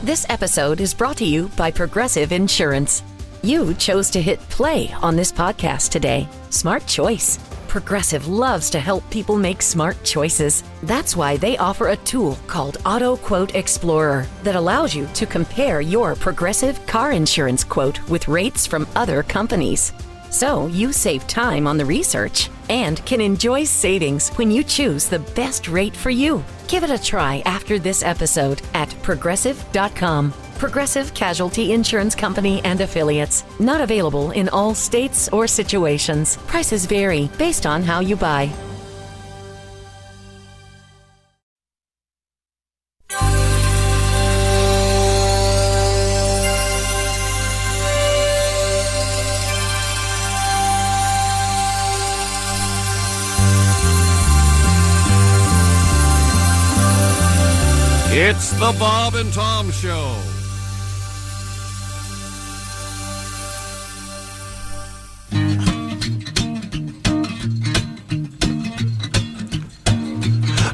This episode is brought to you by Progressive Insurance. You chose to hit play on this podcast today. Smart choice. Progressive loves to help people make smart choices. That's why they offer a tool called Auto Quote Explorer that allows you to compare your Progressive car insurance quote with rates from other companies. So you save time on the research and can enjoy savings when you choose the best rate for you. Give it a try after this episode at Progressive.com. Progressive Casualty Insurance Company and Affiliates. Not available in all states or situations. Prices vary based on how you buy. It's the Bob and Tom Show.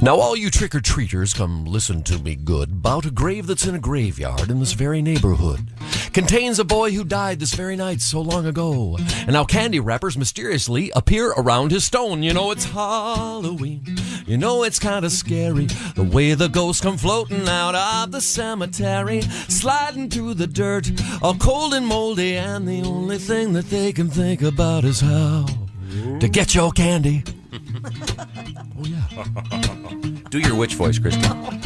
Now, all you trick-or-treaters, come listen to me good about a grave that's in a graveyard in this very neighborhood. Contains a boy who died this very night so long ago. And now candy wrappers mysteriously appear around his stone. You know it's Halloween. You know it's kind of scary, the way the ghosts come floating out of the cemetery, sliding through the dirt, all cold and moldy, and the only thing that they can think about is how to get your candy. Oh, yeah. Do your witch voice, Kristen.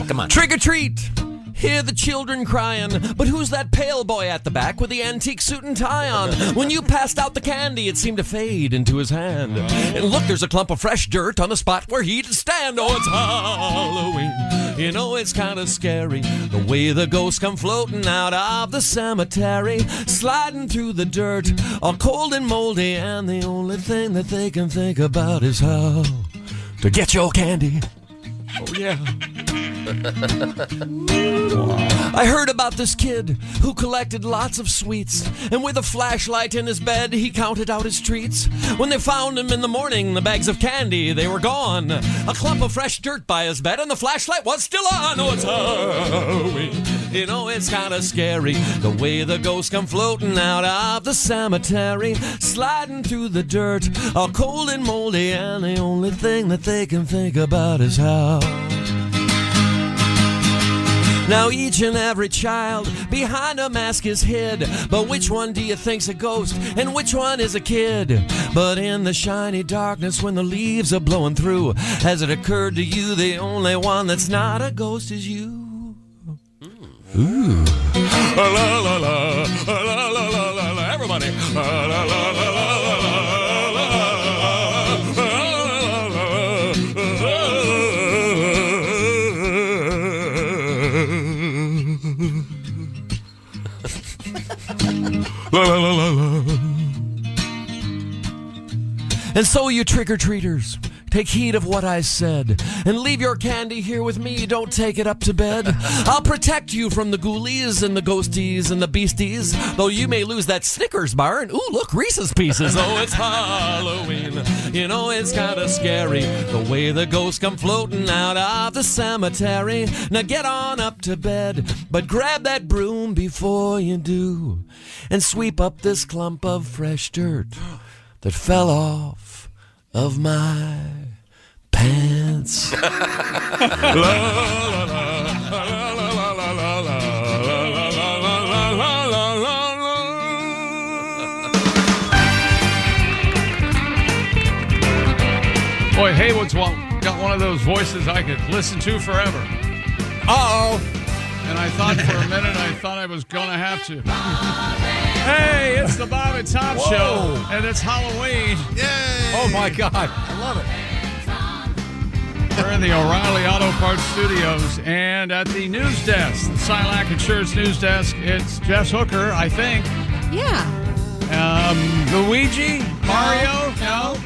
Come on. Trick or treat! Hear the children crying, but who's that pale boy at the back with the antique suit and tie on? When you passed out the candy, it seemed to fade into his hand. And look, there's a clump of fresh dirt on the spot where he'd stand. Oh, it's Halloween. You know it's kind of scary, the way the ghosts come floating out of the cemetery, sliding through the dirt, all cold and moldy, and the only thing that they can think about is how to get your candy. Oh, yeah. I heard about this kid who collected lots of sweets, and with a flashlight in his bed, he counted out his treats. When they found him in the morning, the bags of candy, they were gone. A clump of fresh dirt by his bed, and the flashlight was still on. Oh, it's Halloween. You know it's kind of scary, the way the ghosts come floating out of the cemetery, sliding through the dirt, all cold and moldy, and the only thing that they can think about is how. Now each and every child behind a mask is hid, but which one do you think's a ghost and which one is a kid? But in the shiny darkness when the leaves are blowing through, has it occurred to you the only one that's not a ghost is you? Ooh. La la la la la la la la, everybody. La la la la la la. La, la, la, la, la. And so you trick-or-treaters, take heed of what I said, and leave your candy here with me, don't take it up to bed. I'll protect you from the ghoulies and the ghosties and the beasties, though you may lose that Snickers bar and, ooh, look, Reese's Pieces. Oh, it's Halloween. You know it's kind of scary, the way the ghosts come floating out of the cemetery. Now get on up to bed, but grab that broom before you do, and sweep up this clump of fresh dirt that fell off of my pants. La, la, la, la, la, la, la, la, la, la, la. Boy, Haywood's got one of those voices I could listen to forever. Uh-oh. And I thought for a minute, I was going to have to. Hey, it's the Bob and Tom Show, and it's Halloween. Yay! Oh, my God. I love it. We're in the O'Reilly Auto Parts Studios and at the news desk, the Silac Insurance news desk. It's Jess Hooker, I think. Yeah. Luigi? Mario? No?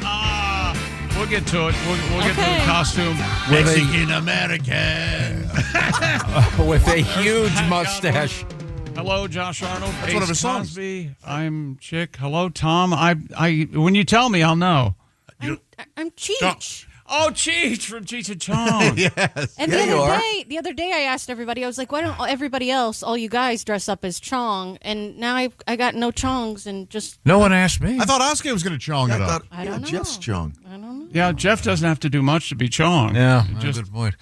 We'll get to it. We'll get to the costume. Mexican American. With a huge mustache. Hello, Josh Arnold. That's one of his songs. Cosby. I'm Chick. Hello, Tom. I when you tell me, I'll know. I'm Cheech. Oh, Cheech from Cheech and Chong. Yes. And the other day, I asked everybody. I was like, "Why don't everybody else, all you guys, dress up as Chong?" And now I got no Chongs and just No one asked me. I thought Oscar was going to Chong it up. I don't know. Jeff's Chong. I don't know. Yeah, Jeff doesn't have to do much to be Chong. Yeah, Just good point.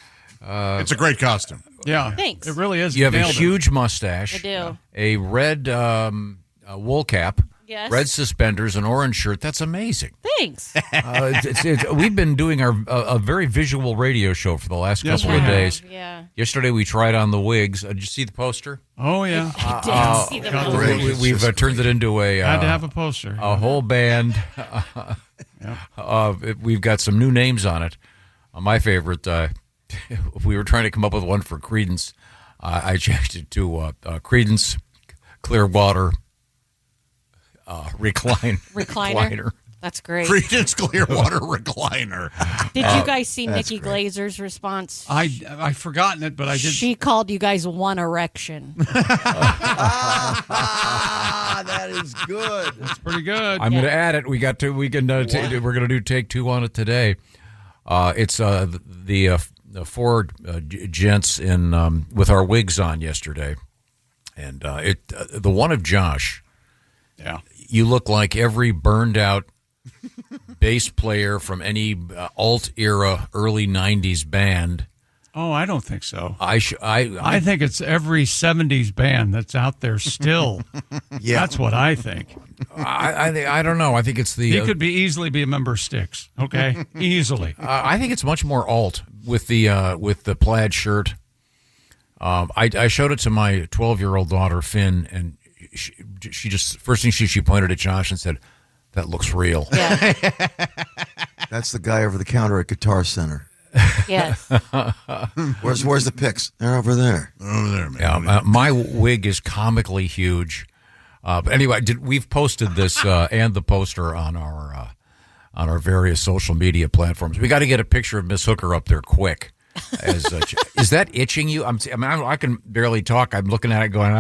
It's a great costume. yeah. Thanks. It really is. You have a Nailed it. huge mustache. I do. A red wool cap. Yes. Red suspenders, an orange shirt. That's amazing. Thanks. We've been doing a very visual radio show for the last Yes, couple we of have. days. Yeah. Yesterday we tried on the wigs. Did you see the poster? Oh yeah. I did see the God, movie. We've turned it into a Had to have a poster. whole band. We've got some new names on it. My favorite, we were trying to come up with one for Creedence. I changed it to Creedence Clearwater recliner. That's great. Creedence Clearwater Recliner. Did you guys see Nikki Glazer's response? I forgotten it, but I did. She called you guys one erection. That is good. It's pretty good. I'm going to add it. We're going to do take 2 on it today. It's the four gents in with our wigs on yesterday, and the one of Josh. Yeah. You look like every burned out bass player from any alt era early '90s band. Oh, I don't think so. I think it's every '70s band that's out there still. Yeah. That's what I think. I don't know. I think it's the. He could easily be a member of Styx. Okay, easily. I think it's much more alt with the plaid shirt. I showed it to my 12-year-old daughter Finn, and she just first thing she pointed at Josh and said, "That looks real." Yeah. That's the guy over the counter at Guitar Center. Yes. Where's the picks? They're over there. Over there, man. Yeah, my wig is comically huge. But anyway, we've posted this and the poster on our various social media platforms. We got to get a picture of Miss Hooker up there quick. Is that itching you? I can barely talk. I'm looking at it going.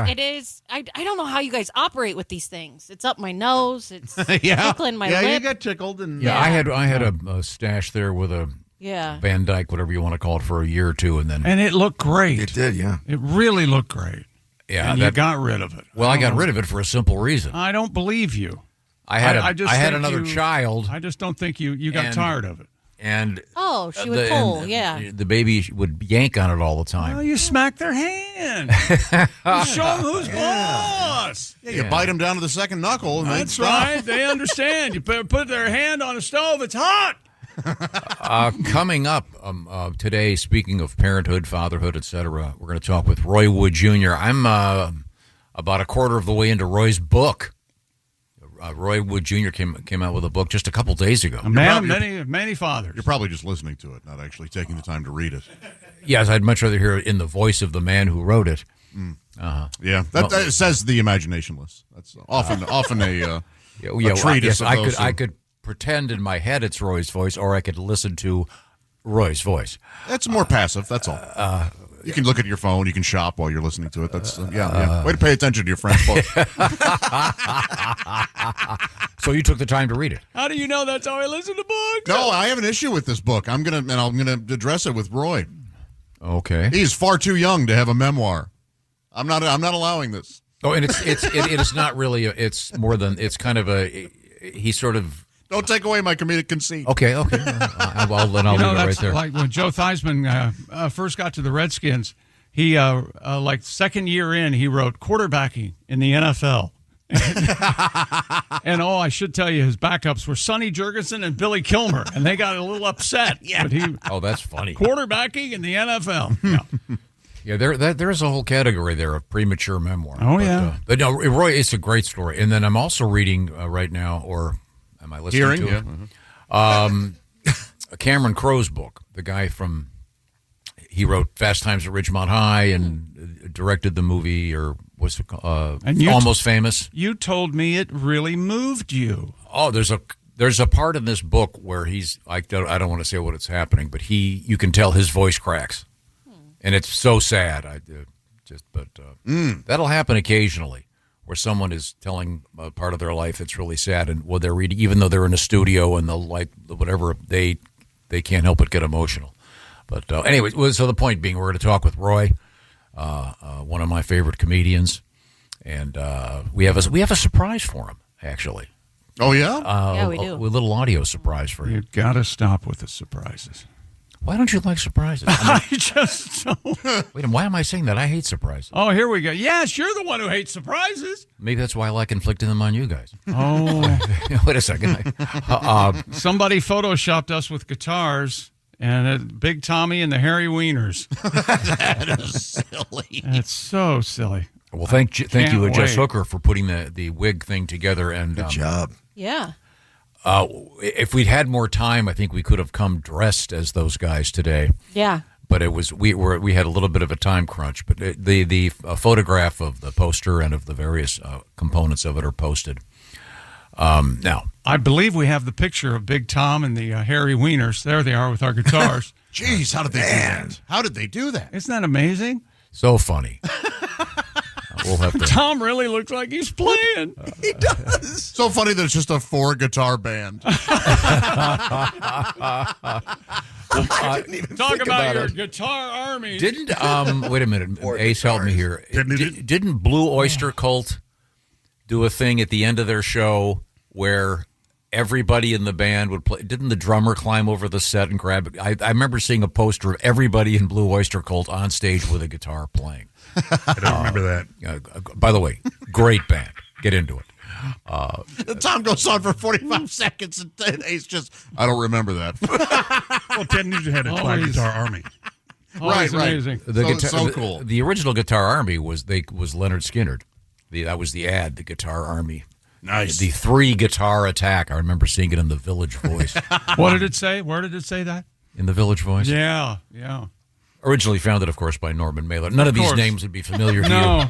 It is. I don't know how you guys operate with these things. It's up my nose. It's tickling my yeah, lip. you got tickled. And Yeah, I had a stash there with a Van Dyke, whatever you want to call it, for a year or two, and then And it looked great. It did, yeah. It really looked great. yeah, And you got rid of it. well, I got rid of it for a simple reason. I don't believe you. I had I just had think another child, I just don't think you got And- tired of it. and Oh, she would pull. Yeah. the baby would yank on it all the time. Oh, you smack their hand. You show them who's boss. Yeah, you bite them down to the second knuckle. And That's they stop. right. They understand. You put their hand on a stove. It's hot. Coming up today, speaking of parenthood, fatherhood, etc., we're going to talk with Roy Wood Jr. I'm about a quarter of the way into Roy's book. Roy Wood Jr. came out with a book just a couple days ago. A man of many fathers. You're probably just listening to it, not actually taking the time to read it. Yes, I'd much rather hear it in the voice of the man who wrote it. Yeah, that says the imaginationless. That's often a treatise. Yes, of I those could who- pretend in my head it's Roy's voice, or I could listen to Roy's voice. That's more passive. That's all. You can look at your phone. You can shop while you're listening to it. That's yeah. Way to pay attention to your friend's book. So you took the time to read it. How do you know that's how I listen to books? No, I have an issue with this book. I'm gonna address it with Roy. Okay. He's far too young to have a memoir. I'm not allowing this. Oh, and it is not really. It's more than. It's kind of a. He sort of. Don't take away my comedic conceit. Okay. I'll leave it right That's there. like when Joe Theismann first got to the Redskins. He like second year in, he wrote quarterbacking in the NFL. And I should tell you, his backups were Sonny Jurgensen and Billy Kilmer, and they got a little upset. Yeah. But That's funny. quarterbacking in the NFL. Yeah. Yeah, there's a whole category there of premature memoir. Oh, yeah. But no, Roy, it's a great story. And then I'm also reading right now, or am I listening to it? Cameron Crowe's book. The guy he wrote Fast Times at Ridgemont High and directed the movie, or was Almost Famous. You told me it really moved you. Oh, there's a part in this book where he's I don't want to say what it's happening, but you can tell his voice cracks. And it's so sad. That'll happen occasionally, where someone is telling a part of their life. It's really sad, and what they're reading, even though they're in a studio and they'll like whatever, they they can't help but get emotional. But anyway, so the point being, we're going to talk with Roy, one of my favorite comedians, and we have a surprise for him, actually. Oh, yeah? Yeah, we do. A little audio surprise for you. You got to stop with the surprises. Why don't you like surprises? I just don't. Wait a minute, why am I saying that? I hate surprises. Oh, here we go. Yes, you're the one who hates surprises. Maybe that's why I like inflicting them on you guys. Oh. Wait a second. Somebody photoshopped us with guitars and Big Tommy and the Hairy Wieners. That is silly. It's so silly. Well, thank you, Can't Jess wait. Hooker, for putting the wig thing together. And Good job. Yeah. if we'd had more time, I think we could have come dressed as those guys today. Yeah. But it was we had a little bit of a time crunch. But the photograph of the poster and of the various components of it are posted. Now, I believe we have the picture of Big Tom and the Hairy Wieners. There they are with our guitars. Jeez, how did they do that? How did they do that? Isn't that amazing? so funny. We'll have to. Tom really looks like he's playing. He does. So funny that it's just a 4-guitar band. Talk about your guitar army. Didn't wait a minute, Ace, help me here. Didn't Blue Oyster Cult do a thing at the end of their show where everybody in the band would play? Didn't the drummer climb over the set and grab it? I remember seeing a poster of everybody in Blue Oyster Cult on stage with a guitar playing. I don't remember that. By the way, great band. Get into it. Tom goes on for 45 seconds, and Ace just, I don't remember that. Well, Ted Nugent had a guitar army. Always right. amazing. So cool. The original Guitar Army was Leonard Skinner. That was the ad, the Guitar Army. Nice. The 3-guitar attack. I remember seeing it in the Village Voice. What did it say? Where did it say that? In the Village Voice? Yeah. Originally founded, of course, by Norman Mailer. None of these course. names would be familiar to No. you.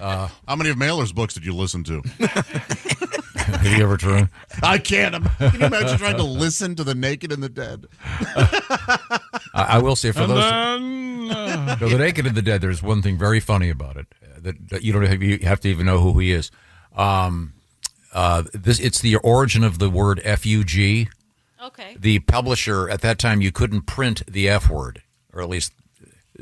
How many of Mailer's books did you listen to? Have you ever tried? I can't. Can you imagine trying to listen to The Naked and the Dead? I will say, for And those... then, No, The Naked and the Dead, there's one thing very funny about it that you have to even know who he is. It's the origin of the word FUG. Okay. The publisher, at that time, you couldn't print the F word, or at least...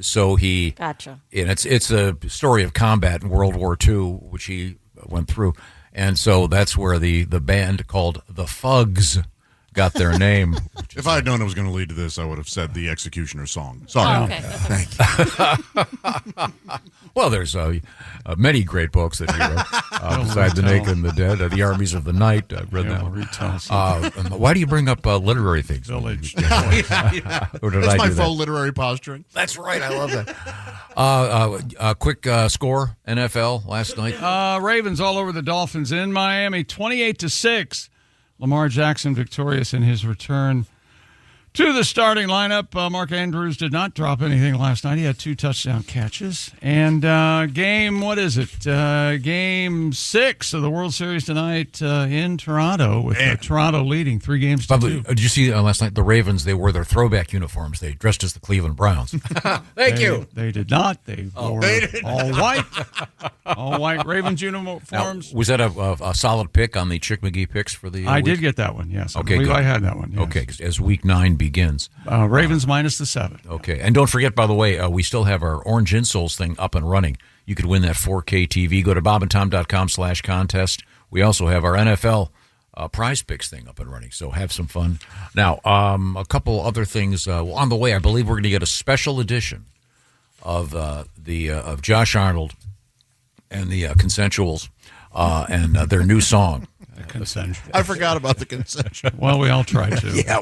So he, Gotcha. And it's a story of combat in World War II, which he went through, and so that's where the band called the Fugs got their name. If I had known it was going to lead to this, I would have said the Executioner song. Sorry. Oh, okay. Well, there's many great books that he wrote, besides The Naked and the Dead, The Armies of the Night. I've read that one. Why do you bring up literary things? Village. Or did That's I my do faux that? literary posturing. That's right. I love that. Quick score, NFL last night. Ravens all over the Dolphins in Miami, 28-6. Lamar Jackson victorious in his return to the starting lineup. Mark Andrews did not drop anything last night. He had 2 touchdown catches. And game 6 of the World Series tonight in Toronto, with Toronto leading 3-2. Probably, did you see last night the Ravens? They wore their throwback uniforms. They dressed as the Cleveland Browns. Thank you. They did not. They wore all white. All white Ravens uniforms. Now, was that a solid pick on the Chick McGee picks for the I week? did get that one, yes. Okay, I believe good. I had that one, yes. Okay, 'cause as week 9 begins. Ravens minus the 7. Okay, and don't forget, by the way, we still have our Orange Insoles thing up and running. You could win that 4K TV. Go to bobandtom.com/contest. We also have our NFL prize picks thing up and running, so have some fun. Now, a couple other things on the way. I believe we're going to get a special edition of of Josh Arnold and the Consensuals and their new song. I forgot about the concession. Well, we all try to. Yeah,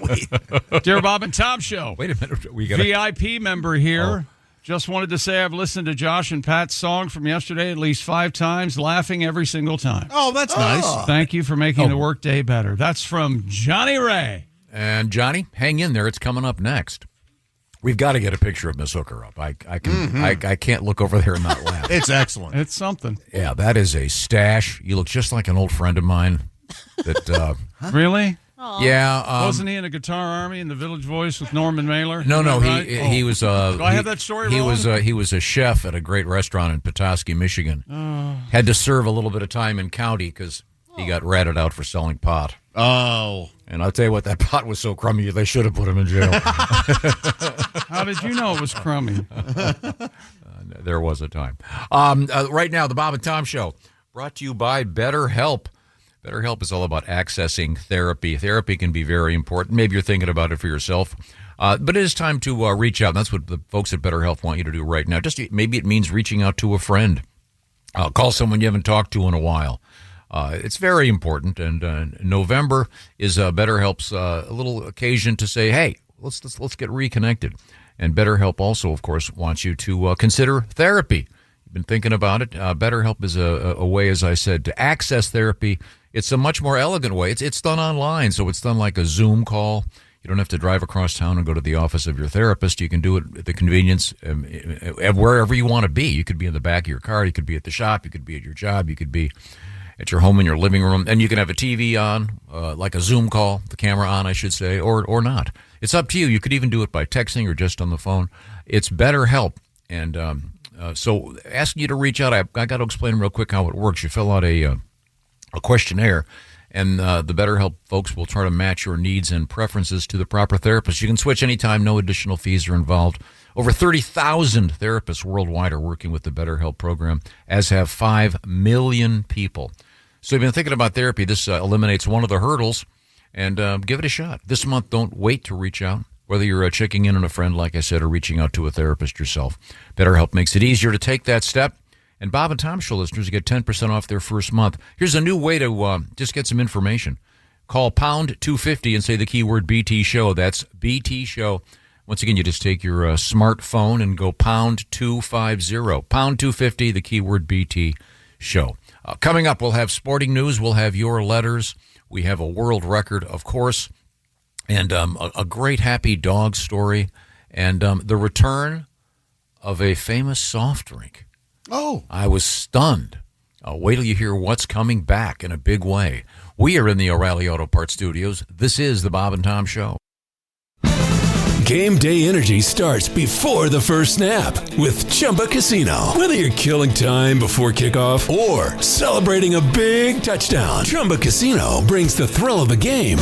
Dear Bob and Tom Show. Wait a minute. We got VIP member here. Just wanted to say I've listened to Josh and Pat's song from yesterday at least 5 times, laughing every single time. Oh, that's nice. Thank you for making the workday better. That's from Johnny Ray. And Johnny, hang in there. It's coming up next. We've got to get a picture of Miss Hooker up. I can't look over there and not laugh. It's excellent. It's something. Yeah, that is a stash. You look just like an old friend of mine. That Really? yeah. Wasn't he in a guitar army in the Village Voice with Norman Mailer? No, Isn't that right? he was. Do I have that story He wrong? was a chef at a great restaurant in Petoskey, Michigan. Had to serve a little bit of time in county because he got ratted out for selling pot. Oh. And I'll tell you what, that pot was so crummy, they should have put him in jail. How did you know it was crummy? There was a time. Right now, the Bob and Tom Show, brought to you by BetterHelp. BetterHelp is all about accessing therapy. Therapy can be very important. Maybe you're thinking about it for yourself. But it is time to reach out. And that's what the folks at BetterHelp want you to do right now. Just maybe it means reaching out to a friend. Call someone you haven't talked to in a while. It's very important. And November is BetterHelp's a little occasion to say, hey, let's get reconnected. And BetterHelp also, of course, wants you to consider therapy. You've been thinking about it. BetterHelp is a way, as I said, to access therapy. It's a much more elegant way. It's done online, so it's done like a Zoom call. You don't have to drive across town and go to the office of your therapist. You can do it at the convenience wherever you want to be. You could be in the back of your car. You could be at the shop. You could be at your job. You could be at your home in your living room. And you can have a TV on, like a Zoom call, the camera on, I should say, or not. It's up to you. You could even do it by texting or just on the phone. It's BetterHelp. And so asking you to reach out, I got to explain real quick how it works. You fill out a questionnaire, and the BetterHelp folks will try to match your needs and preferences to the proper therapist. You can switch anytime. No additional fees are involved. Over 30,000 therapists worldwide are working with the BetterHelp program, as have 5 million people. So you've been thinking about therapy. This eliminates one of the hurdles, and give it a shot. This month, don't wait to reach out. Whether you're checking in on a friend, like I said, or reaching out to a therapist yourself, BetterHelp makes it easier to take that step. And Bob and Tom Show listeners get 10% off their first month. Here's a new way to just get some information. Call pound 250 and say the keyword BT Show. That's BT Show. Once again, you just take your smartphone and go pound 250. Pound 250, the keyword BT Show. Coming up, we'll have sporting news. We'll have your letters. We have a world record, of course, and a great happy dog story, and the return of a famous soft drink. Oh. I was stunned. Wait till you hear what's coming back in a big way. We are in the O'Reilly Auto Parts studios. This is the Bob and Tom Show. Game day energy starts before the first snap with Chumba Casino. Whether you're killing time before kickoff or celebrating a big touchdown, Chumba Casino brings the thrill of the game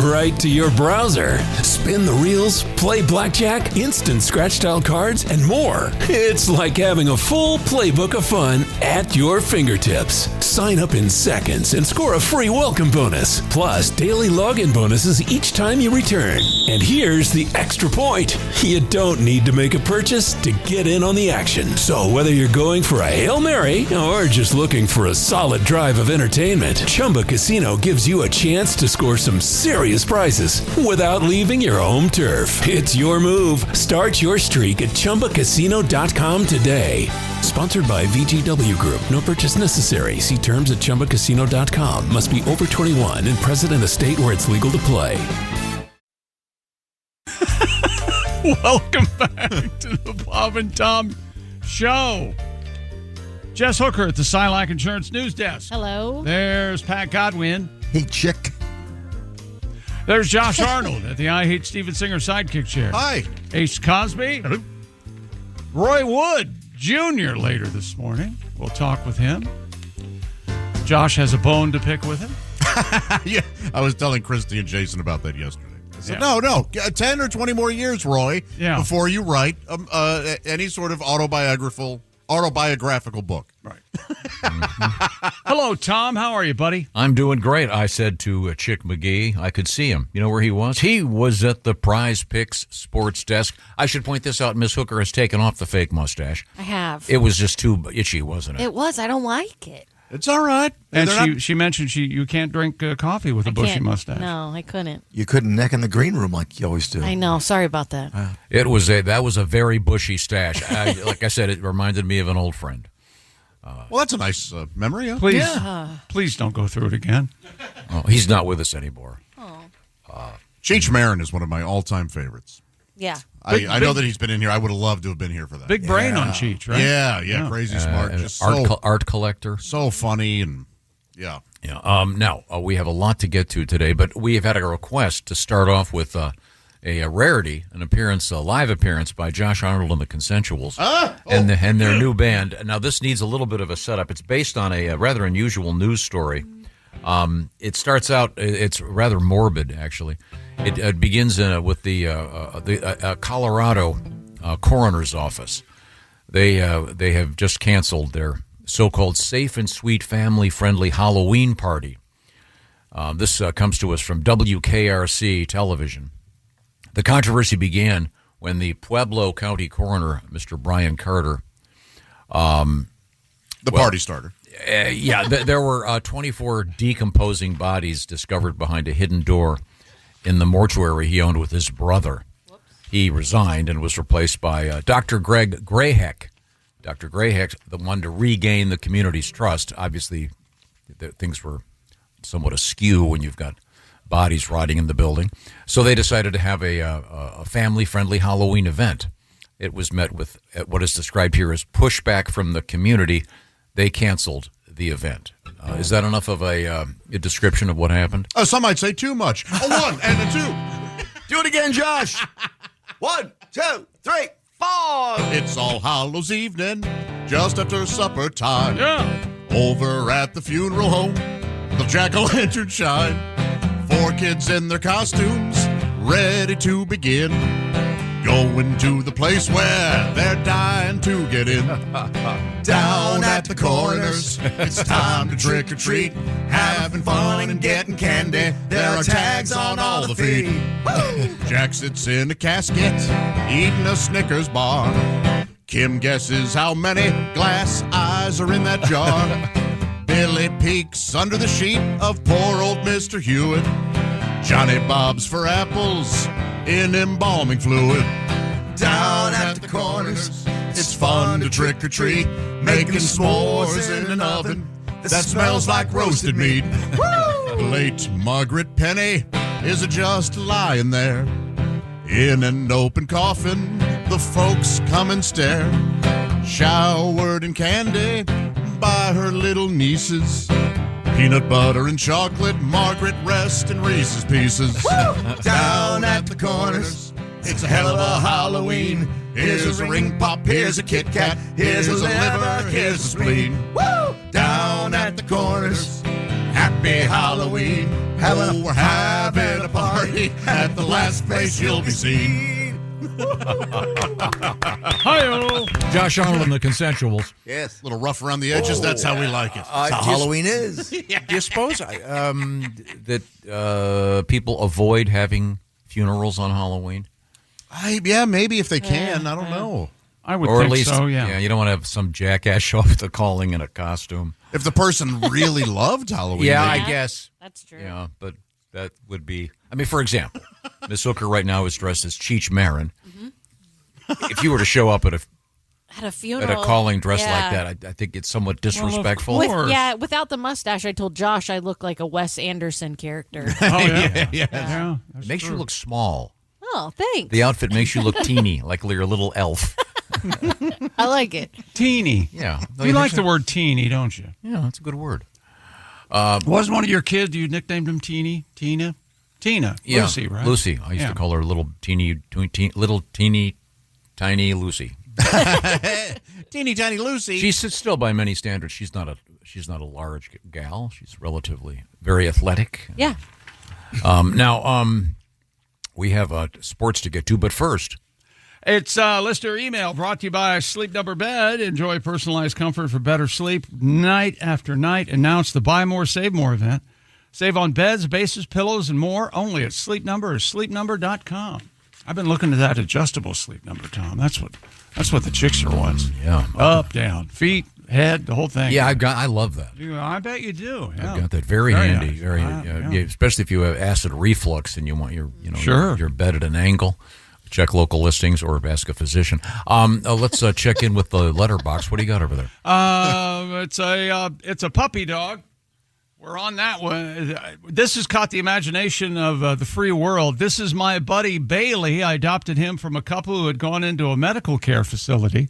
right to your browser. Spin the reels, play blackjack, instant scratch-style cards, and more. It's like having a full playbook of fun at your fingertips. Sign up in seconds and score a free welcome bonus. Plus, daily login bonuses each time you return. And here's the extra point. You don't need to make a purchase to get in on the action. So whether you're going for a Hail Mary or just looking for a solid drive of entertainment, Chumba Casino gives you a chance to score some serious prizes without leaving your home turf. It's your move. Start your streak at ChumbaCasino.com today. Sponsored by VGW Group. No purchase necessary. See terms at ChumbaCasino.com. Must be over 21 and present in a state where it's legal to play. Welcome back to the Bob and Tom Show. Jess Hooker at the Silac Insurance News Desk. Hello. There's Pat Godwin. Hey, chick. There's Josh Arnold at the I Hate Steven Singer sidekick chair. Hi. Ace Cosby. Hello. Roy Wood Jr. later this morning. We'll talk with him. Josh has a bone to pick with him. Yeah, I was telling Christy and Jason about that yesterday. I said, Yeah. no, 10 or 20 more years, Roy, Yeah. before you write any sort of autobiographical book. Right. Hello, Tom. How are you, buddy? I'm doing great. I said to Chick McGee, I could see him. You know where he was? He was at the Prize Picks sports desk. I should point this out. Miss Hooker has taken off the fake mustache. I have. It was just too itchy, wasn't it? It was. I don't like it. It's all right. And she mentioned you can't drink coffee with a bushy Can't- mustache. No, I couldn't. You couldn't neck in the green room like you always do. I know. Sorry about that. That was a very bushy stash. Like I said, it reminded me of an old friend. Well, that's a nice memory. Huh? Please don't go through it again. Oh, he's not with us anymore. Cheech Marin is one of my all-time favorites. Yeah. I know that he's been in here. I would have loved to have been here for that. Big brain on Cheech, right? Yeah, crazy smart. And Just art collector. so funny and yeah. Yeah. Now, we have a lot to get to today, but we have had a request to start off with a rarity, an appearance, a live appearance by Josh Arnold and the Consensuals and their new band. Now, this needs a little bit of a setup. It's based on a rather unusual news story It starts out, it's rather morbid, actually. It begins with the Colorado coroner's office. They have just canceled their so-called safe and sweet family-friendly Halloween party. This comes to us from WKRC television. The controversy began when the Pueblo County coroner, Mr. Brian Carter, party starter. There were 24 decomposing bodies discovered behind a hidden door in the mortuary he owned with his brother. He resigned and was replaced by Dr. Greg Grayheck. Dr. Grayheck, the one to regain the community's trust. Obviously, things were somewhat askew when you've got bodies rotting in the building. So they decided to have a family-friendly Halloween event. It was met with what is described here as pushback from the community. They canceled the event. Is that enough of a description of what happened? Some might say too much. A 1 and a 2. Do it again, Josh. 1, 2, 3, 4. It's All Hallows evening, just after supper time. Yeah. Over at the funeral home, the jack-o'-lantern shine. 4 kids in their costumes, ready to begin. Going to the place where they're dying to get in. Down at the corners, it's time to trick or treat. Having fun and getting candy. There are tags on all the feet. Jack sits in a casket, eating a Snickers bar. Kim guesses how many glass eyes are in that jar. Billy peeks under the sheet of poor old Mr. Hewitt. Johnny bobs for apples in embalming fluid. Down at the corners, it's fun to trick or treat, making s'mores in an oven that smells like roasted meat. Late Margaret Penny is just lying there in an open coffin. The folks come and stare, showered in candy by her little nieces. Peanut butter and chocolate, Margaret rest in Reese's Pieces. Down at the corners, it's a hell of a Halloween. Here's a ring pop, here's a Kit Kat, here's a liver, here's a spleen. Down at the corners, happy Halloween. We're having a party at the last place you'll be seen. Hi-yo. Josh Arnold and the Consensuals. Yes. A little rough around the edges, that's how we like it. That's how Halloween is. Do you suppose that people avoid having funerals on Halloween? Maybe if they can. I don't know. I would Or think at least, so, yeah. you don't want to have some jackass show up at the calling in a costume. If the person really loved Halloween. Yeah, maybe. I guess. That's true. Yeah, but that would be... I mean, for example, Miss Hooker right now is dressed as Cheech Marin. If you were to show up at a funeral, calling dress like that, I think it's somewhat disrespectful. Without the mustache, I told Josh I look like a Wes Anderson character. Oh, yeah. It makes you look small. Oh, thanks. The outfit makes you look teeny, like you're a little elf. I like it. Teeny. Yeah. You like the word teeny, don't you? Yeah, that's a good word. Wasn't one of your kids, you nicknamed him Teeny? Tina? Yeah, Lucy, right? Lucy. I used to call her little teeny tiny Lucy. Teeny tiny Lucy. She's still, by many standards, she's not a large gal. She's relatively very athletic. Yeah. Now, we have sports to get to, but first, It's listener email brought to you by Sleep Number Bed. Enjoy personalized comfort for better sleep night after night. Announce the Buy More, Save More event. Save on beds, bases, pillows, and more only at Sleep Number or sleepnumber.com. I've been looking at that adjustable sleep number, Tom. That's what the chickster wants. Yeah. Up, down, feet, head, the whole thing. Yeah, I love that. I bet you do. Yeah. I've got that very handy. Nice. Very, Yeah. especially if you have acid reflux and you want your bed at an angle. Check local listings or ask a physician. Let's check in with the letterbox. What do you got over there? It's a puppy dog. We're on that one. This has caught the imagination of the free world. This is my buddy Bailey. I adopted him from a couple who had gone into a medical care facility.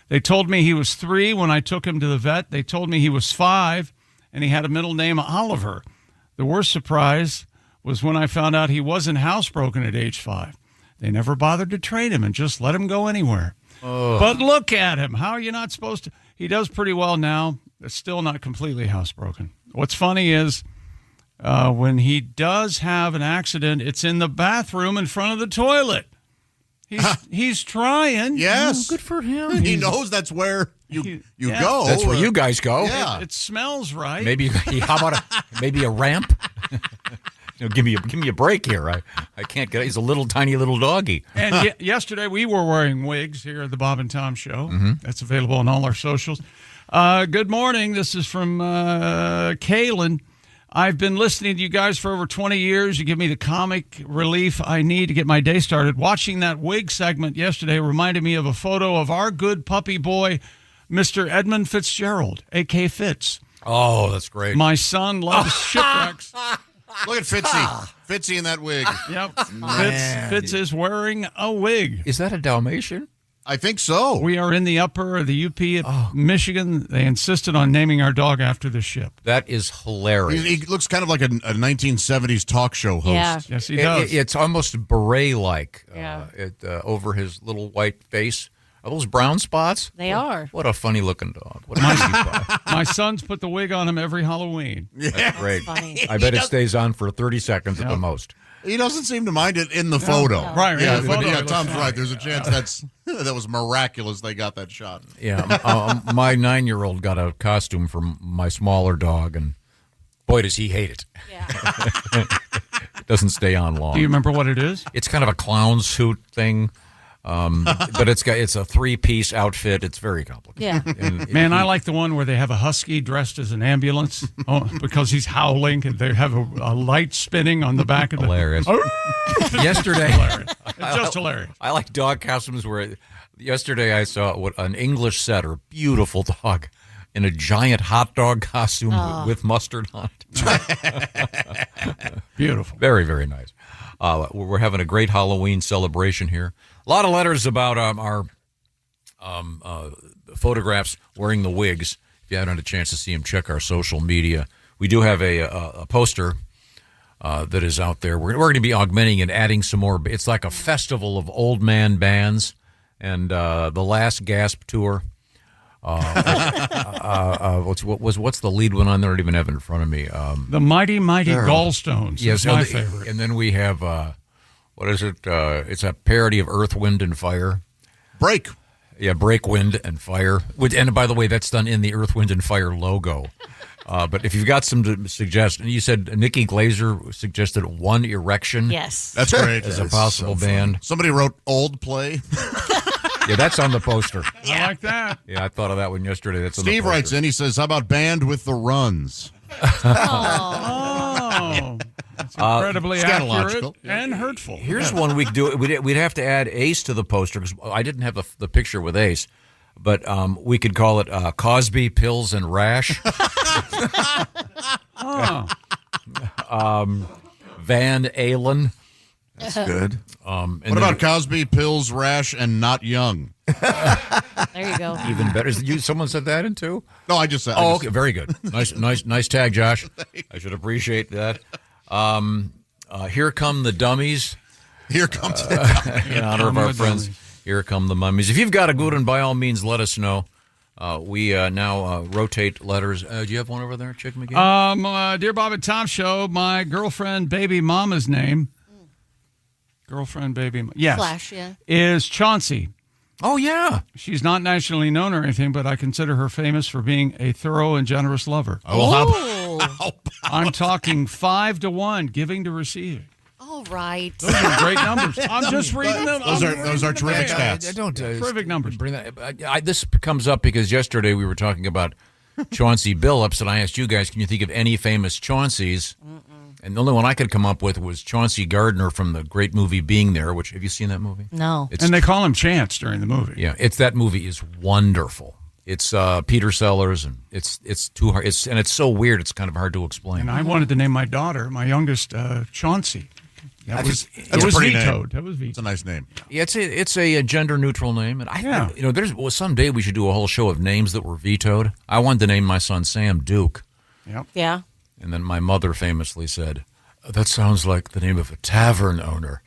They told me he was 3 when I took him to the vet. They told me he was 5, and he had a middle name Oliver. The worst surprise was when I found out he wasn't housebroken at age 5. They never bothered to train him and just let him go anywhere. Oh. But look at him. How are you not supposed to? He does pretty well now. It's still not completely housebroken. What's funny is when he does have an accident, it's in the bathroom in front of the toilet. He's trying. Yes. Good for him. He knows that's where you Yeah. go. That's where you guys go. Yeah. It smells right. Maybe how about maybe a ramp? Give me a break here. I can't get. He's a little tiny little doggy. And yesterday we were wearing wigs here at the Bob and Tom Show. That's available on all our socials. Good morning. This is from Kaylin. I've been listening to you guys for over 20 years. You give me the comic relief I need to get my day started. Watching that wig segment yesterday reminded me of a photo of our good puppy boy, Mr. Edmund Fitzgerald, A.K. Fitz. Oh, that's great. My son loves shipwrecks. Look at Fitzy. Fitzy in that wig. Yep. Fitz is wearing a wig. Is that a Dalmatian? I think so. We are in the upper of the UP at Michigan. They insisted on naming our dog after the ship. That is hilarious. He looks kind of like a 1970s talk show host. Yeah. Yes, he does. It's almost beret-like Yeah. over his little white face. Are those brown spots? They are. What a funny-looking dog. What a nice guy. My son's put the wig on him every Halloween. That's great. Funny. I bet it stays on for 30 seconds at the most. He doesn't seem to mind it in the photo. Right, Yeah, in the but photo, yeah, it Tom's looks right. fine. There's a chance that was miraculous they got that shot. Yeah, my 9-year-old got a costume for my smaller dog, and boy, does he hate it. Yeah. It doesn't stay on long. Do you remember what it is? It's kind of a clown suit thing, but it's a 3-piece outfit. It's very complicated. Yeah. And Man, I like the one where they have a husky dressed as an ambulance because he's howling, and they have a light spinning on the back of the... hilarious. Yesterday, It's just hilarious. I like dog costumes where yesterday I saw an English setter, beautiful dog, in a giant hot dog costume with mustard on it. Beautiful. Very, very nice. We're having a great Halloween celebration here. A lot of letters about our photographs wearing the wigs. If you haven't had a chance to see them, check our social media. We do have a poster that is out there. We're going to be augmenting and adding some more. It's like a festival of old man bands and the Last Gasp tour. What's the lead one on there? I don't even have it in front of me. The Mighty Gallstones is my favorite. And then we have, what is it? It's a parody of Earth, Wind, and Fire. Break. Yeah, Break, Wind, and Fire. And by the way, that's done in the Earth, Wind, and Fire logo. But if you've got some to suggest, and you said Nikki Glazer suggested One Erection. Yes. That's great. As a possible band. Somebody wrote Old Play. Yeah, that's on the poster. I like that. Yeah, I thought of that one yesterday. That's on the Steve poster. writes in, he says, how about Band with the Runs? Oh, that's incredibly scatological. accurate and hurtful. Here's one we could do. We'd have to add Ace to the poster because I didn't have the picture with Ace, but we could call it Cosby, Pills, and Rash. Van Halen. That's good. What about Cosby, Pills, Rash, and Not Young? There you go. Even better. Someone said that in too? No, I just said. Oh, okay. Very good. Nice tag, Josh. I should appreciate that. Here come the dummies. Here comes In honor of our friends. Here come the mummies. If you've got a good one, by all means, let us know. We now rotate letters. Do you have one over there, Chick McGee? Dear Bob and Tom Show, my girlfriend, baby mama's name. Girlfriend, baby, yes, Flash, yeah. is Chauncey. Oh, yeah. She's not nationally known or anything, but I consider her famous for being a thorough and generous lover. Oh. I'm talking 5-1, giving to receiving. All right. Those are great numbers. I'm just reading them. Those are terrific stats. Terrific numbers. Bring that. This comes up because yesterday we were talking about Chauncey Billups, and I asked you guys, can you think of any famous Chaunceys? And the only one I could come up with was Chauncey Gardner from the great movie Being There, which, have you seen that movie? No. And they call him Chance during the movie. Yeah, that movie is wonderful. It's Peter Sellers, and it's too hard. It's so weird. It's kind of hard to explain. And I wanted to name my daughter, my youngest, Chauncey. That was a pretty vetoed. name. That was vetoed. It's a nice name. Yeah, it's a gender neutral name, and someday we should do a whole show of names that were vetoed. I wanted to name my son Sam Duke. Yep. Yeah. And then my mother famously said, that sounds like the name of a tavern owner.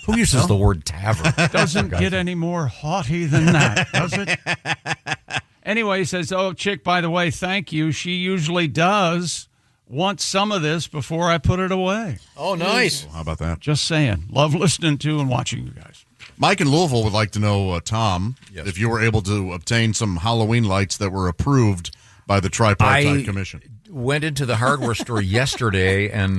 Who uses the word tavern? Doesn't get any more haughty than that, does it? Anyway, he says, "Oh, chick, by the way, thank you. She usually does want some of this before I put it away." Oh, nice. How about that? Just saying. Love listening to and watching you guys. Mike in Louisville would like to know, Tom, if you were able to obtain some Halloween lights that were approved by the Tripartite Commission. Went into the hardware store yesterday, and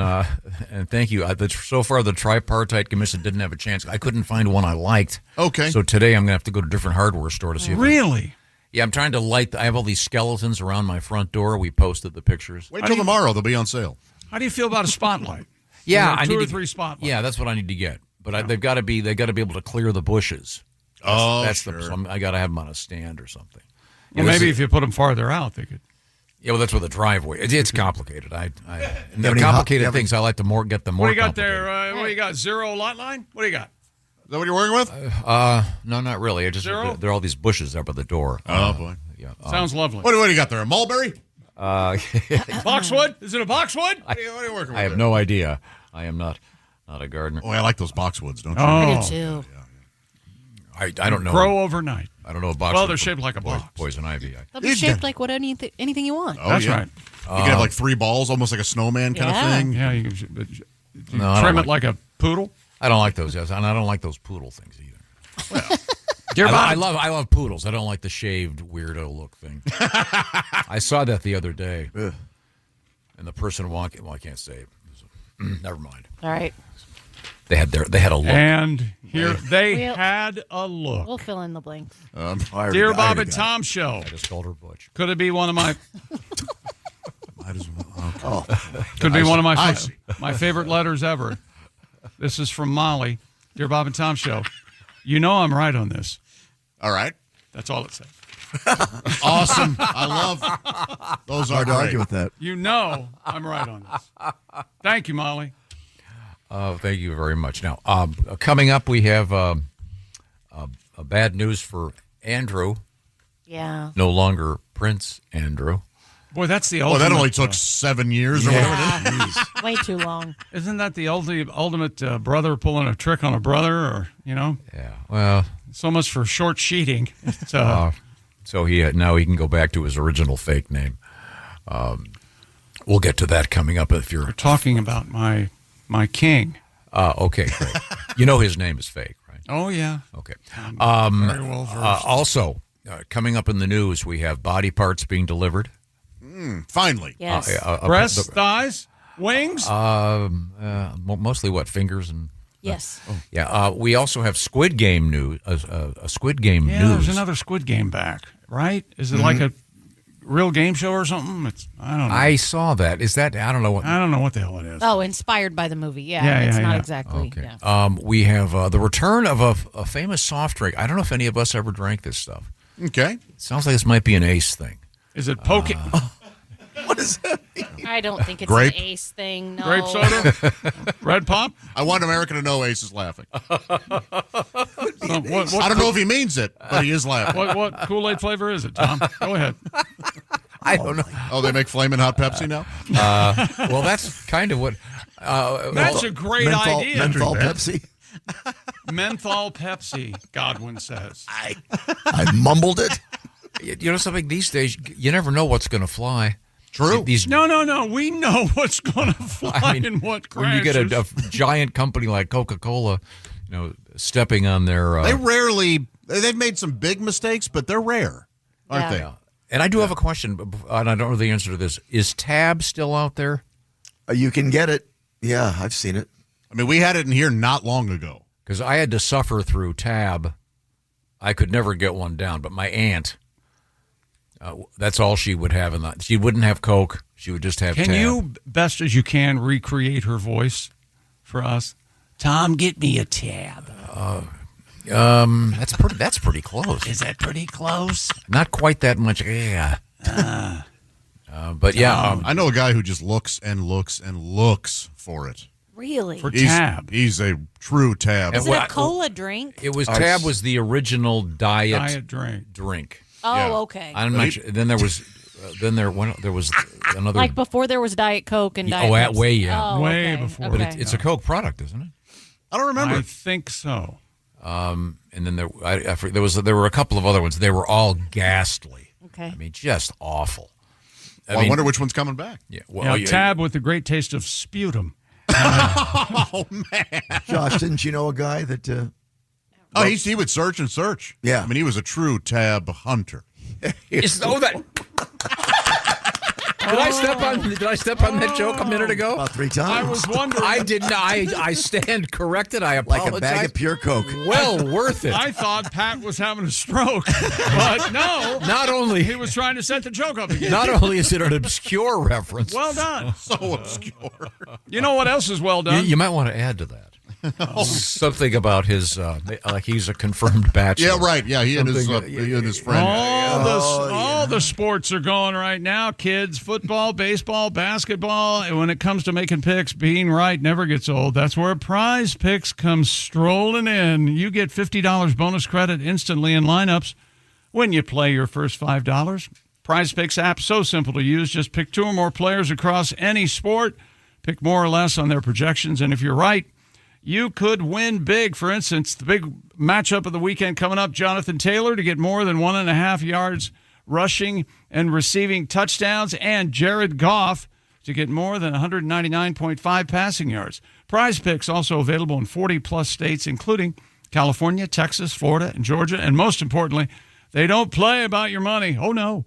thank you. So far, the Tripartite Commission didn't have a chance. I couldn't find one I liked. Okay. So today I'm going to have to go to a different hardware store to see if Really? Yeah, I'm trying to light. I have all these skeletons around my front door. We posted the pictures. Wait till tomorrow. They'll be on sale. How do you feel about a spotlight? Yeah, Like I two need or three spotlights. Yeah, that's what I need to get. But they've got to be able to clear the bushes. That's sure. I got to have them on a stand or something. Well, maybe if you put them farther out, they could. Yeah, well, that's where the driveway. It's complicated. And the complicated things I like to get them more. What do you got there? What do you got? Zero lot line? What do you got? Is that what you're working with? No, not really. Zero? There are all these bushes up at the door. Oh, boy. Yeah. Sounds lovely. What do you got there? A mulberry? Boxwood? Is it a boxwood? What are you working with? I have no idea. I am not a gardener. Oh, I like those boxwoods, don't you? I do too. I don't know. Grow overnight. I don't know about Well, they're shaped like a box. Poison ivy. They'll be shaped like anything you want. Oh, That's yeah. right. You can have like 3 balls, almost like a snowman kind of thing. Yeah, you No, I trim don't it like a poodle. I don't like those. Yes, and I don't like those poodle things either. Dear I Bob, love poodles. I don't like the shaved weirdo look thing. I saw that the other day, and the person walking. Well, I can't say it. Never mind. All right. They had a look. And here they We'll- had a look. We'll fill in the blanks. Dear Bob and Tom show. I just called her Butch. Could it be one of my? Might as well. Okay. Could be one of I my see. my favorite letters ever. This is from Molly. Dear Bob and Tom show. You know I'm right on this. All right. That's all it says. Awesome. I love those. Hard Are to great. argue with that. You know I'm right on this. Thank you, Molly. Thank you very much. Now, coming up, we have a bad news for Andrew. Yeah. No longer Prince Andrew. Boy, that's the Well, ultimate. that only took 7 years or whatever. It is. Way too long. Isn't that the ultimate brother pulling a trick on a brother? Or, Yeah. Well, so much for short sheeting. It's, so now he can go back to his original fake name. We'll get to that coming up if you're we're talking about my king. okay. Great. You know his name is fake, right? Oh, yeah. Okay. Very well versed. Also, coming up in the news, we have body parts being delivered. Finally. Yes. Breasts, thighs, wings. Mostly what, fingers and. Yes. Yeah. We also have Squid Game news. A Squid Game Yeah, news. there's another Squid Game back, right? Is it like a real game show or something? I don't know. I saw that. Is that? I don't know what. I don't know what the hell it is. Oh, inspired by the movie. Yeah. Yeah, it's yeah, not yeah. exactly. Okay. Yeah. We have the return of a famous soft drink. I don't know if any of us ever drank this stuff. Okay. It sounds like this might be an Ace thing. Is it poking? What is that? I don't think it's Grape? an ace thing. No. Grape soda? Red pop? I want America to know Ace is laughing. What I don't know if he means it, but he is laughing. what Kool-Aid flavor is it, Tom? Go ahead. I don't know. Oh, they make Flamin' Hot Pepsi now? Well, that's kind of what. That's a great idea. Menthol Pepsi. Menthol Pepsi, Godwin says. I mumbled it. You know something? These days, you never know what's going to fly. True. These No. We know what's going to fly and what when you crashes. get a giant company like Coca-Cola, stepping on their. They've made some big mistakes, but they're rare, aren't they? And I do have a question, and I don't know the answer to this. Is Tab still out there? You can get it. Yeah, I've seen it. I mean, we had it in here not long ago. Because I had to suffer through Tab. I could never get one down, but my aunt, that's all she would have. She wouldn't have Coke. She would just have Tab. Can you, best as you can, recreate her voice for us? Tom, get me a Tab. That's pretty close. Is that pretty close? Not quite that much. Yeah. But yeah, I know a guy who just looks and looks and looks for it. Really? For Tab. He's a true Tab. Is it a cola drink? it was Tab was the original diet drink. Oh, Yeah. okay. I'm not sure. Then there was another. Like before there was Diet Coke and Diet Pepsi. Way Oh, Way okay. before. But Okay. it's a Coke product, isn't it? I don't remember. I think so. And then there were a couple of other ones. They were all ghastly. Okay. I mean, just awful. I wonder which one's coming back. Yeah, well, Tab with the great taste of sputum. Oh, man. Josh, didn't you know a guy that... He would search and search. Yeah. I mean, he was a true tab hunter. Did I step on that joke a minute ago? About 3 times. I was wondering. I did not. I stand corrected. I apologize. Like a bag of pure Coke. Well worth it. I thought Pat was having a stroke, but no. Not only He was trying to set the joke up again. Not only is it an obscure reference. Well done. So obscure. You know what else is well done? You might want to add to that. Something about his, like he's a confirmed bachelor. Yeah, right. Yeah, he and his friend. All the sports are going right now, kids. Football, baseball, basketball. And when it comes to making picks, being right never gets old. That's where Prize Picks comes strolling in. You get $50 bonus credit instantly in lineups when you play your first $5. Prize Picks app, so simple to use. Just pick 2 or more players across any sport. Pick more or less on their projections. And if you're right, you could win big. For instance, the big matchup of the weekend coming up, Jonathan Taylor to get more than 1.5 yards rushing and receiving touchdowns, and Jared Goff to get more than 199.5 passing yards. Prize Picks also available in 40-plus states, including California, Texas, Florida, and Georgia. And most importantly, they don't play about your money. Oh, no.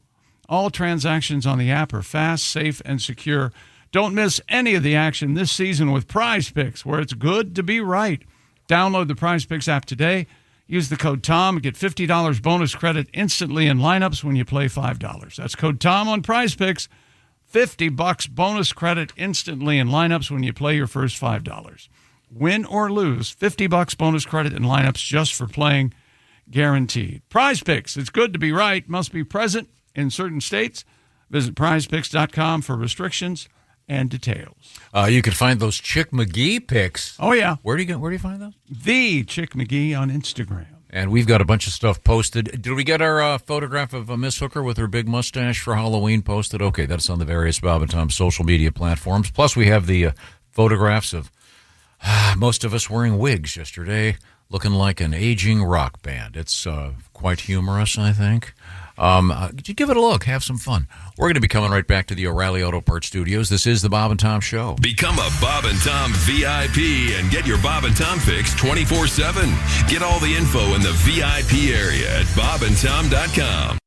All transactions on the app are fast, safe, and secure. Don't miss any of the action this season with Prize Picks, where it's good to be right. Download the Prize Picks app today. Use the code TOM and get $50 bonus credit instantly in lineups when you play $5. That's code TOM on Prize Picks. $50 bonus credit instantly in lineups when you play your first $5. Win or lose, $50 bonus credit in lineups just for playing, guaranteed. Prize Picks, it's good to be right. Must be present in certain states. Visit prizepicks.com for restrictions and details. You can find those Chick McGee pics. Oh, yeah. Where do you find those? The Chick McGee on Instagram. And we've got a bunch of stuff posted. Did we get our photograph of Miss Hooker with her big mustache for Halloween posted? Okay, that's on the various Bob and Tom social media platforms. Plus, we have the photographs of most of us wearing wigs yesterday, looking like an aging rock band. It's quite humorous, I think. You give it a look. Have some fun. We're going to be coming right back to the O'Reilly Auto Parts Studios. This is the Bob and Tom Show. Become a Bob and Tom VIP and get your Bob and Tom fix 24/7. Get all the info in the VIP area at bobandtom.com.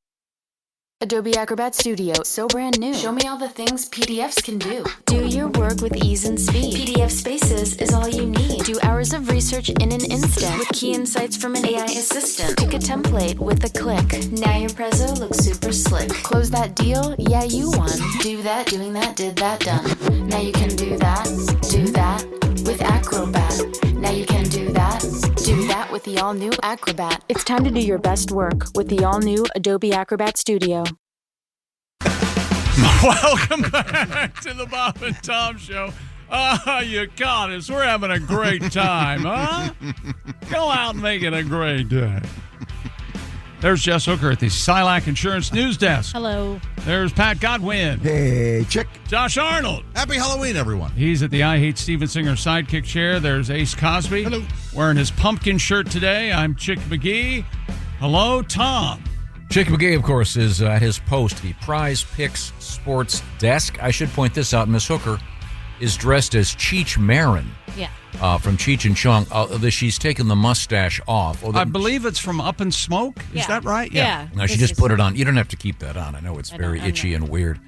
Adobe Acrobat Studio, so brand new. Show me all the things PDFs can do. Do your work with ease and speed. PDF Spaces is all you need. Do hours of research in an instant with key insights from an AI assistant. Pick a template with a click. Now your prezzo looks super slick. Close that deal? Yeah, you won. Do that, doing that, did that, done. Now you can do that with Acrobat. Now you can do that with the all-new Acrobat. It's time to do your best work with the all-new Adobe Acrobat Studio. Welcome back to the Bob and Tom Show. You got us. We're having a great time, huh? Go out and make it a great day. There's Jess Hooker at the Silac Insurance News Desk. Hello. There's Pat Godwin. Hey, Chick. Josh Arnold. Happy Halloween, everyone. He's at the I Hate Steven Singer sidekick chair. There's Ace Cosby. Hello. Wearing his pumpkin shirt today. I'm Chick McGee. Hello, Tom. Chick McGee, of course, is at his post, the Prize Picks Sports Desk. I should point this out. Miss Hooker is dressed as Cheech Marin. Yeah. From Cheech and Chong. She's taken the mustache off. I believe it's from Up in Smoke. Is that right? Yeah. No, she just put it on. You don't have to keep that on. I know it's very itchy and weird.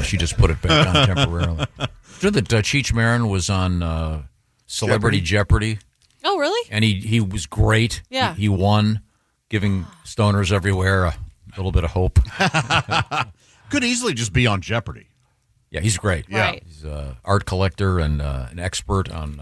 She just put it back on temporarily. Do you know that Cheech Marin was on Celebrity Jeopardy? Oh, really? And he was great. Yeah. He won, giving stoners everywhere a little bit of hope. Could easily just be on Jeopardy. Yeah, he's great. Right. Yeah, he's an art collector and an expert on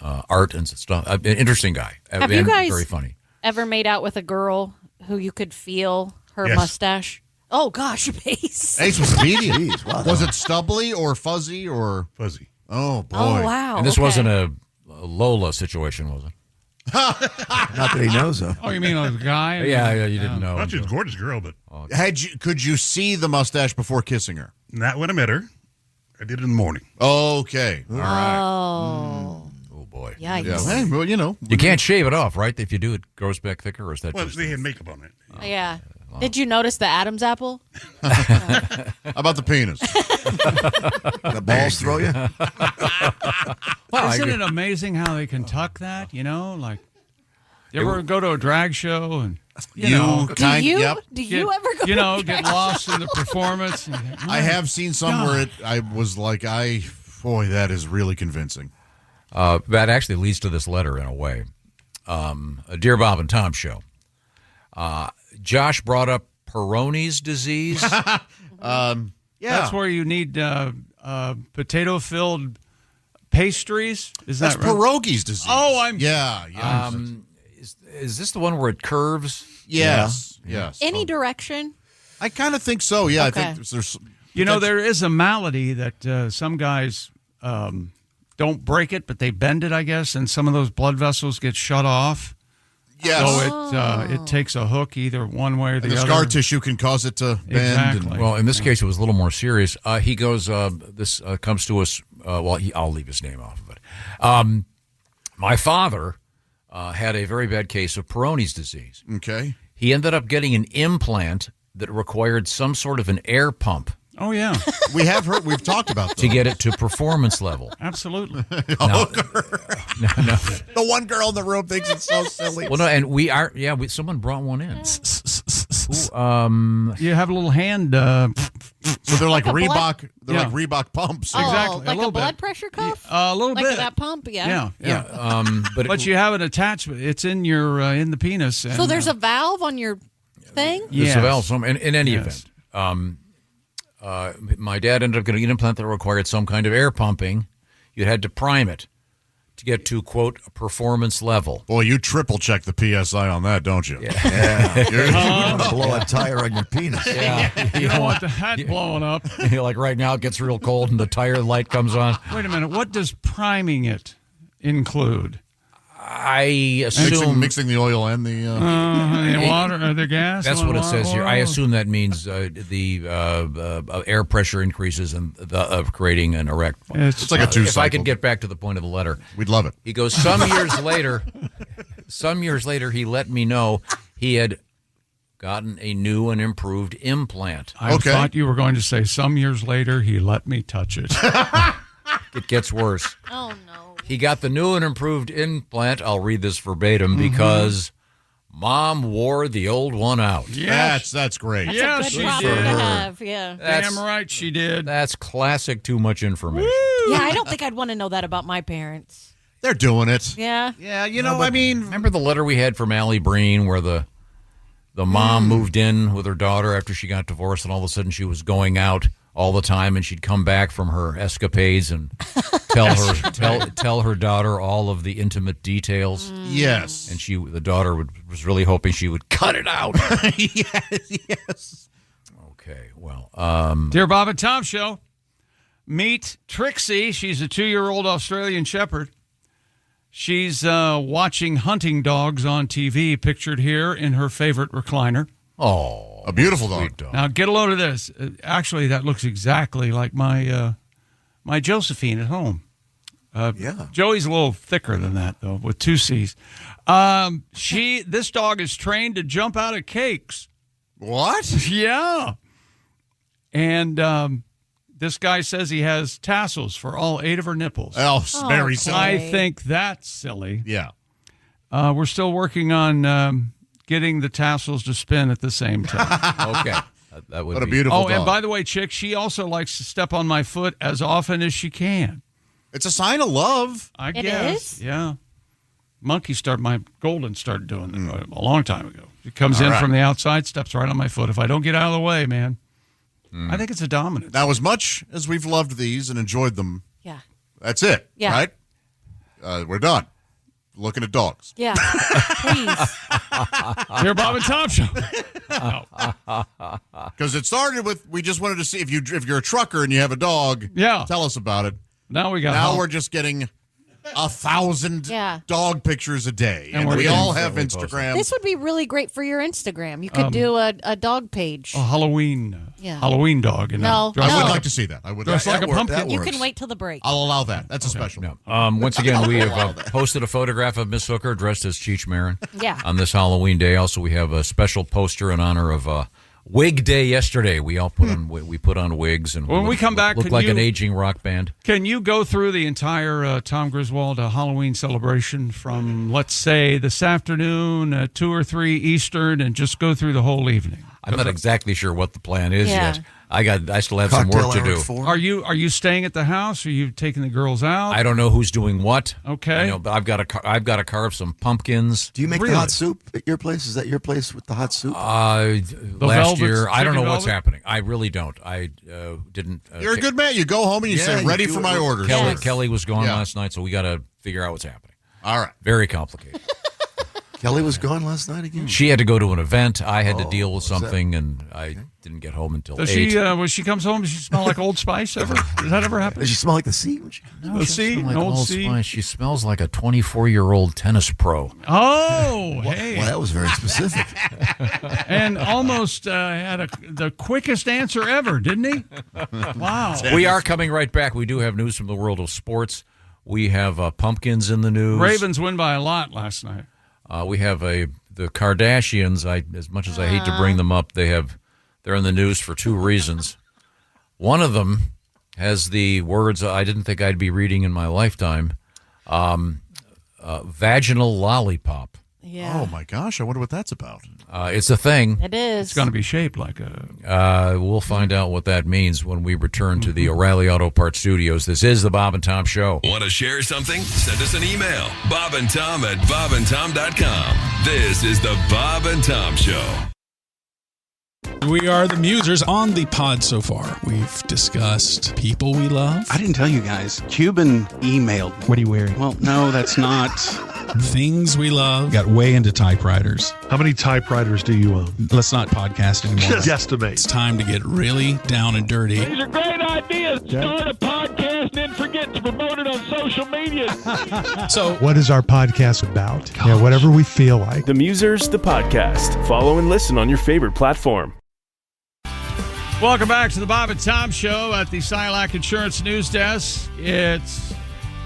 art and stuff. An interesting guy. Have you guys very funny. Ever made out with a girl who you could feel her Yes. mustache? Oh gosh, Ace. Ace was speedy. Jeez, wow. Was it stubbly or fuzzy or Fuzzy. Oh boy! Oh wow. And this okay. wasn't a Lola situation, was it? Not that he knows of. Oh, you mean a guy? Yeah, you didn't know. Well, she's a gorgeous girl, but Could you see the mustache before kissing her? not when I met her. I did it in the morning. Okay, all right. Oh. Oh boy. Yikes. Yeah, hey, well, you know, You can't shave it off, right? If you do, it grows back thicker, or is that Well, just they had makeup on it. Yeah. Did you notice the Adam's apple? How about the penis? The balls throw you? Isn't it amazing how they can tuck that? You know, like you ever go to a drag show and you know, Do you ever go? Get lost in the performance. And, I have seen some where I was like, boy, that is really convincing. That actually leads to this letter in a way. A Dear Bob and Tom show. Josh brought up Peyronie's disease. That's where you need potato-filled pastries. Is That's that right? pierogies disease. Oh, yeah. Is this the one where it curves? Yes. Yes. Any direction? I kind of think so. Yeah, Okay. I think there's. There is a malady that some guys don't break it, but they bend it, I guess, and some of those blood vessels get shut off. Yes. So it takes a hook either one way or the And the other. scar tissue can cause it to bend. Exactly. Well, in this case, it was a little more serious. He goes, this comes to us, I'll leave his name off of it. My father had a very bad case of Peyronie's disease. Okay. He ended up getting an implant that required some sort of an air pump Oh, yeah. We've talked about that. to get it to performance level. Absolutely. No. The one girl in the room thinks it's so silly. Well, no, and someone brought one in. You have a little hand. So they're like Like a Reebok. They're Yeah. like Reebok pumps. Exactly, a like little a blood bit. pressure cuff? A little like bit. that pump, yeah. Yeah. But you have an attachment. It's in your in the penis. And, So there's a valve on your thing? There's a valve. In any Yes. event, my dad ended up getting an implant that required some kind of air pumping. You had to prime it to get to, quote, a performance level. Boy, you triple check the PSI on that, don't you? Yeah. You're Uh-huh. going to blow a tire on your penis. Yeah. You don't want the hat blowing up. Like right now, it gets real cold and the tire light comes on. Wait a minute. What does priming it include? I assume mixing the oil and the water or the gas. That's what it says here. I assume that means the air pressure increases and creating an erect. It's like a two If I cycle. could get back to the point of the letter, We'd love it. He goes, some years later, he let me know he had gotten a new and improved implant. I thought you were going to say some years later he let me touch it. It gets worse. Oh, no. He got the new and improved implant. I'll read this verbatim because Mom wore the old one out. Yes. That's great. That's Yeah, a good she problem did. to have, yeah. Damn right she did. That's classic too much information. Yeah, I don't think I'd want to know that about my parents. They're doing it. Yeah. Yeah, I mean, Remember the letter we had from Allie Breen where the mom moved in with her daughter after she got divorced, and all of a sudden she was going out all the time, and she'd come back from her escapades and tell her daughter all of the intimate details. yes. And the daughter was really hoping she would cut it out. yes. Okay, well, Dear Bob and Tom Show, meet Trixie. She's a 2-year-old Australian Shepherd. She's watching hunting dogs on TV, pictured here in her favorite recliner. oh, A beautiful sweet dog. Now, get a load of this. Actually, that looks exactly like my Josephine at home. Yeah. Joey's a little thicker than that, though, with 2 C's. This dog is trained to jump out of cakes. What? Yeah. And this guy says he has tassels for all 8 of her nipples. Oh, very Okay. silly. I think that's silly. Yeah. We're still working on getting the tassels to spin at the same time. okay. That would What a be beautiful dog. And by the way, Chick, she also likes to step on my foot as often as she can. It's a sign of love. I It guess. is? Yeah. My golden started doing that a long time ago. She comes All in right. from the outside, steps right on my foot. If I don't get out of the way, man, I think it's a dominance. Now, as much as we've loved these and enjoyed them, Yeah. that's it. Yeah. Right? We're done. Looking at dogs. Yeah. Please. Dear Bob and Tom Show. Because it started with, we just wanted to see if you're a trucker and you have a dog. Yeah. Tell us about it. Now we got Now help. we're just getting 1,000 Yeah. dog pictures a day, And and we're we getting all have fairly Instagram. This would be really great for your Instagram. You could do a dog page. A Halloween dog. No. I would No. like to see that. I would Dressed like a pumpkin. You can wait till the break. I'll allow that. That's a special. No. Once again, we have posted a photograph of Miss Hooker dressed as Cheech Marin Yeah. on this Halloween day. Also, we have a special poster in honor of Wig Day yesterday. We all put on wigs and When we come back, look can like you- an aging rock band. Can you go through the entire Tom Griswold Halloween celebration from, let's say, this afternoon, 2 or 3 Eastern, and just go through the whole evening? I'm not exactly sure what the plan is Yeah. yet. I still have some work to do. Are you staying at the house? Are you taking the girls out? I don't know who's doing what. Okay. I know, but I've got to carve some pumpkins. Do you make Really? the hot soup at your place? Is that your place with the hot soup? Last velvet, year, I don't know chicken what's velvet? happening. I really don't. I didn't. You're a good man. You go home and you Yeah, say, you ready do for it my with- orders. Kelly was gone Yeah. last night, so we got to figure out what's happening. All right. Very complicated. Kelly was gone last night again. She had to go to an event. I had to deal with was that- something, and I didn't get home until Does 8. she, when she comes home, does she smell like Old Spice ever? Does that ever happen? Does she smell like the sea? When she... The sea? Like An Old Old sea? Spice. She smells like a 24-year-old tennis pro. Oh, hey. Well, that was very specific. And almost had the quickest answer ever, didn't he? Wow. We are coming right back. We do have news from the world of sports. We have pumpkins in the news. Ravens win by a lot last night. We have the Kardashians. As much as I hate to bring them up, they're in the news for 2 reasons. One of them has the words I didn't think I'd be reading in my lifetime: vaginal lollipop. Yeah. Oh, my gosh. I wonder what that's about. It's a thing. It is. It's going to be shaped like a... We'll find out what that means when we return to the O'Reilly Auto Parts Studios. This is the Bob and Tom Show. Want to share something? Send us an email. BobandTom@bobandtom.com. This is the Bob and Tom Show. We are the musers on the pod so far. We've discussed people we love. I didn't tell you guys. Cuban emailed me. What are you wearing? Well, no, that's not. Things we love. Got way into typewriters. How many typewriters do you own? Let's not podcast anymore. Just amazing. It's time to get really down and dirty. These are great ideas. Start a podcast and then forget to promote it on social media. So, what is our podcast about? Yeah, whatever we feel like. The Musers, the podcast. Follow and listen on your favorite platform. Welcome back to the Bob and Tom Show at the Silac Insurance News Desk. It's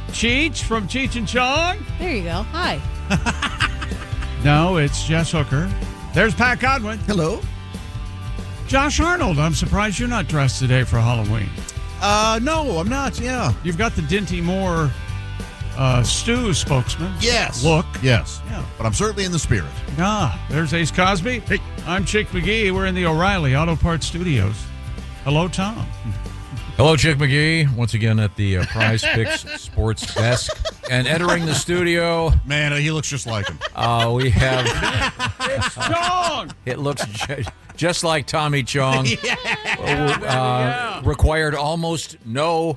Cheech from Cheech and Chong. There you go. Hi. No, it's Jess Hooker. There's Pat Godwin. Hello. Josh Arnold, I'm surprised you're not dressed today for Halloween. No, I'm not. Yeah. You've got the Dinty Moore Stew spokesman. Yes. Look. Yes. Yeah. But I'm certainly in the spirit. There's Ace Cosby. Hey, I'm Chick McGee. We're in the O'Reilly Auto Parts Studios. Hello, Tom. Hello, Chick McGee. Once again at the Prize Picks Sports Desk. And entering the studio. Man, he looks just like him. We have... It's Chong! It looks just like Tommy Chong. Yeah. Required almost no...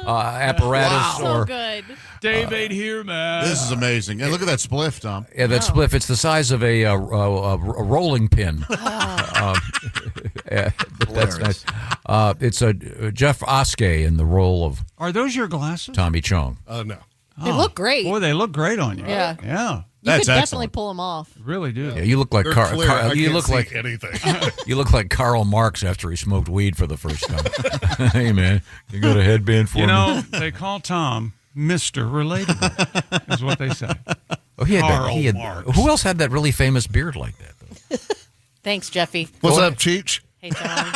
apparatus So or... good. Dave ain't here, man. This is amazing. And look at that spliff, Tom. Yeah, that spliff. It's the size of a rolling pin. Yeah, but that's nice. It's Jeff Oskey in the role of Are those your glasses? Tommy Chong. No. They look great. Boy, they look great on you. Yeah. Yeah. You That's could definitely excellent. pull them off. Really do. Yeah, you look like They're Carl. clear. I You can't look see like anything. you look like Karl Marx after he smoked weed for the first time. Hey man, you got a headband for You me? know, they call Tom Mr. Relatable, is what they say. Oh, he had Karl Marx. who else had that really famous beard like that? Though? Thanks, Jeffy. What's up, Cheech? Hey, Tom.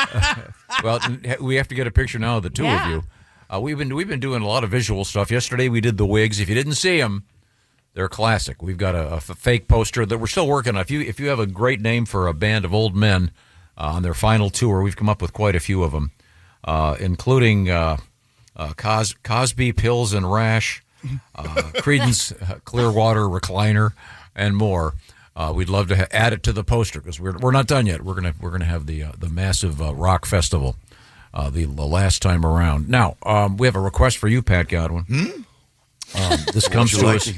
Well, we have to get a picture now of the two Yeah. of you. We've been doing a lot of visual stuff. Yesterday we did the wigs. If you didn't see them, they're classic. We've got a fake poster that we're still working on. If you have a great name for a band of old men on their final tour, we've come up with quite a few of them, including Cosby, Pills and Rash, Creedence Clearwater Recliner, and more. We'd love to add it to the poster because we're not done yet. We're gonna have the massive rock festival the last time around. Now we have a request for you, Pat Godwin. This comes to us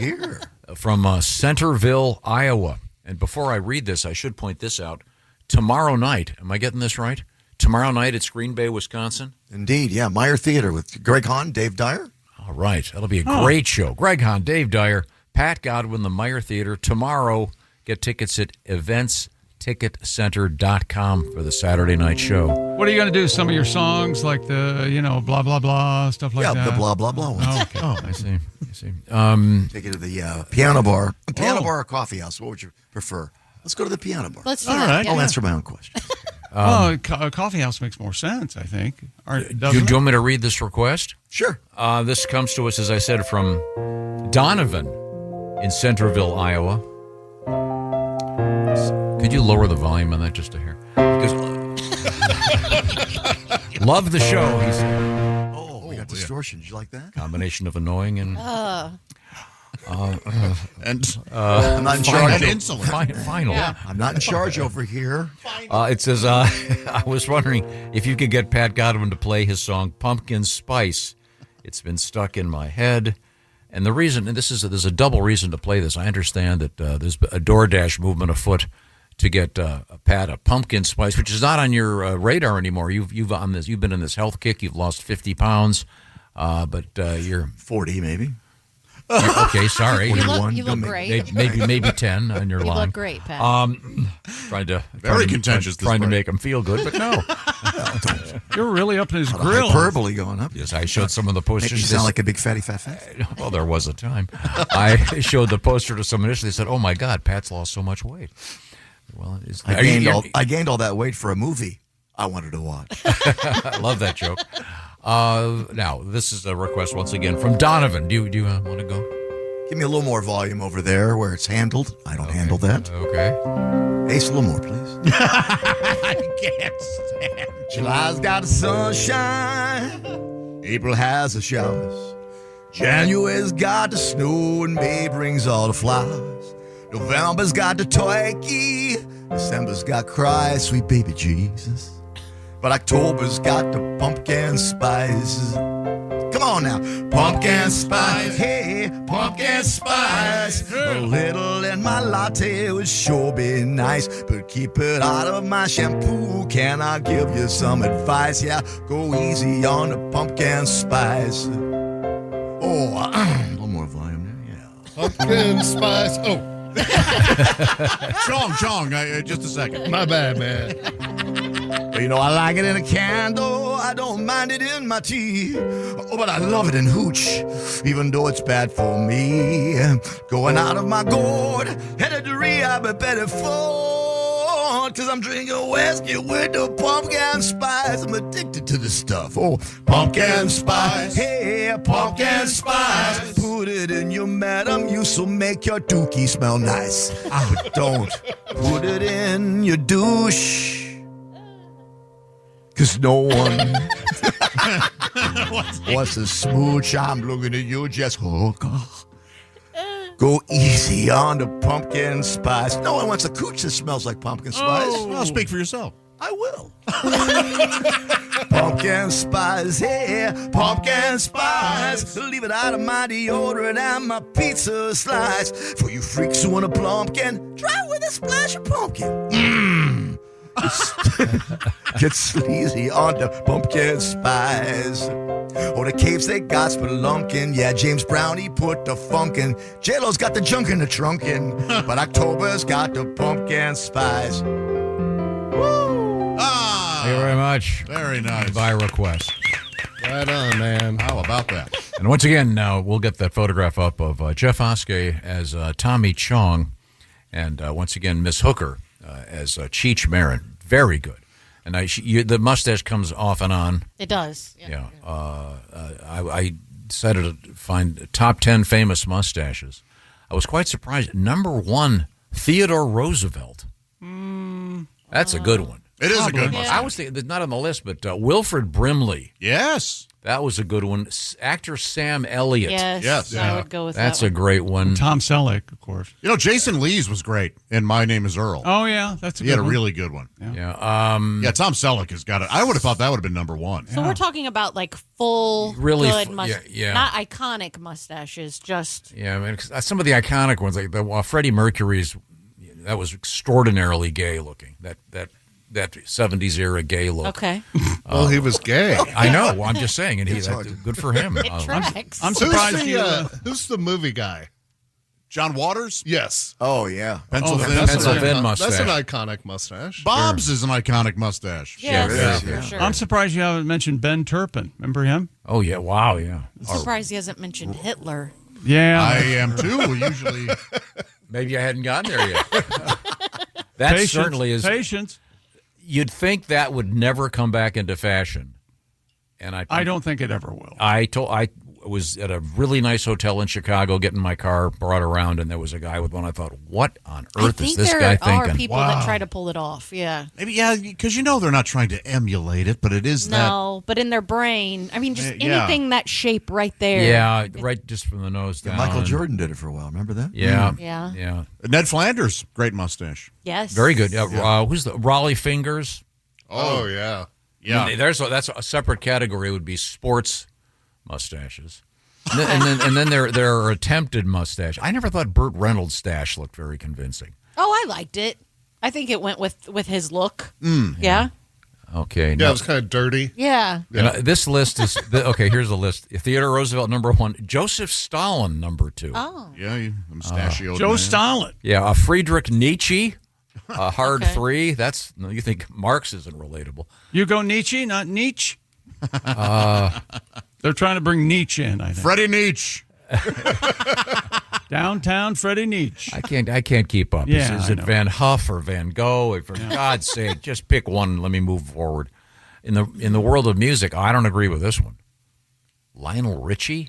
from Centerville, Iowa. And before I read this, I should point this out. Tomorrow night, am I getting this right? tomorrow night it's Green Bay, Wisconsin. Indeed, yeah. Meyer Theater with Greg Hahn, Dave Dyer. All right. That'll be a great show. Greg Hahn, Dave Dyer, Pat Godwin, the Meyer Theater. Tomorrow, get tickets at eventsticketcenter.com for the Saturday night show. What are you going to do? Some of your songs, like the, blah, blah, blah, stuff like that? Yeah, the blah, blah, blah ones. Oh, okay. I see. Take it to the piano bar. A piano bar or coffee house? What would you prefer? Let's go to the piano bar. Let's do All that. right. I'll answer my own question. A coffee house makes more sense, I think. Do you want me to read this request? Sure. This comes to us, as I said, from Donovan in Centerville, Iowa. Could you lower the volume on that just a hair? Because love the show, he said. Oh, we got distortion. Did you like that? Combination of annoying and... I'm not in charge. Final. Yeah, I'm not in charge over here. It says, I was wondering if you could get Pat Godwin to play his song Pumpkin Spice. It's been stuck in my head. And the reason, and there's a double reason to play this. I understand that there's a DoorDash movement afoot to get Pat a pumpkin spice, which is not on your radar anymore. You've been in this health kick. You've lost 50 pounds, but you're 40 maybe. Okay, sorry. You look great. Maybe 10 on your line. You look great, Pat. Trying to make him feel good, but no. You're really up in his grill. Hyperbole going up. Yes, I showed some of the posters. Make you sound like a big fatty fat. Well, there was a time. I showed the poster to someone initially. They said, "Oh my God, Pat's lost so much weight." Well, I gained all that weight for a movie I wanted to watch. I love that joke. Now, this is a request once again from Donovan. Do you want to go? Give me a little more volume over there where it's handled. I don't handle that. Okay. Ace, a little more, please. I can't stand. July's got the sunshine. April has the showers. January's got the snow, and May brings all the flowers. November's got the turkey. December's got cry, sweet baby Jesus. But October's got the pumpkin spice. Come on now. Pumpkin spice, hey, pumpkin spice. A little in my latte would sure be nice. But keep it out of my shampoo. Can I give you some advice? Yeah, go easy on the pumpkin spice. Oh, a little more volume there, yeah. Pumpkin spice. Oh. Chong, just a second. My bad, man. You know, I like it in a candle. I don't mind it in my tea. Oh, but I love it in hooch, even though it's bad for me. Going out of my gourd, headed to rehab at Bedford, 'cause I'm drinking whiskey with the pumpkin spice. I'm addicted to this stuff. Oh, pumpkin spice. Hey, pumpkin spice. Put it in your Madam Use will make your dookie smell nice. But don't put it in your douche. 'Cause no one wants to smooch. I'm looking at you, just hook. Go easy on the pumpkin spice. No one wants a cooch that smells like pumpkin spice. Well, speak for yourself. I will. Pumpkin spice, yeah, pumpkin spice. Leave it out of my deodorant and my pizza slice. For you freaks who want a plumpkin, try with a splash of pumpkin. Mmm. Get sleazy on the pumpkin spice. Oh, the capes they got spelunkin'. Yeah, James Brown, he put the funk in. J-Lo's got the junk in the trunkin'. But October's got the pumpkin spice. Woo! Thank you very much. Very nice. By request. Right on, man. How about that? And once again, we'll get that photograph up of Jeff Oskey as Tommy Chong. And once again, Miss Hooker as Cheech Marin. Very good. And the mustache comes off and on. It does. Yeah. I decided to find top 10 famous mustaches. I was quite surprised. Number 1, Theodore Roosevelt. That's a good one. It is a good one. I was thinking, not on the list, but Wilfred Brimley. Yes. That was a good one. Actor Sam Elliott. Yes. I would go with That's that a great one. And Tom Selleck, of course. You know, Jason Lee's was great in My Name is Earl. Oh, yeah. That's a He good had a one. really good one. Yeah. Tom Selleck has got it. I would have thought that would have been number 1. So we're talking about like full, Really good yeah, yeah. not iconic mustaches, just... Yeah, I mean, 'cause some of the iconic ones, like Freddie Mercury's, that was extraordinarily gay looking. That that 70s era gay look. Okay. Well, he was gay. I know. Well, I'm just saying, and good for him. It tracks. I'm surprised Who's the movie guy? John Waters? Yes. Oh, yeah. Pencil thin. Pencil thin mustache. That's an iconic mustache. Bob's is an iconic mustache. Yes, for sure. I'm surprised you haven't mentioned Ben Turpin. Remember him? Oh, yeah. Wow, yeah. I'm surprised he hasn't mentioned Hitler. Yeah. I am too. Usually. Maybe I hadn't gotten there yet. That certainly is. Patience. You'd think that would never come back into fashion. And I don't think it ever will. I was at a really nice hotel in Chicago getting my car brought around, and there was a guy with one. I thought, what on earth is this guy thinking? There are people that try to pull it off, yeah. Maybe, yeah, because they're not trying to emulate it, but it is No, but in their brain. I mean, just anything that shape right there. Yeah, right just from the nose down. Michael Jordan did it for a while. Remember that? Yeah. Yeah. Ned Flanders, great mustache. Yes. Very good. Who's the Raleigh Fingers? Oh, yeah. Yeah. I mean, that's a separate category. Would be sports mustaches. And then their attempted mustache. I never thought Burt Reynolds' stash looked very convincing. Oh, I liked it. I think it went with his look. Yeah. Okay. Yeah, it was kind of dirty. Yeah. And, this list is okay. Here's the list: Theodore Roosevelt #1, Joseph Stalin #2. Oh. Yeah, mustachioed. Joe man. Stalin. Yeah, Friedrich Nietzsche, hard 3. That's you think Marx isn't relatable? You go Nietzsche, not Nietzsche. They're trying to bring Nietzsche in, I think. Freddie Nietzsche. Downtown Freddie Nietzsche. I can't keep up. Yeah, is it Van Huff or Van Gogh? For God's sake, just pick one and let me move forward. In the world of music, I don't agree with this one. Lionel Richie?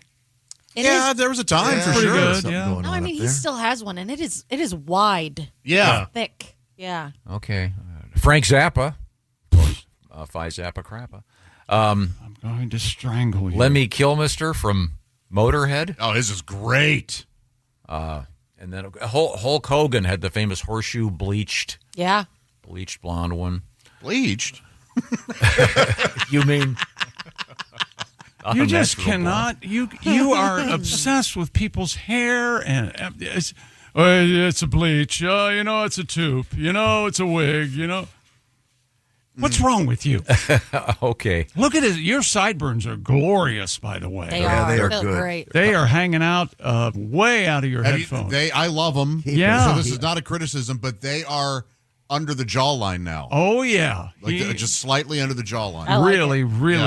There was a time for pretty sure. good, yeah. No, I mean, he still has one, and it is wide. Yeah. Thick. Yeah. Okay. Frank Zappa. Of course. Phi Zappa Crappa. I'm going to strangle you. Lemmy Kilmister from Motorhead. Oh, his is great. And then Hulk Hogan had the famous horseshoe bleached blonde one. Bleached? You mean? You just cannot. You are obsessed with people's hair, and it's a bleach. It's a tube. It's a wig. What's wrong with you? Okay. Look at it. Your sideburns are glorious, by the way. They are good. Great. They are hanging out way out of your headphones. I love them. Yeah. So this is not a criticism, but they are under the jawline now. Oh, yeah. Just slightly under the jawline. Really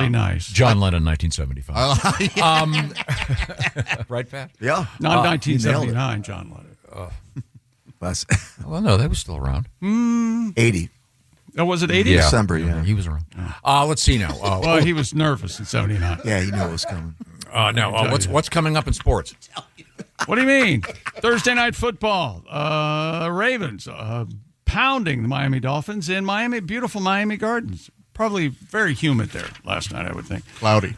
nice. John Lennon, 1975. Right, Pat? Yeah. Not 1979, John Lennon. Well, no, they were still around. 80. Oh, was it 80? Yeah. December, yeah. He was around. Let's see now. Well, he was nervous in 79. Yeah, he knew it was coming. What's coming up in sports? What do you mean? Thursday night football. Ravens pounding the Miami Dolphins in beautiful Miami Gardens. Probably very humid there last night, I would think. Cloudy.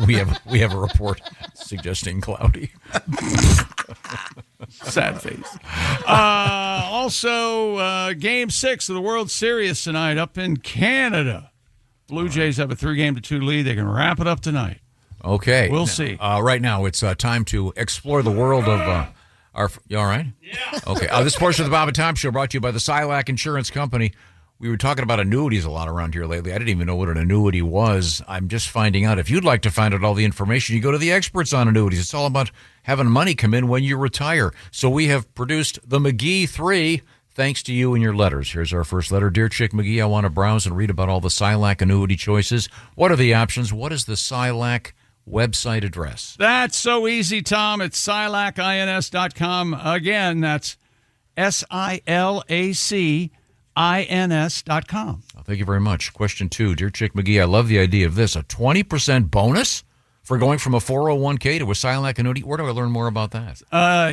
We have a report suggesting cloudy. Sad face. Also, Game 6 of the World Series tonight up in Canada. Blue Jays have a 3-2 lead. They can wrap it up tonight. Okay. We'll see. Right now, it's time to explore the world of our... You all right? Yeah. Okay. This portion of the Bob and Tom Show brought to you by the Silac Insurance Company. We were talking about annuities a lot around here lately. I didn't even know what an annuity was. I'm just finding out. If you'd like to find out all the information, you go to the experts on annuities. It's all about having money come in when you retire. So we have produced the McGee 3, thanks to you and your letters. Here's our first letter. Dear Chick McGee, I want to browse and read about all the Silac annuity choices. What are the options? What is the Silac website address? That's so easy, Tom. It's silacins.com. Again, that's SILAC. INS.com. Thank you very much. Question 2. Dear Chick McGee, I love the idea of this. A 20% bonus for going from a 401k to a Silac annuity. Where do I learn more about that?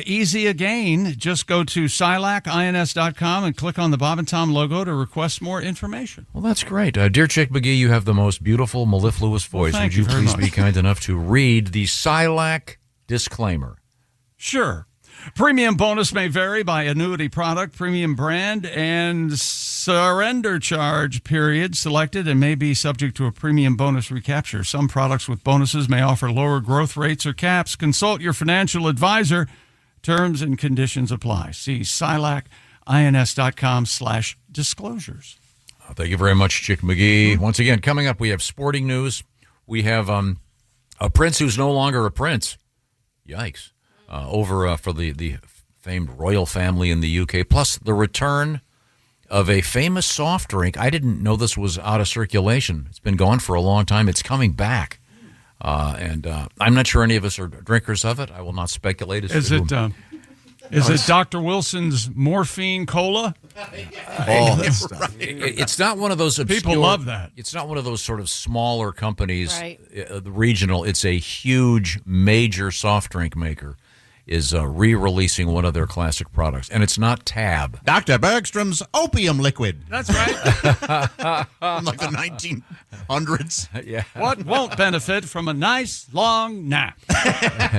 Easy again. Just go to silacins.com and click on the Bob and Tom logo to request more information. Well, that's great. Dear Chick McGee, you have the most beautiful, mellifluous voice. Well, Would you very please much. be kind enough to read the Silac disclaimer? Sure. Premium bonus may vary by annuity product, premium brand, and surrender charge period selected and may be subject to a premium bonus recapture. Some products with bonuses may offer lower growth rates or caps. Consult your financial advisor. Terms and conditions apply. See silacins.com. ins.com/disclosures. Thank you very much, Chick McGee. Once again, coming up, we have sporting news. We have a prince who's no longer a prince. Yikes. Over for the famed royal family in the UK. Plus, the return of a famous soft drink. I didn't know this was out of circulation. It's been gone for a long time. It's coming back. And I'm not sure any of us are drinkers of it. I will not speculate. Is it Dr. Wilson's morphine cola? It's not one of those obscure, people love that. It's not one of those sort of smaller companies, Right. The regional. It's a huge, major soft drink maker is re-releasing one of their classic products, and it's not Tab. Dr. Bergstrom's opium liquid. That's right. From like the 1900s. Yeah. What won't benefit from a nice long nap?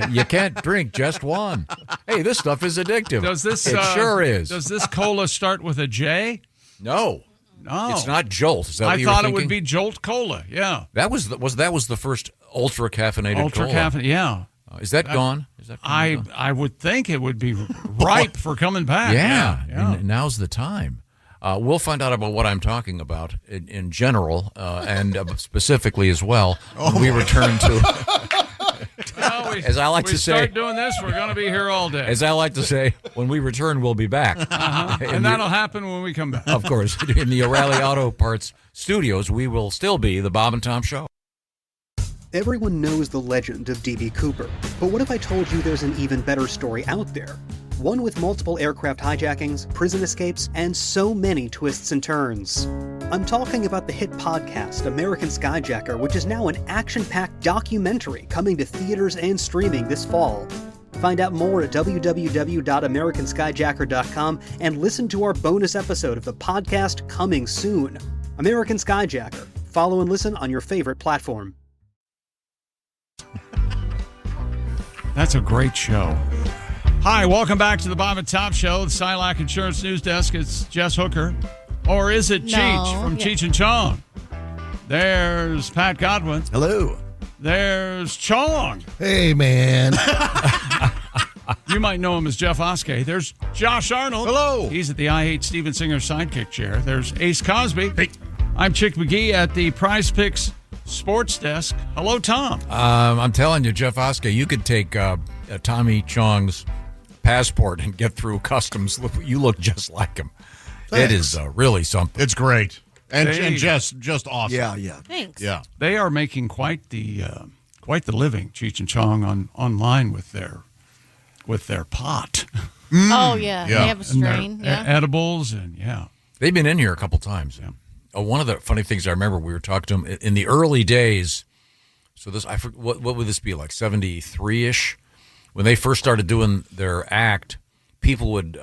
You can't drink just one. Hey, this stuff is addictive. It sure is. Does this cola start with a J? No. No. It's not Jolt. Is that what I you were thought it thinking? would be Jolt Cola. Yeah. That was the first ultra caffeinated Ultra cola. caffeinated. Yeah. Is that gone? Is that gone? I would think it would be ripe for coming back. Yeah. Yeah. Now's the time. We'll find out about what I'm talking about in general and specifically as well when we return to. As I like to say, start doing this, we're going to be here all day. As I like to say, when we return, we'll be back. And that'll happen when we come back. Of course, in the O'Reilly Auto Parts studios, we will still be the Bob and Tom Show. Everyone knows the legend of D.B. Cooper, but what if I told you there's an even better story out there? One with multiple aircraft hijackings, prison escapes, and so many twists and turns. I'm talking about the hit podcast American Skyjacker, which is now an action-packed documentary coming to theaters and streaming this fall. Find out more at www.americanskyjacker.com and listen to our bonus episode of the podcast coming soon. American Skyjacker. Follow and listen on your favorite platform. That's a great show. Hi, welcome back to the Bob and Tom Show, the Silac Insurance News Desk. It's Jess Hooker. Or is it Cheech from Cheech and Chong? There's Pat Godwin. Hello. There's Chong. Hey, man. You might know him as Jeff Oskey. There's Josh Arnold. Hello. He's at the I Hate Steven Singer sidekick chair. There's Ace Cosby. Hey. I'm Chick McGee at the Prize Picks Sports Desk. Hello, Tom. I'm telling you, Jeff Oskey, you could take Tommy Chong's passport and get through customs. You look just like him. Thanks. It is really something. It's great. And just awesome. Yeah. Thanks. Yeah. They are making quite the living, Cheech and Chong, online with their pot. Oh, yeah. Yeah. They have a strain. And their edibles, and They've been in here a couple times. Yeah. One of the funny things I remember, we were talking to them in the early days. So this, what would this be, like 73-ish? When they first started doing their act, people would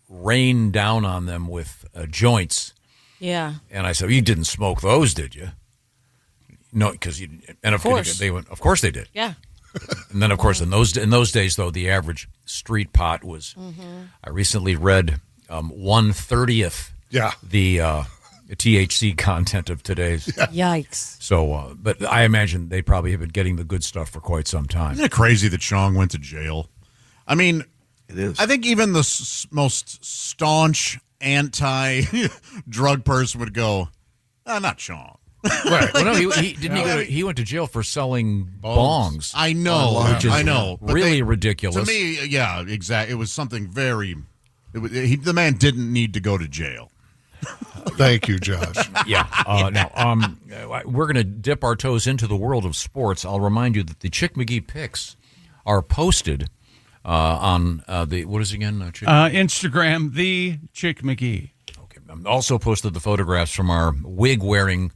rain down on them with joints. Yeah. And I said, you didn't smoke those, did you? No, because you. And of course they went. Of course they did. Yeah. And then, of course, in those days, though, the average street pot was. Mm-hmm. I recently read 1/30th. Yeah. The THC content of today's. Yikes. So, but I imagine they probably have been getting the good stuff for quite some time. Isn't it crazy that Chong went to jail? I mean, it is. I think even the most staunch anti-drug person would go, not Chong. Right. Well, no, he went to jail for selling bongs. I know. Which is I know. Really ridiculous. To me, yeah, exactly. It was something very. The man didn't need to go to jail. Thank you, Josh. Yeah. Now, we're going to dip our toes into the world of sports. I'll remind you that the Chick McGee picks are posted on the, what is it again? Instagram, the Chick McGee. Okay. Also posted the photographs from our wig-wearing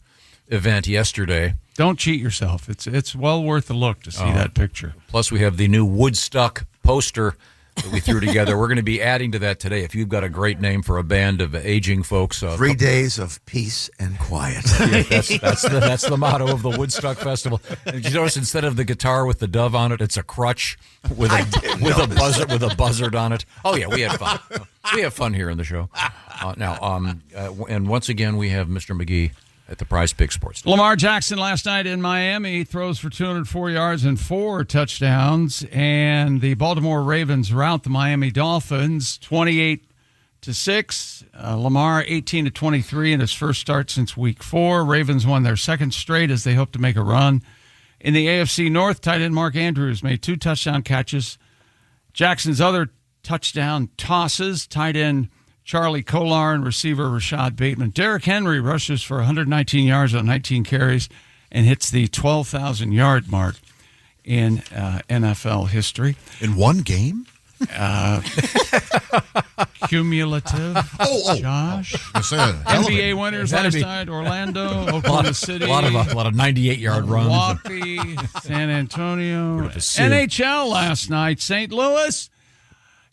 event yesterday. Don't cheat yourself. It's well worth a look to see that picture. Plus, we have the new Woodstock poster that we threw together. We're going to be adding to that today. If you've got a great name for a band of aging folks, 3 days of peace and quiet. Yeah, that's the motto of the Woodstock Festival. And did you notice instead of the guitar with the dove on it, it's a crutch with a buzzard on it? Oh yeah, we had fun. We have fun here in the show. And once again, we have Mr. McGee at the Prize Picks Sports. Lamar Jackson last night in Miami throws for 204 yards and 4 touchdowns, and the Baltimore Ravens rout the Miami Dolphins 28-17 6. Lamar 18-23 in his first start since week 4. Ravens won their second straight as they hope to make a run. In the AFC North, tight end Mark Andrews made 2 touchdown catches. Jackson's other touchdown tosses, tight end Charlie Kolar and receiver Rashad Bateman. Derrick Henry rushes for 119 yards on 19 carries and hits the 12,000-yard mark in NFL history. In one game? Cumulative. Josh. NBA winners last night: Orlando, Oklahoma City. A lot of 98-yard runs. Milwaukee, San Antonio. NHL last night: St. Louis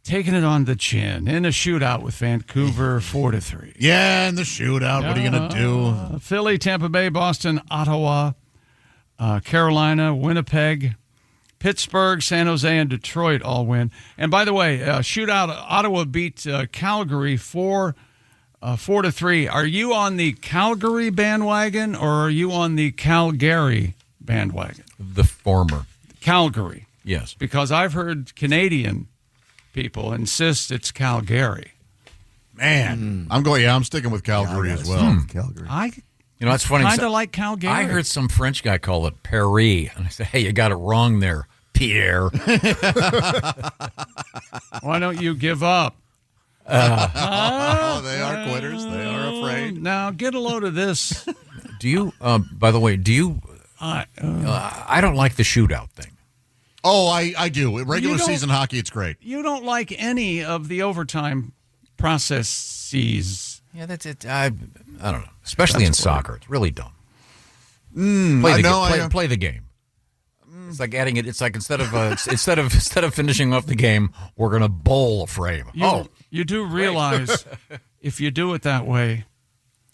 taking it on the chin in a shootout with Vancouver, 4-3. Yeah, in the shootout. What are you gonna do? Philly, Tampa Bay, Boston, Ottawa, Carolina, Winnipeg, Pittsburgh, San Jose, and Detroit all win. And by the way, shootout, Ottawa beat Calgary 4-3. Are you on the Calgary bandwagon or are you on the Calgary bandwagon? The former. Calgary. Yes. Because I've heard Canadian people insist it's Calgary. Man, I'm sticking with Calgary as well. Calgary. You know, it's funny. Kind of like Calgary. I heard some French guy call it Paris, and I said, "Hey, you got it wrong there, Pierre." Why don't you give up? They are quitters. They are afraid. Now get a load of this. Do you? By the way, do you? I don't like the shootout thing. Oh, I do. Regular season hockey, it's great. You don't like any of the overtime processes. Yeah, that's it. I don't know. Especially in soccer, it's really dumb. Play the game. It's like adding it. It's like instead of finishing off the game, we're gonna bowl a frame. You do realize if you do it that way,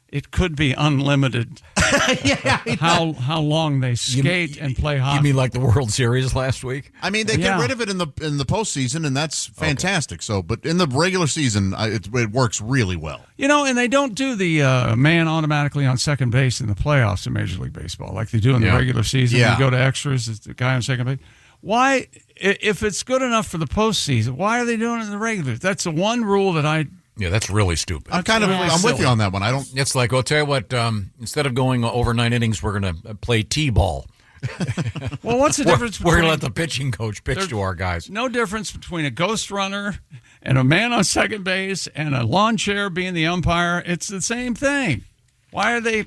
it could be unlimited. How long they skate and play hockey. You mean like the World Series last week? I mean, they get rid of it in the postseason, and that's fantastic. Okay. So, but in the regular season, it works really well. You know, and they don't do the man automatically on second base in the playoffs in Major League Baseball like they do in the regular season. You go to extras, it's the guy on second base. Why, if it's good enough for the postseason, why are they doing it in the regular? That's the one rule that I... Yeah, that's really stupid. I'm with you on that one. I don't. It's like, I'll tell you what. Instead of going over 9 innings, we're going to play t-ball. Well, what's the difference? We're going to let the pitching coach pitch to our guys. No difference between a ghost runner and a man on second base and a lawn chair being the umpire. It's the same thing. Why are they?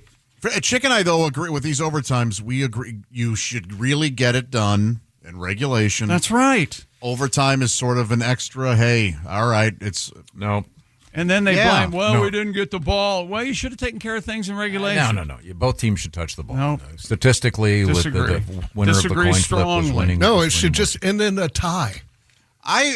Chick and I though agree with these overtimes. We agree you should really get it done in regulation. That's right. Overtime is sort of an extra. Hey, all right, it's no. And then they blame, we didn't get the ball. Well, you should have taken care of things in regulation. No. Both teams should touch the ball. No. Statistically, with the winner of the coin flip was winning. No, it should just end in a tie. I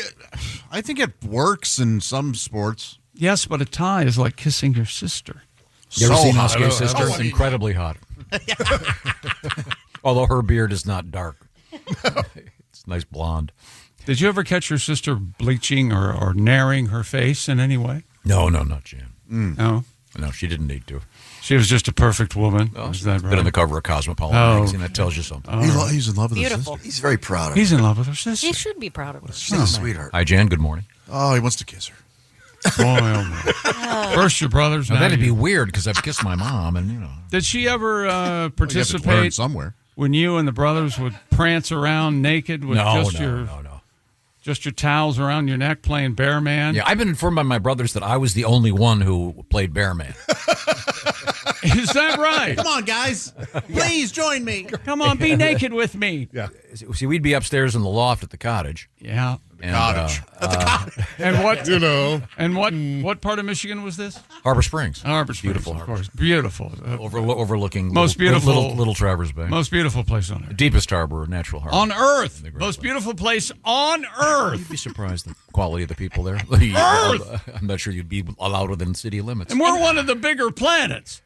think it works in some sports. Yes, but a tie is like kissing your sister. You ever seen Oscar's sister? It's incredibly hot. Although her beard is not dark. It's nice blonde. Did you ever catch your sister bleaching or narrowing her face in any way? No, not Jan. No? No, she didn't need to. She was just a perfect woman. Is that right? Been on the cover of Cosmopolitan magazine. That tells you something. He's in love with her sister. He's very proud of her. He's in love with her sister. He should be proud of her. She's a sweetheart. Hi, Jan. Good morning. Oh, he wants to kiss her. Boy, oh, First your brothers. Now that'd be weird because I've kissed my mom, and you know. Did she ever participate somewhere when you and the brothers would prance around naked with No. Just your towels around your neck playing Bear Man? Yeah, I've been informed by my brothers that I was the only one who played Bear Man. Is that right? Come on, guys. Please join me. Come on, be naked with me. Yeah. See, we'd be upstairs in the loft at the cottage. Yeah. And, cottage. At the cottage. And what, And what part of Michigan was this? Harbor Springs. Harbor Springs, Beautiful, of course. Beautiful. Overlooking most beautiful little Traverse Bay. Most beautiful place on earth. Deepest harbor, natural harbor. On earth. Most beautiful place on earth. You'd be surprised the quality of the people there. Earth. I'm not sure you'd be allowed within city limits. And we're one of the bigger planets.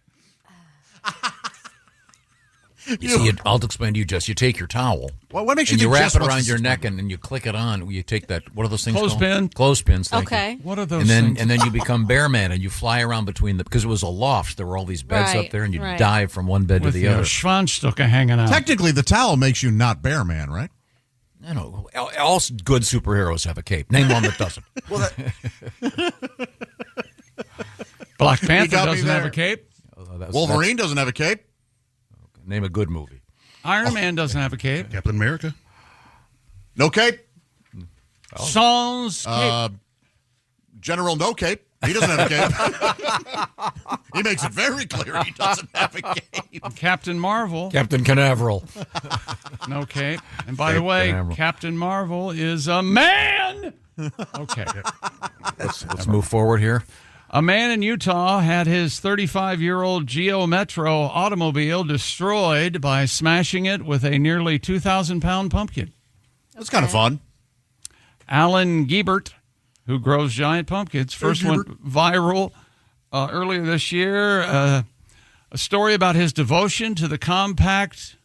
You see, I'll explain to you, Jess. You take your towel. What makes you think wrap Jess it wants around to your explain? neck and you click it on. You take that. What are those things Clothespin? called? Clothespins. Thank Okay. you. What are those and then, things? And then you become Bear Man and you fly around between because it was a loft. There were all these beds up there and you dive from one bed with to the other. Schwanzstocke hanging out. Technically, the towel makes you not Bear Man, right? No. All good superheroes have a cape. Name one that doesn't. Black Panther got me doesn't have there. a cape. Wolverine doesn't have a cape. Name a good movie. Iron Man doesn't have a cape. Captain America. No cape. Sans cape. General No Cape. He doesn't have a cape. He makes it very clear he doesn't have a cape. Captain Marvel. Captain Canaveral. No cape. And by the way, Captain Marvel is a man. Okay. Let's move forward here. A man in Utah had his 35-year-old Geo Metro automobile destroyed by smashing it with a nearly 2,000-pound pumpkin. That's kind of fun. Alan Giebert, who grows giant pumpkins, first went viral earlier this year. A story about his devotion to the compact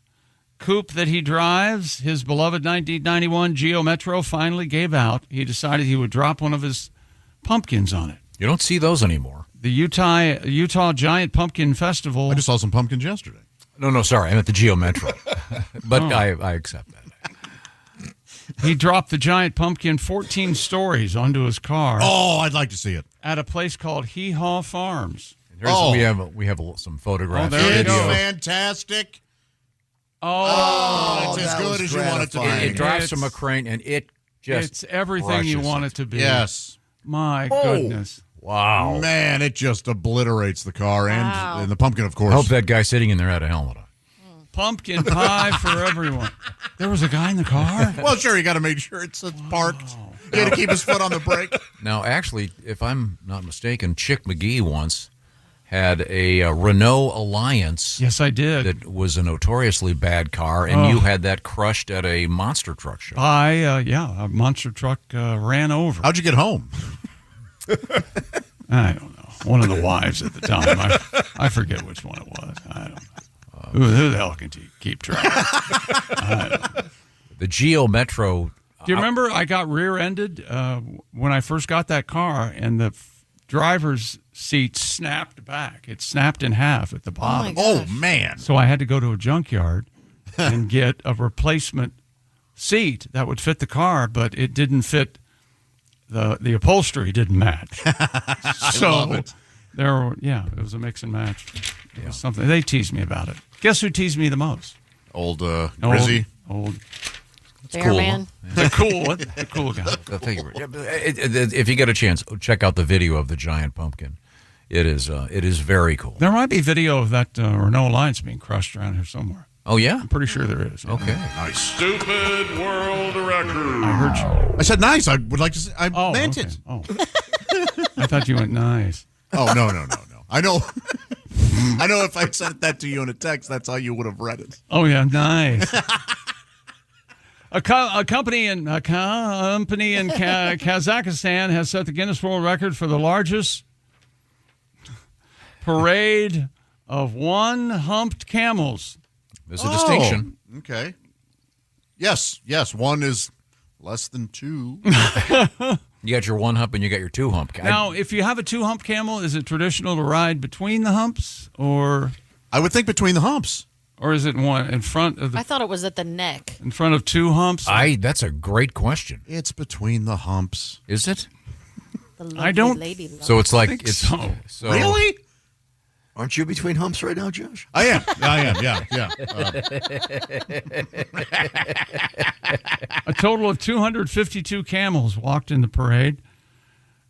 coupe that he drives. His beloved 1991 Geo Metro finally gave out. He decided he would drop one of his pumpkins on it. You don't see those anymore. The Utah Giant Pumpkin Festival. I just saw some pumpkins yesterday. No, sorry. I meant the Geo Metro. But I accept that. He dropped the giant pumpkin 14 stories onto his car. Oh, I'd like to see it. At a place called Hee Haw Farms. We have some photographs. It's fantastic. It's as good as you want it to be. It drops from a crane, and it just It's everything you want it to be. Yes. My goodness. Wow. Man, it just obliterates the car and the pumpkin, of course. I hope that guy sitting in there had a helmet on. Pumpkin pie for everyone. There was a guy in the car? Well, sure, you got to make sure it's parked. You got to keep his foot on the brake. Now, actually, if I'm not mistaken, Chick McGee once had a Renault Alliance. Yes, I did. That was a notoriously bad car, and you had that crushed at a monster truck show. A monster truck ran over. How'd you get home? I don't know. One of the wives at the time. I forget which one it was. I don't know. Who the hell can keep track? The Geo Metro. Do you remember I got rear-ended when I first got that car, and the driver's seat snapped back. It snapped in half at the bottom. Oh, man. So I had to go to a junkyard and get a replacement seat that would fit the car, but it didn't fit. The upholstery didn't match. So it was a mix and match. It was something they teased me about it. Guess who teased me the most? Old Rizzy. Old Bearman. The cool guy. If you get a chance, check out the video of the giant pumpkin. It is very cool. There might be video of that Renault Alliance being crushed around here somewhere. Oh, yeah? I'm pretty sure there is. Okay. Nice. Stupid world record. I heard you. I said nice. I would like to say. I meant it. Oh. I thought you went nice. Oh, no. I know. I know if I sent that to you in a text, that's how you would have read it. Oh, yeah, nice. A company in Kazakhstan has set the Guinness World Record for the largest parade of one-humped camels. There's a distinction. Okay. Yes. One is less than two. You got your one hump and you got your two hump. Now, if you have a two-hump camel, is it traditional to ride between the humps, or? I would think between the humps. Or is it one in front of the? I thought it was at the neck. In front of two humps? That's a great question. It's between the humps. Is it? I don't. So it's like it's so. Really? Aren't you between humps right now, Josh? I am. Yeah. A total of 252 camels walked in the parade,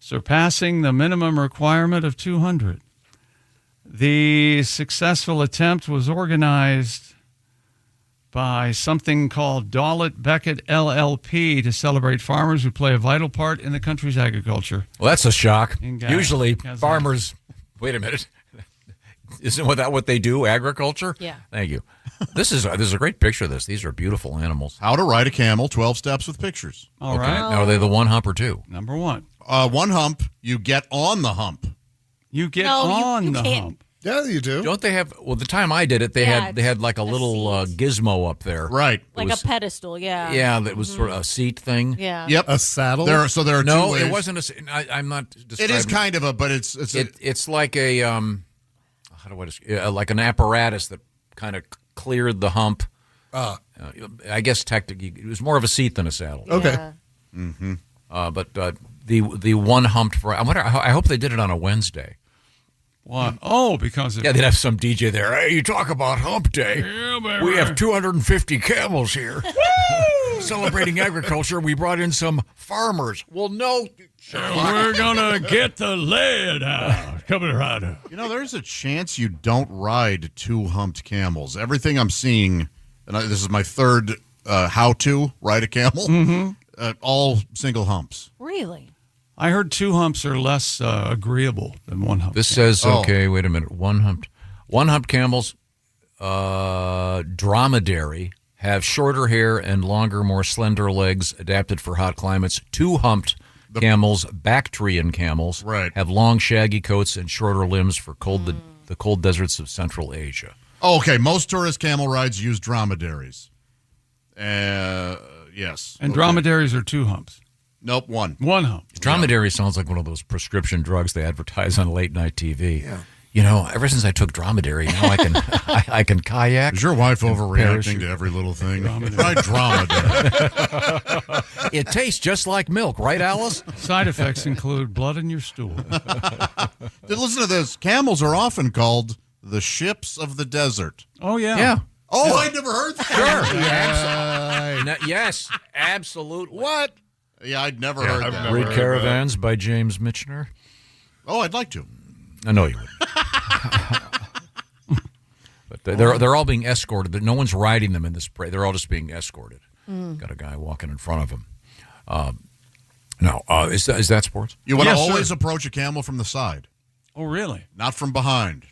surpassing the minimum requirement of 200. The successful attempt was organized by something called Dawlett Beckett LLP to celebrate farmers who play a vital part in the country's agriculture. Well, that's a shock. Usually Kazakh. farmers... Wait a minute. Isn't that what they do, agriculture? Yeah. Thank you. This is a great picture of this. These are beautiful animals. How to ride a camel, 12 steps with pictures. All right. Now, are they the one hump or two? Number one. One hump, you get on the hump. You get No, on you the can't. hump. Yeah, you do. Don't they have? Well, the time I did it, they had like a little gizmo up there. Right. Like a pedestal, yeah. Yeah, that was sort of a seat thing. Yeah. Yep. A saddle? There are two ways. It wasn't I'm not describing. It is kind of but it's like a how do I describe? Like an apparatus that kind of cleared the hump. I guess technically it was more of a seat than a saddle. Okay. Yeah. But the one humped. I hope they did it on a Wednesday. Why? Oh, because they'd have some DJ there. Hey, you talk about hump day. Yeah, baby. We have 250 camels here. Celebrating agriculture, we brought in some farmers. Well, no. We're going to get the lead out. Coming right up. There's a chance you don't ride two humped camels. Everything I'm seeing, and this is my third how to ride a camel, all single humps. Really? I heard two humps are less agreeable than one hump. This says, okay, wait a minute. One humped camels, dromedary, have shorter hair and longer, more slender legs adapted for hot climates. Two humped camels, Bactrian camels, have long, shaggy coats and shorter limbs for the cold deserts of Central Asia. Oh, okay. Most tourist camel rides use dromedaries. Yes. And dromedaries are two humps. Nope, one. One hump. Dromedary sounds like one of those prescription drugs they advertise on late night TV. Yeah. Ever since I took dromedary, now I can I can kayak. Is your wife overreacting to every little thing? Try dromedary. It tastes just like milk, right, Alice? Side effects include blood in your stool. Listen to this. Camels are often called the ships of the desert. Oh, yeah. Yeah. Oh, I'd never heard that. Sure. Yes, absolutely. What? Yeah, I'd never heard that. Read Caravans by James Michener. Oh, I'd like to. I know you would. But they're all being escorted. No one's riding them in this parade. They're all just being escorted. Got a guy walking in front of them. Is that sports? You want to always approach a camel from the side. Oh, really? Not from behind.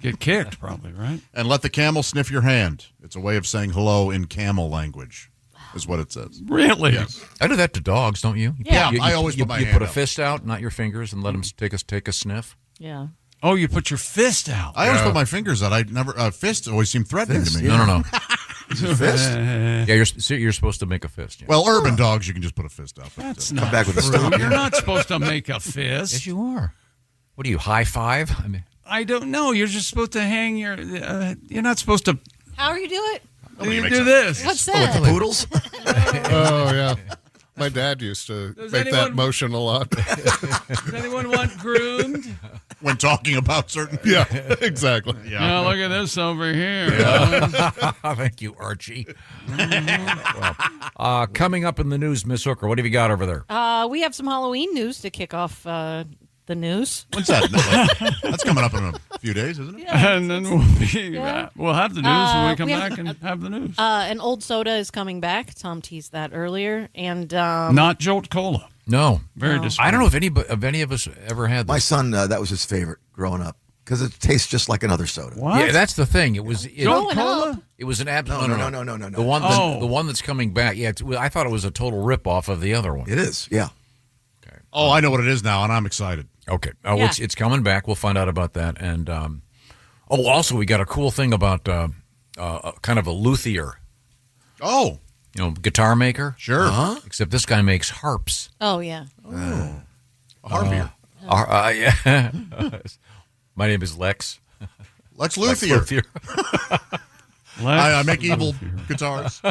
Get kicked, probably, right? And let the camel sniff your hand. It's a way of saying hello in camel language, is what it says. Really? Yes. I do that to dogs, don't you? Yeah, I always put my hand put a up. fist out, not your fingers, and let them take a sniff. Yeah. Oh, you put your fist out. I always put my fingers out. I never fists always seem threatening to me. No. Fist? Yeah, you're supposed to make a fist. Yeah. Well, urban dogs, you can just put a fist out. That's Come back with a stomp. You're not supposed to make a fist. Yes, you are. What do you, high five? I mean, I don't know. You're just supposed to hang your. You're not supposed to. How do you do it? You do this. What's With that? the poodles? Oh, yeah. My dad used to make that motion a lot. Does anyone want groomed? When talking about certain. Yeah, exactly. Yeah, look at this over here. Thank you, Archie. Well, coming up in the news, Miss Hooker, what have you got over there? We have some Halloween news to kick off the news. What's that? That's coming up in a few days, isn't it? Yeah. And then we'll have the news when we come back and have the news. An old soda is coming back. Tom teased that earlier. And not Jolt Cola. No. Very I don't know if any of us ever had this. My son, that was his favorite growing up because it tastes just like another soda. What? Yeah, that's the thing. It was Jolt Cola? It was an app. No. The one that's coming back. Yeah, I thought it was a total rip-off of the other one. It is, yeah. Okay. Oh, I know what it is now, and I'm excited. Okay. It's coming back. We'll find out about that. And also we got a cool thing about kind of a luthier. Oh. Guitar maker. Sure. Uh-huh. Except this guy makes harps. oh yeah. A harpier. Yeah. My name is Lex. Lex Luthier. I make Lex evil guitars.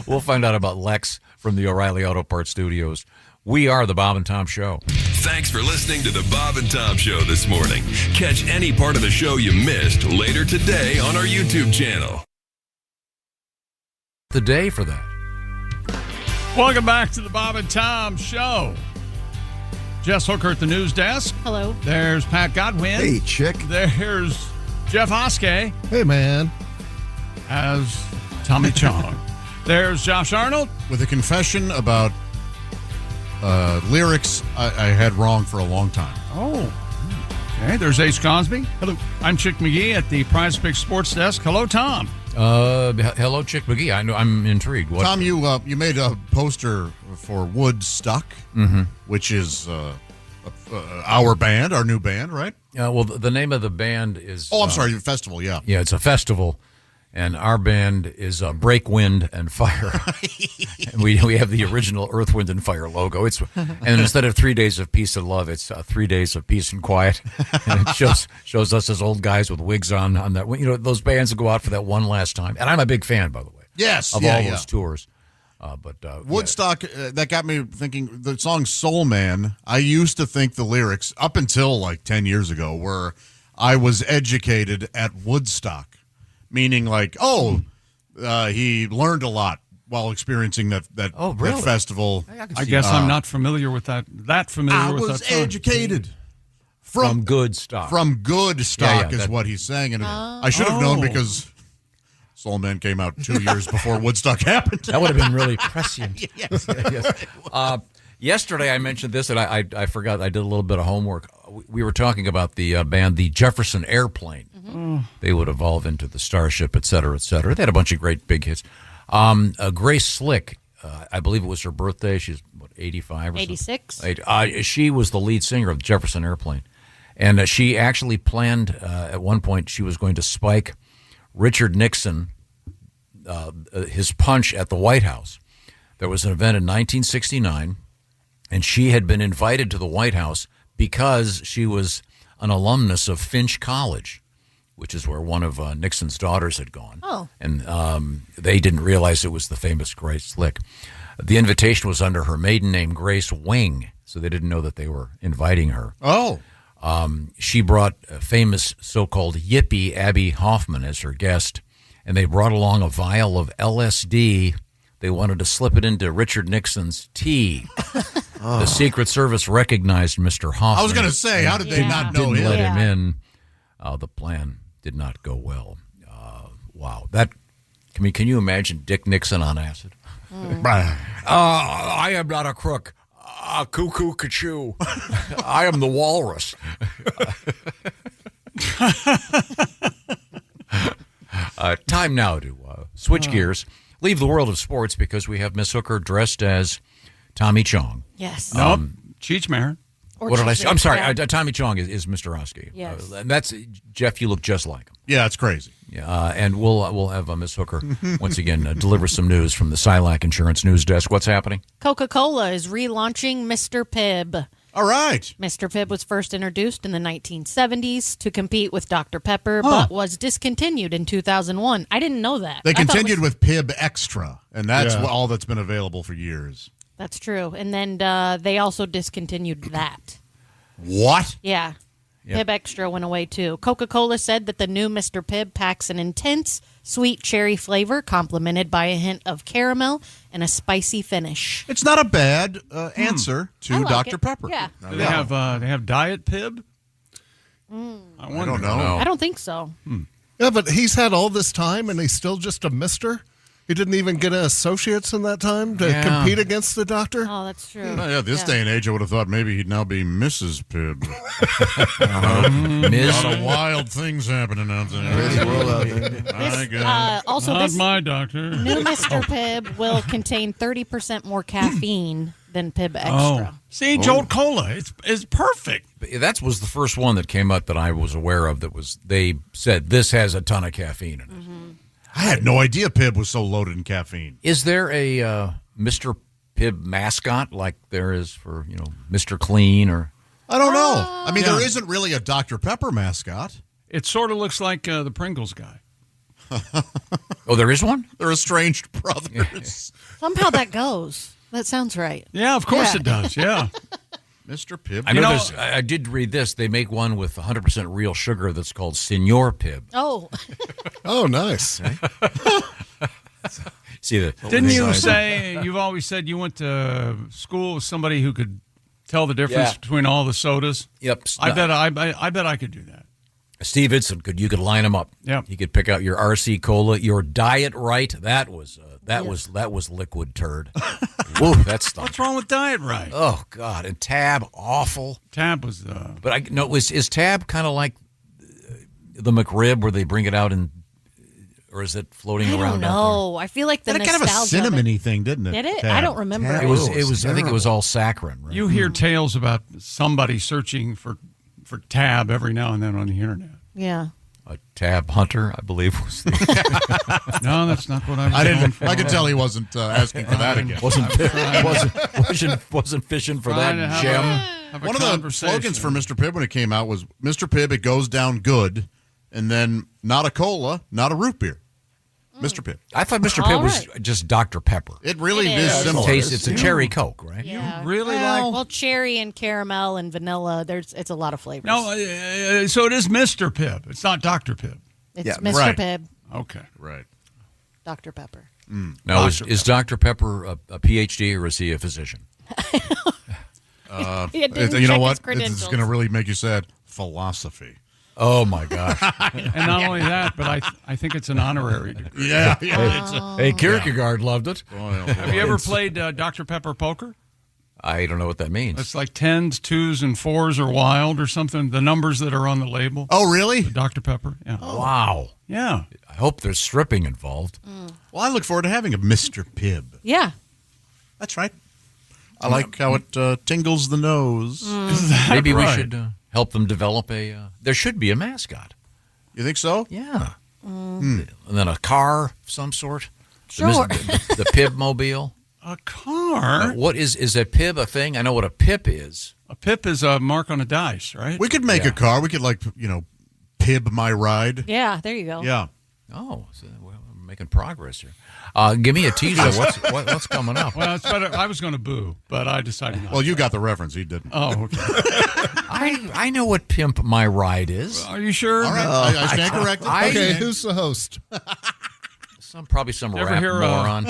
We'll find out about Lex from the O'Reilly Auto Parts Studios. We are the Bob and Tom Show. Thanks for listening to the Bob and Tom Show this morning. Catch any part of the show you missed later today on our YouTube channel. The day for that. Welcome back to the Bob and Tom Show. Jess Hooker at the news desk. Hello. There's Pat Godwin. Hey, chick. There's Jeff Hoskey Hey, man. as Tommy Chong. There's Josh Arnold. With a confession about lyrics I had wrong for a long time. Oh. Okay. There's Ace Cosby. Hello. I'm Chick McGee at the Prize Picks Sports Desk. Hello, Tom. Hello, Chick McGee. I know. I'm intrigued. What? Tom, you made a poster for Woodstock, which is our band, our new band, right? Well, the name of the band is... Oh, I'm sorry, festival, yeah. Yeah, it's a festival, and our band is Break, Wind, and Fire. And we have the original Earth, Wind, and Fire logo. And instead of 3 days of peace and love, it's 3 days of peace and quiet. And it shows us as old guys with wigs on that. Those bands that go out for that one last time. And I'm a big fan, by the way. Yes, of all those tours. Woodstock, that got me thinking, the song Soul Man, I used to think the lyrics, up until like 10 years ago, were I was educated at Woodstock. Meaning like, he learned a lot while experiencing that festival. I guess I'm not familiar with that. I was educated from good stock. From good stock is what he's saying. And I should have known because Soul Man came out 2 years before Woodstock happened. That would have been really prescient. Yes. Yesterday I mentioned this, and I forgot. I did a little bit of homework. We were talking about the band, the Jefferson Airplane. Mm-hmm. They would evolve into the Starship, et cetera, et cetera. They had a bunch of great big hits. Grace Slick, I believe it was her birthday. She's, 85 or 86? She was the lead singer of the Jefferson Airplane. And she actually planned, at one point, she was going to spike Richard Nixon, his punch at the White House. There was an event in 1969, and she had been invited to the White House because she was an alumnus of Finch College, which is where one of Nixon's daughters had gone. Oh. And they didn't realize it was the famous Grace Slick. The invitation was under her maiden name, Grace Wing, so they didn't know that they were inviting her. Oh. She brought a famous so-called yippie Abby Hoffman as her guest, and they brought along a vial of LSD. They wanted to slip it into Richard Nixon's tea. The Secret Service recognized Mr. Hoffman. I was going to say, how did they not know didn't him? let him in. The plan did not go well. Wow. Can you imagine Dick Nixon on acid? I am not a crook. Cuckoo, kachoo. I am the walrus. Time now to switch gears, leave the world of sports because we have Miss Hooker dressed as Tommy Chong. Yes. Cheech Marin. Or What did I Cheech say? I'm sorry. Marin. Tommy Chong is Mr. Oski. Yes. And that's Jeff. You look just like him. Yeah, it's crazy. Yeah, and we'll have Miss Hooker once again deliver some news from the Silac Insurance News Desk. What's happening? Coca-Cola is relaunching Mr. Pibb. All right. Mr. Pibb was first introduced in the 1970s to compete with Dr. Pepper, but was discontinued in 2001. I didn't know that. They I thought it continued was- with Pibb Extra, and that's all that's been available for years. That's true. And then they also discontinued that. What? Yeah. Yep. Pibb Extra went away too. Coca-Cola said that the new Mr. Pibb packs an intense, sweet cherry flavor complemented by a hint of caramel and a spicy finish. It's not a bad answer to I like Dr. it. Pepper. Yeah. Do they have Diet Pibb? I don't know. I don't think so. Yeah, but he's had all this time and he's still just a mister? He didn't even get an associates in that time to compete against the doctor? Oh, that's true. This day and age, I would have thought maybe he'd now be Mrs. Pibb. Ms. A lot of wild things happening out there. Also, Not this my doctor. new Mr. Pibb will contain 30% more caffeine than Pibb Extra. See, Jolt Cola, it's perfect. That was the first one that came up that I was aware of. They said this has a ton of caffeine in it. I had no idea Pibb was so loaded in caffeine. Is there a Mr. Pibb mascot like there is for Mr. Clean or? I don't know. I mean, there isn't really a Dr. Pepper mascot. It sort of looks like the Pringles guy. Oh, there is one? They're estranged brothers. Somehow that goes. That sounds right. Yeah, of course it does. Yeah. Mr. Pibb. I did read this. They make one with 100% real sugar that's called Senor Pibb. Oh. Oh, nice. See Didn't you say, you've always said you went to school with somebody who could tell the difference between all the sodas? Yep. I bet I could do that. Steve Idson you could line them up. Yeah. He could pick out your RC Cola, your Diet Right. That was liquid turd. Whoa, that stuff. What's wrong with Diet Right? Oh God, and Tab awful. Tab was But is Tab kind of like the McRib where they bring it out or is it floating around? I don't know. I feel like the It had kind of a cinnamony thing, didn't it? Did it? Tab. I don't remember. Tab. It was. I think it was all saccharin. Right? You hear tales about somebody searching for Tab every now and then on the internet. Yeah. A Tab Hunter, I believe, was the No, that's not what I was going for. I could tell he wasn't asking for that again. wasn't fishing for that gem. One of the slogans for Mr. Pibb when it came out was, Mr. Pibb, it goes down good, and then not a cola, not a root beer. Mr. Pibb. I thought Mr. All Pibb was right. just Dr. Pepper. It really It is is. similar. It's a cherry Coke, right? Yeah. Really Well, cherry and caramel and vanilla. It's a lot of flavors. No, so it is Mr. Pibb. It's not Dr. Pibb. It's Mr. right. Pibb, Okay. Right. Dr. Pepper. Now, is Dr. Pepper a PhD or is he a physician? He didn't You know check what? his credentials. It's going to really make you sad. Philosophy. Oh, my gosh. And not only that, but I think it's an honorary degree. Yeah. Hey, Kierkegaard loved it. Have you ever played Dr. Pepper poker? I don't know what that means. It's like 10s, 2s, and 4s are wild or something. The numbers that are on the label. Oh, really? Dr. Pepper. Yeah. Wow. Yeah. I hope there's stripping involved. Well, I look forward to having a Mr. Pibb. Yeah. That's right. I like how it tingles the nose. Maybe we right? should help them develop there should be a mascot. You think so? Yeah. And then a car of some sort. Sure. The Pibb mobile. A car? What is a Pibb a thing? I know what a pip is. A pip is a mark on a dice, right? We could make a car. We could, Pibb my ride. Yeah, there you go. Yeah. Oh, so we're making progress here. Give me a teaser. What's coming up? Well, it's better. I was going to boo, but I decided not. Well, you got the reference. He didn't. Oh, okay. I know what Pimp My Ride is. Are you sure? All right. I stand corrected. Okay, who's the host? Probably some Never rap hear, moron.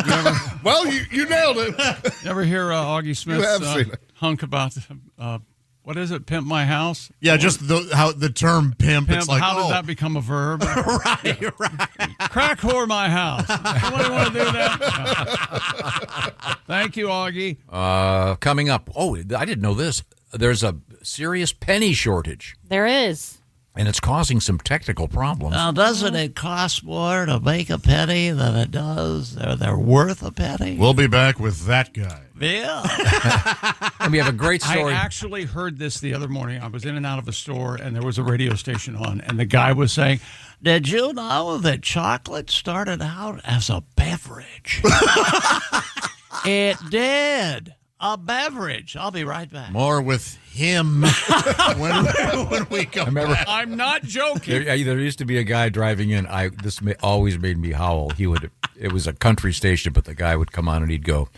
Well, you nailed it. Never hear Augie Smith's have seen it. hunk about what is it? Pimp my house. Yeah, just how the term pimp. Pimp. It's like, How did that become a verb? right. Crack whore my house. Somebody want to do that? Thank you, Augie. Coming up. Oh, I didn't know this. There's a serious penny shortage, There is. and it's causing some technical problems. Now, doesn't it cost more to make a penny than it does? They're worth a penny? We'll be back with that guy. Yeah. And we have a great story. I actually heard this the other morning. I was in and out of a store, and there was a radio station on, and the guy was saying, Did you know that chocolate started out as a beverage? It did. A beverage. I'll be right back. More with him when we come back. I'm not joking. There used to be a guy driving in. Always made me howl. It was a country station, but the guy would come on and he'd go,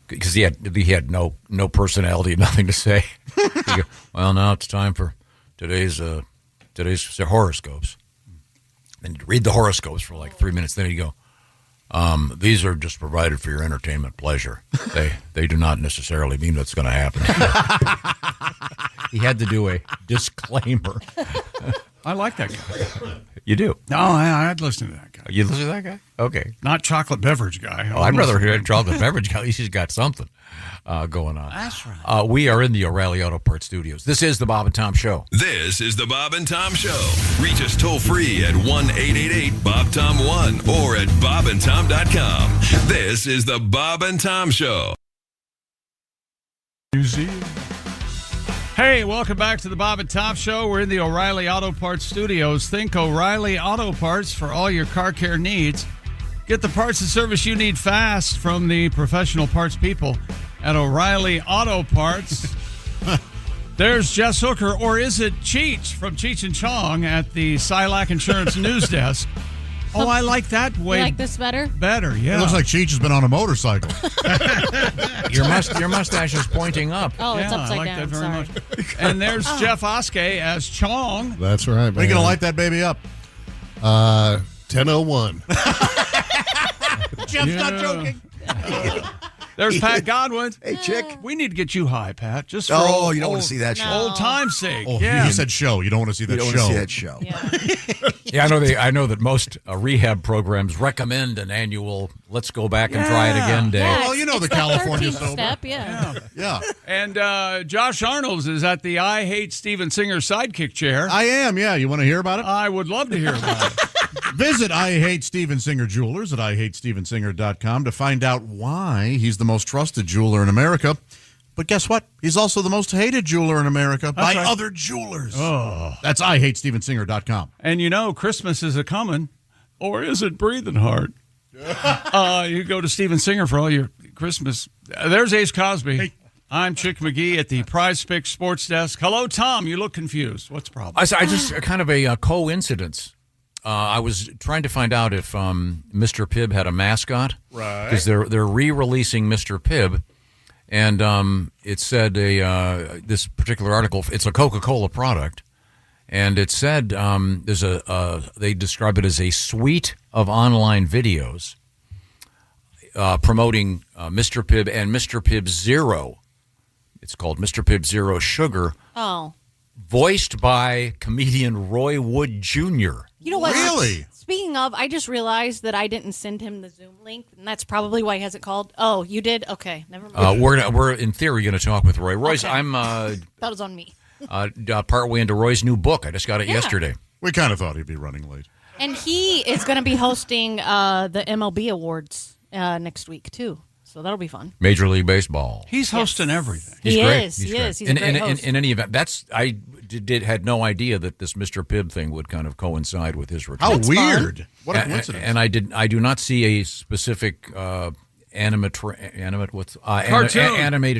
because he had no personality, nothing to say. He'd go, well, now it's time for today's horoscopes. And he'd read the horoscopes for like 3 minutes. Then he'd go, these are just provided for your entertainment pleasure. They do not necessarily mean what's going to happen. He had to do a disclaimer. I like that guy. You do? No, I'd listen to that guy. You listen to that guy? Okay. Not chocolate beverage guy. Oh, I'd rather hear a chocolate beverage guy. At least he's got something going on. That's right. We are in the O'Reilly Auto Parts Studios. This is the Bob and Tom Show. This is the Bob and Tom Show. Reach us toll free at 1-888-BOB-TOM-1 or at bobandtom.com. This is the Bob and Tom Show. Museum. Hey, welcome back to the Bob and Tom Show. We're in the O'Reilly Auto Parts Studios. Think O'Reilly Auto Parts for all your car care needs. Get the parts and service you need fast from the professional parts people at O'Reilly Auto Parts. There's Jess Hooker, or is it Cheech from Cheech and Chong at the Silac Insurance News Desk? Oh, I like that way. You like this better? Better, yeah. It looks like Cheech has been on a motorcycle. Your mustache is pointing up. Oh, it's Yeah, upside I like down. that very Sorry. much. And there's Jeff Oskey as Chong. That's right, man. When are you going to light that baby up? 10:01. Jeff's not joking. There's Pat Godwin. Hey, chick. We need to get you high, Pat. Just for Oh, you don't want to see that show. old time's sake. Oh, yeah. you said show. You don't want to see that You don't show. want to see that show. Yeah, I know that most rehab programs recommend an annual "Let's go back and try it again" day. Well, you know It's the California 13th sober. step, yeah. Yeah. And Josh Arnolds is at the I Hate Steven Singer sidekick chair. I am, yeah. You want to hear about it? I would love to hear about it. Visit I Hate Steven Singer Jewelers at IHateStevenSinger.com to find out why he's the most trusted jeweler in America. But guess what? He's also the most hated jeweler in America by right. other jewelers. Oh. That's IHateStevenSinger.com. And you know, Christmas is a-coming. Or is it breathing hard? You go to Steven Singer for all your Christmas. There's Ace Cosby. Hey. I'm Chick McGee at the Prize Picks Sports Desk. Hello, Tom. You look confused. What's the problem? I just kind of a coincidence. I was trying to find out if Mr. Pibb had a mascot. Right. Because they're re-releasing Mr. Pibb. And it said this particular article, it's a Coca-Cola product. And it said they describe it as a suite of online videos promoting Mr. Pibb and Mr. Pibb Zero. It's called Mr. Pibb Zero Sugar. Oh. Voiced by comedian Roy Wood Jr. You know what? Really? Speaking of, I just realized that I didn't send him the Zoom link, and that's probably why he hasn't called. Oh, you did? Okay, never mind. We're in theory going to talk with Roy. Roy's. Okay. That was on me. Partway into Roy's new book. I just got it yesterday. We kind of thought he'd be running late. And he is going to be hosting the MLB Awards next week, too. So that'll be fun. Major League Baseball. He's hosting everything. He's He great. is. He's He great. is. He's a great host. In any event, I had no idea that this Mr. Pibb thing would kind of coincide with his return. How weird! What a coincidence! And I do not see a specific animated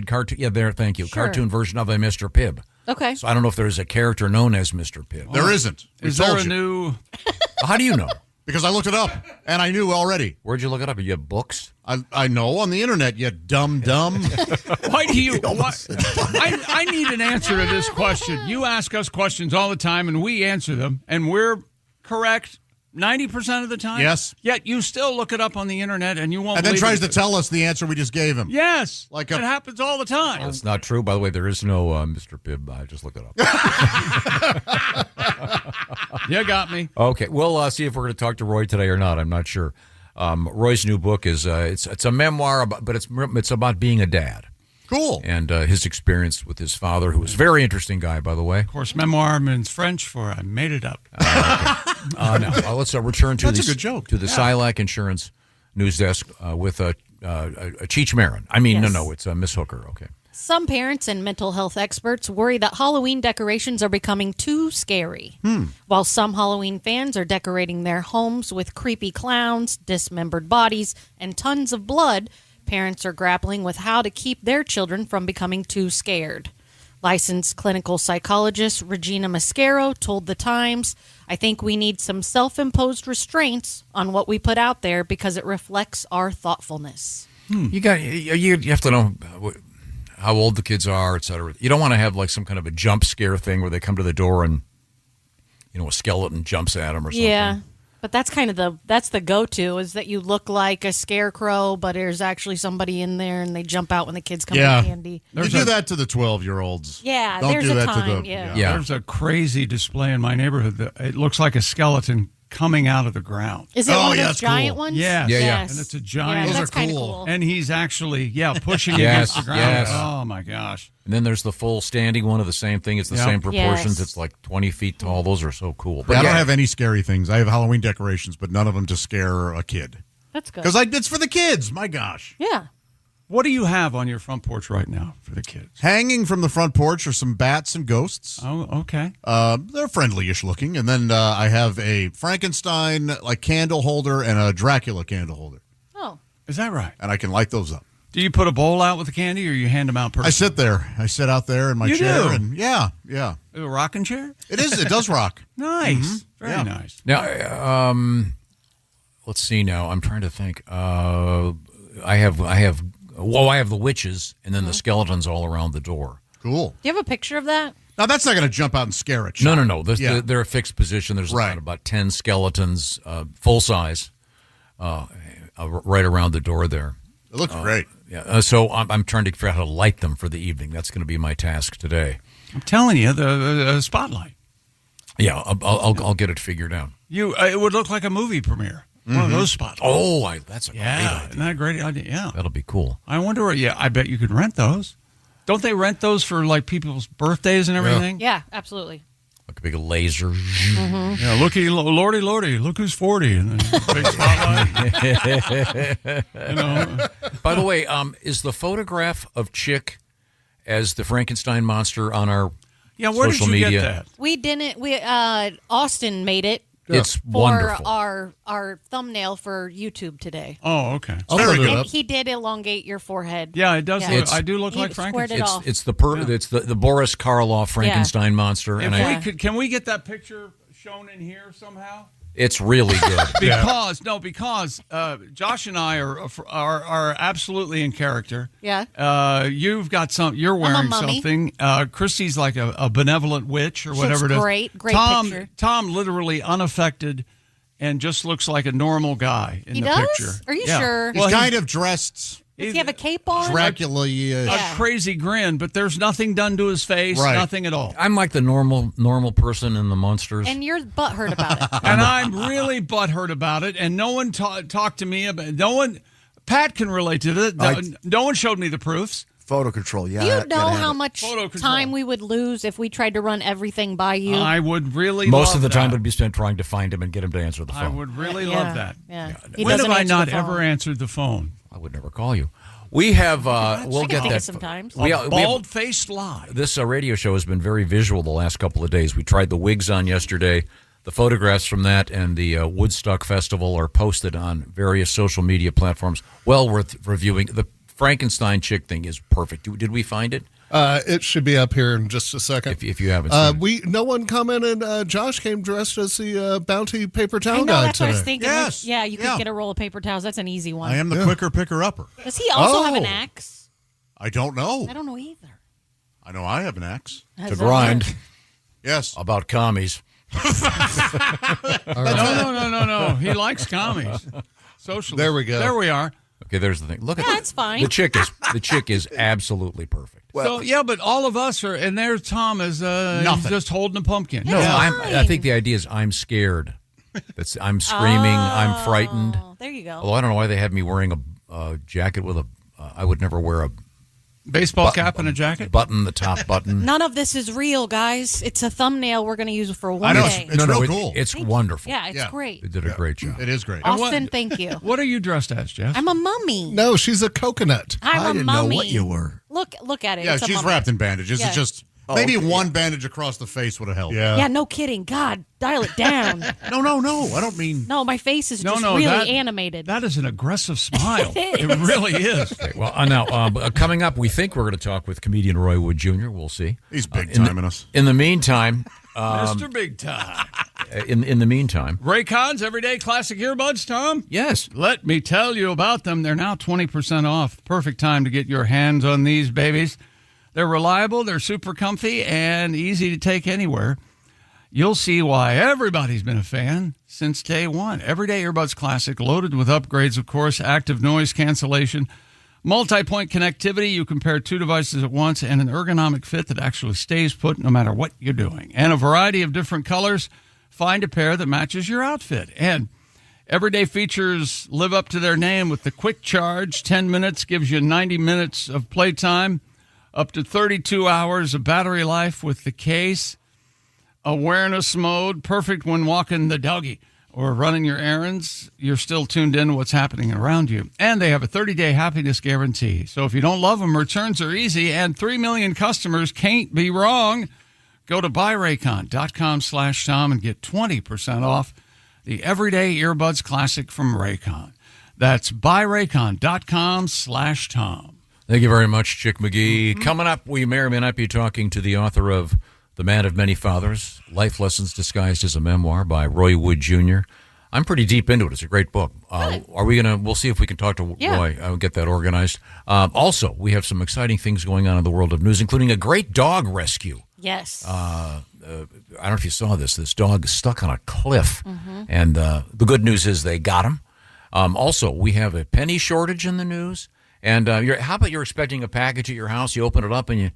cartoon. Yeah, there. Thank you. Sure. Cartoon version of a Mr. Pibb. Okay. So I don't know if there's a character known as Mr. Pibb. There isn't. Is there a new? How do you know? Because I looked it up, and I knew already. Where'd you look it up? You have books? I know on the internet, you dumb. Why do you? I need an answer to this question. You ask us questions all the time, and we answer them, and we're correct 90% of the time. Yes. Yet you still look it up on the internet, and you won't. And then believe tries it. to tell us the answer we just gave him. Yes, like it happens all the time. That's not true. By the way, there is no Mr. Pibb. I just looked it up. You got me. Okay, we'll see if we're going to talk to Roy today or not. I'm not sure. Roy's new book is it's a memoir, but it's about being a dad. Cool. And his experience with his father, who was a very interesting guy, by the way. Of course, memoir means French for I made it up. Now, let's return to That's a good joke. To the Silac Insurance News Desk with Cheech Marin. I mean, Yes. no, it's Miss Hooker. Okay. Some parents and mental health experts worry that Halloween decorations are becoming too scary. While some Halloween fans are decorating their homes with creepy clowns, dismembered bodies, and tons of blood, parents are grappling with how to keep their children from becoming too scared. Licensed clinical psychologist Regina Mascaro told The Times, "I think we need some self-imposed restraints on what we put out there because it reflects our thoughtfulness." You have to know how old the kids are, et cetera. You don't want to have like some kind of a jump scare thing where they come to the door and a skeleton jumps at them or something. Yeah, but that's kind of the go-to is that you look like a scarecrow, but there's actually somebody in there and they jump out when the kids come with candy. You do that to the 12-year-olds. Yeah, Don't there's do a that time. to Yeah. There's a crazy display in my neighborhood. It looks like a skeleton coming out of the ground. Is it one of those giant ones? Yes. Yes. And it's a giant. Yeah, that's kind of cool. And he's actually, pushing Yes, against the ground. yes. Oh, my gosh. And then there's the full standing one of the same thing. It's the Yep. same proportions. Yes. It's like 20 feet tall. Those are so cool. I don't have any scary things. I have Halloween decorations, but none of them to scare a kid. That's good. Because it's for the kids. My gosh. Yeah. What do you have on your front porch right now for the kids? Hanging from the front porch are some bats and ghosts. Oh, okay. They're friendly-ish looking. And then I have a Frankenstein candle holder and a Dracula candle holder. Oh. Is that right? And I can light those up. Do you put a bowl out with the candy or you hand them out personally? I sit there. I sit out there in my You chair. do? And yeah. A rocking chair? It is. It does rock. Nice. Very nice. Now, let's see. Now I'm trying to think. I have the witches and then the skeletons all around the door. Cool. Do you have a picture of that? Now, that's not going to jump out and scare a child. No. They're a fixed position. There's about 10 skeletons, full size, right around the door there. It looks great. Yeah. So I'm trying to figure out how to light them for the evening. That's going to be my task today. I'm telling you, the spotlight. Yeah, I'll get it figured out. It would look like a movie premiere. One of those spotlights. Oh, that's a great idea. Isn't that a great idea? Yeah. That'll be cool. I wonder I bet you could rent those. Don't they rent those for like people's birthdays and everything? Yeah, absolutely. Like a big laser. Yeah, lordy, look who's 40. And then big spotlight. By the way, is the photograph of Chick as the Frankenstein monster on our where social did you media? get that? We didn't. Austin made it. It's for wonderful. our thumbnail for YouTube today. Oh, okay. And he did elongate your forehead. Yeah, it does. Yeah. I do look He like squared Frankenstein. it off. It's the Boris Karloff Frankenstein monster, and Can we get that picture shown in here somehow? It's really good. Because Josh and I are absolutely in character. Yeah. You've got you're wearing something. Christy's like a benevolent witch or whatever it is. Great picture. Tom literally unaffected and just looks like a normal guy in the picture. Are you sure? He's kind of dressed. Does he have a cape on? Dracula. A crazy grin, but there's nothing done to his face. Right. Nothing at all. I'm like the normal person in the Munsters. And you're butthurt about it. And I'm really butthurt about it. And no one talked to me about it. No one. Pat can relate to it. No one showed me the proofs. Photo control, Do you know how much time we would lose if we tried to run everything by you? I would really Most love of the that. time would be spent trying to find him and get him to answer the phone. I would really love that. Yeah. When have I not ever answered the phone? I would never call you. We have, we'll get that. Sometimes. Bald-faced lie. This radio show has been very visual the last couple of days. We tried the wigs on yesterday. The photographs from that and the Woodstock Festival are posted on various social media platforms. Well worth reviewing. The Frankenstein chick thing is perfect. Did we find it? It should be up here in just a second. If you haven't seen it. No one commented. Josh came dressed as the Bounty paper towel I know, guy that's today. what I was thinking. Yes. Yeah, you could get a roll of paper towels. That's an easy one. I am the quicker picker-upper. Does he also have an axe? I don't know. I don't know either. I know I have an axe. To grind. Yes. About commies. No. He likes commies. Socialist. There we go. There we are. Okay, there's the thing. Look at Yeah, that. it's fine. The chick is absolutely perfect. So yeah, but all of us are, and there's Tom is he's just holding a pumpkin. No, I think the idea is I'm scared. I'm screaming. I'm frightened. There you go. Although I don't know why they have me wearing a jacket with I would never wear a baseball cap and a jacket. The top button. None of this is real, guys. It's a thumbnail we're going to use for one I know, day. it's real cool. It's wonderful. Yeah, it's great. They did a great job. It is great. Austin, thank you. What are you dressed as, Jeff? I'm a mummy. No, she's a coconut. I'm a mummy. what you were. Look at it. Yeah, It's a she's mummy. wrapped in bandages. Yeah. It's just maybe one bandage across the face would have helped. Yeah. Yeah, no kidding. God, dial it down. No. I don't mean. No, my face is just really animated. That is an aggressive smile. It It really is. Okay, well, now coming up, we think we're going to talk with comedian Roy Wood Jr. We'll see. He's big timing us. In the meantime, Mr. Big Time. in the meantime, Raycon's Everyday Classic Earbuds, Tom? Yes. Let me tell you about them. They're now 20% off. Perfect time to get your hands on these babies. They're reliable, they're super comfy, and easy to take anywhere. You'll see why everybody's been a fan since day one. Everyday Earbuds Classic, loaded with upgrades, of course, active noise cancellation, multi-point connectivity. You can pair two devices at once, and an ergonomic fit that actually stays put no matter what you're doing. And a variety of different colors. Find a pair that matches your outfit. And Everyday features live up to their name with the quick charge. 10 minutes gives you 90 minutes of playtime, up to 32 hours of battery life with the case. Awareness mode, perfect when walking the doggy or running your errands. You're still tuned in to what's happening around you. And they have a 30-day happiness guarantee. So if you don't love them, returns are easy, and 3 million customers can't be wrong. Go to buyraycon.com/Tom and get 20% off the Everyday Earbuds Classic from Raycon. That's buyraycon.com/Tom. Thank you very much, Chick McGee. Coming up, we may or may not be talking to the author of The Man of Many Fathers, Life Lessons Disguised as a Memoir by Roy Wood Jr. I'm pretty deep into it. It's a great book. We'll see if we can talk to Roy and get that organized. Also, we have some exciting things going on in the world of news, including a great dog rescue. Yes. I don't know if you saw this. This dog is stuck on a cliff, and the good news is they got him. Also, we have a penny shortage in the news. And how about you're expecting a package at your house? You open it up, and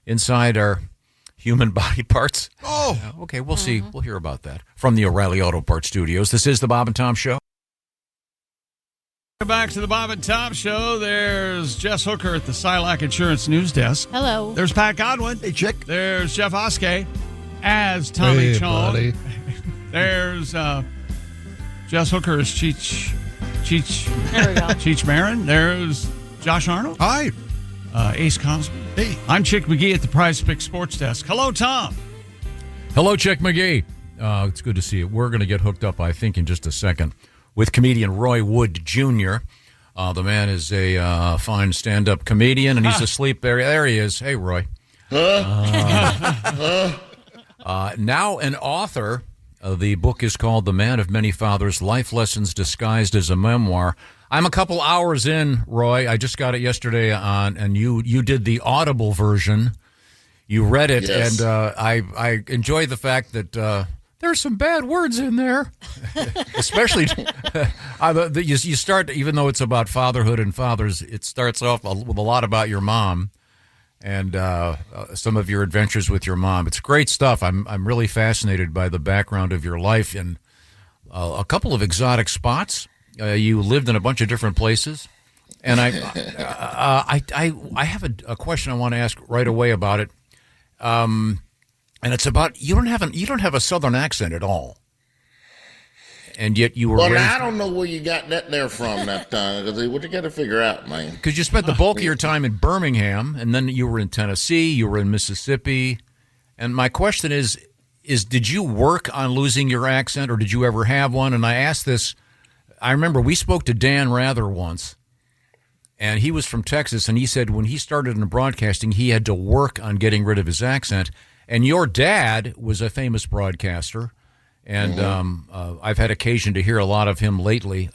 inside are human body parts. Oh, okay. We'll see. We'll hear about that from the O'Reilly Auto Parts Studios. This is the Bob and Tom Show. Back to the Bob and Tom Show. There's Jess Hooker at the Silac Insurance News Desk. Hello. There's Pat Godwin. Hey, Chick. There's Jeff Oskey as Tommy Hey, Chong. buddy. There's Jess Hooker as Cheech There we go. Cheech Marin. There's Josh Arnold. Hi. Ace Cosby. Hey. I'm Chick McGee at the Prize Pick Sports Desk. Hello, Tom. Hello, Chick McGee. It's good to see you. We're going to get hooked up, I think, in just a second with comedian Roy Wood Jr. The man is a fine stand-up comedian, and he's asleep there. There he is. Hey, Roy. Now an author. The book is called The Man of Many Fathers, Life Lessons Disguised as a Memoir. I'm a couple hours in, Roy. I just got it yesterday and you did the Audible version. You read it, Yes. and I enjoy the fact that there's some bad words in there. Especially, you start, even though it's about fatherhood and fathers, it starts off with a lot about your mom and some of your adventures with your mom. It's great stuff. I'm really fascinated by the background of your life in a couple of exotic spots. You lived in a bunch of different places, and I have a question I want to ask right away about it, and it's about you don't have a Southern accent at all, and yet you were. Well, raised, now, I don't know where you got that there from that time. Because what you got to figure out, man. because you spent the bulk of your time in Birmingham, and then you were in Tennessee, you were in Mississippi, and my question is did you work on losing your accent, or did you ever have one? And I asked this. I remember we spoke to Dan Rather once, and he was from Texas, and he said when he started in broadcasting, he had to work on getting rid of his accent. And your dad was a famous broadcaster, and I've had occasion to hear a lot of him lately.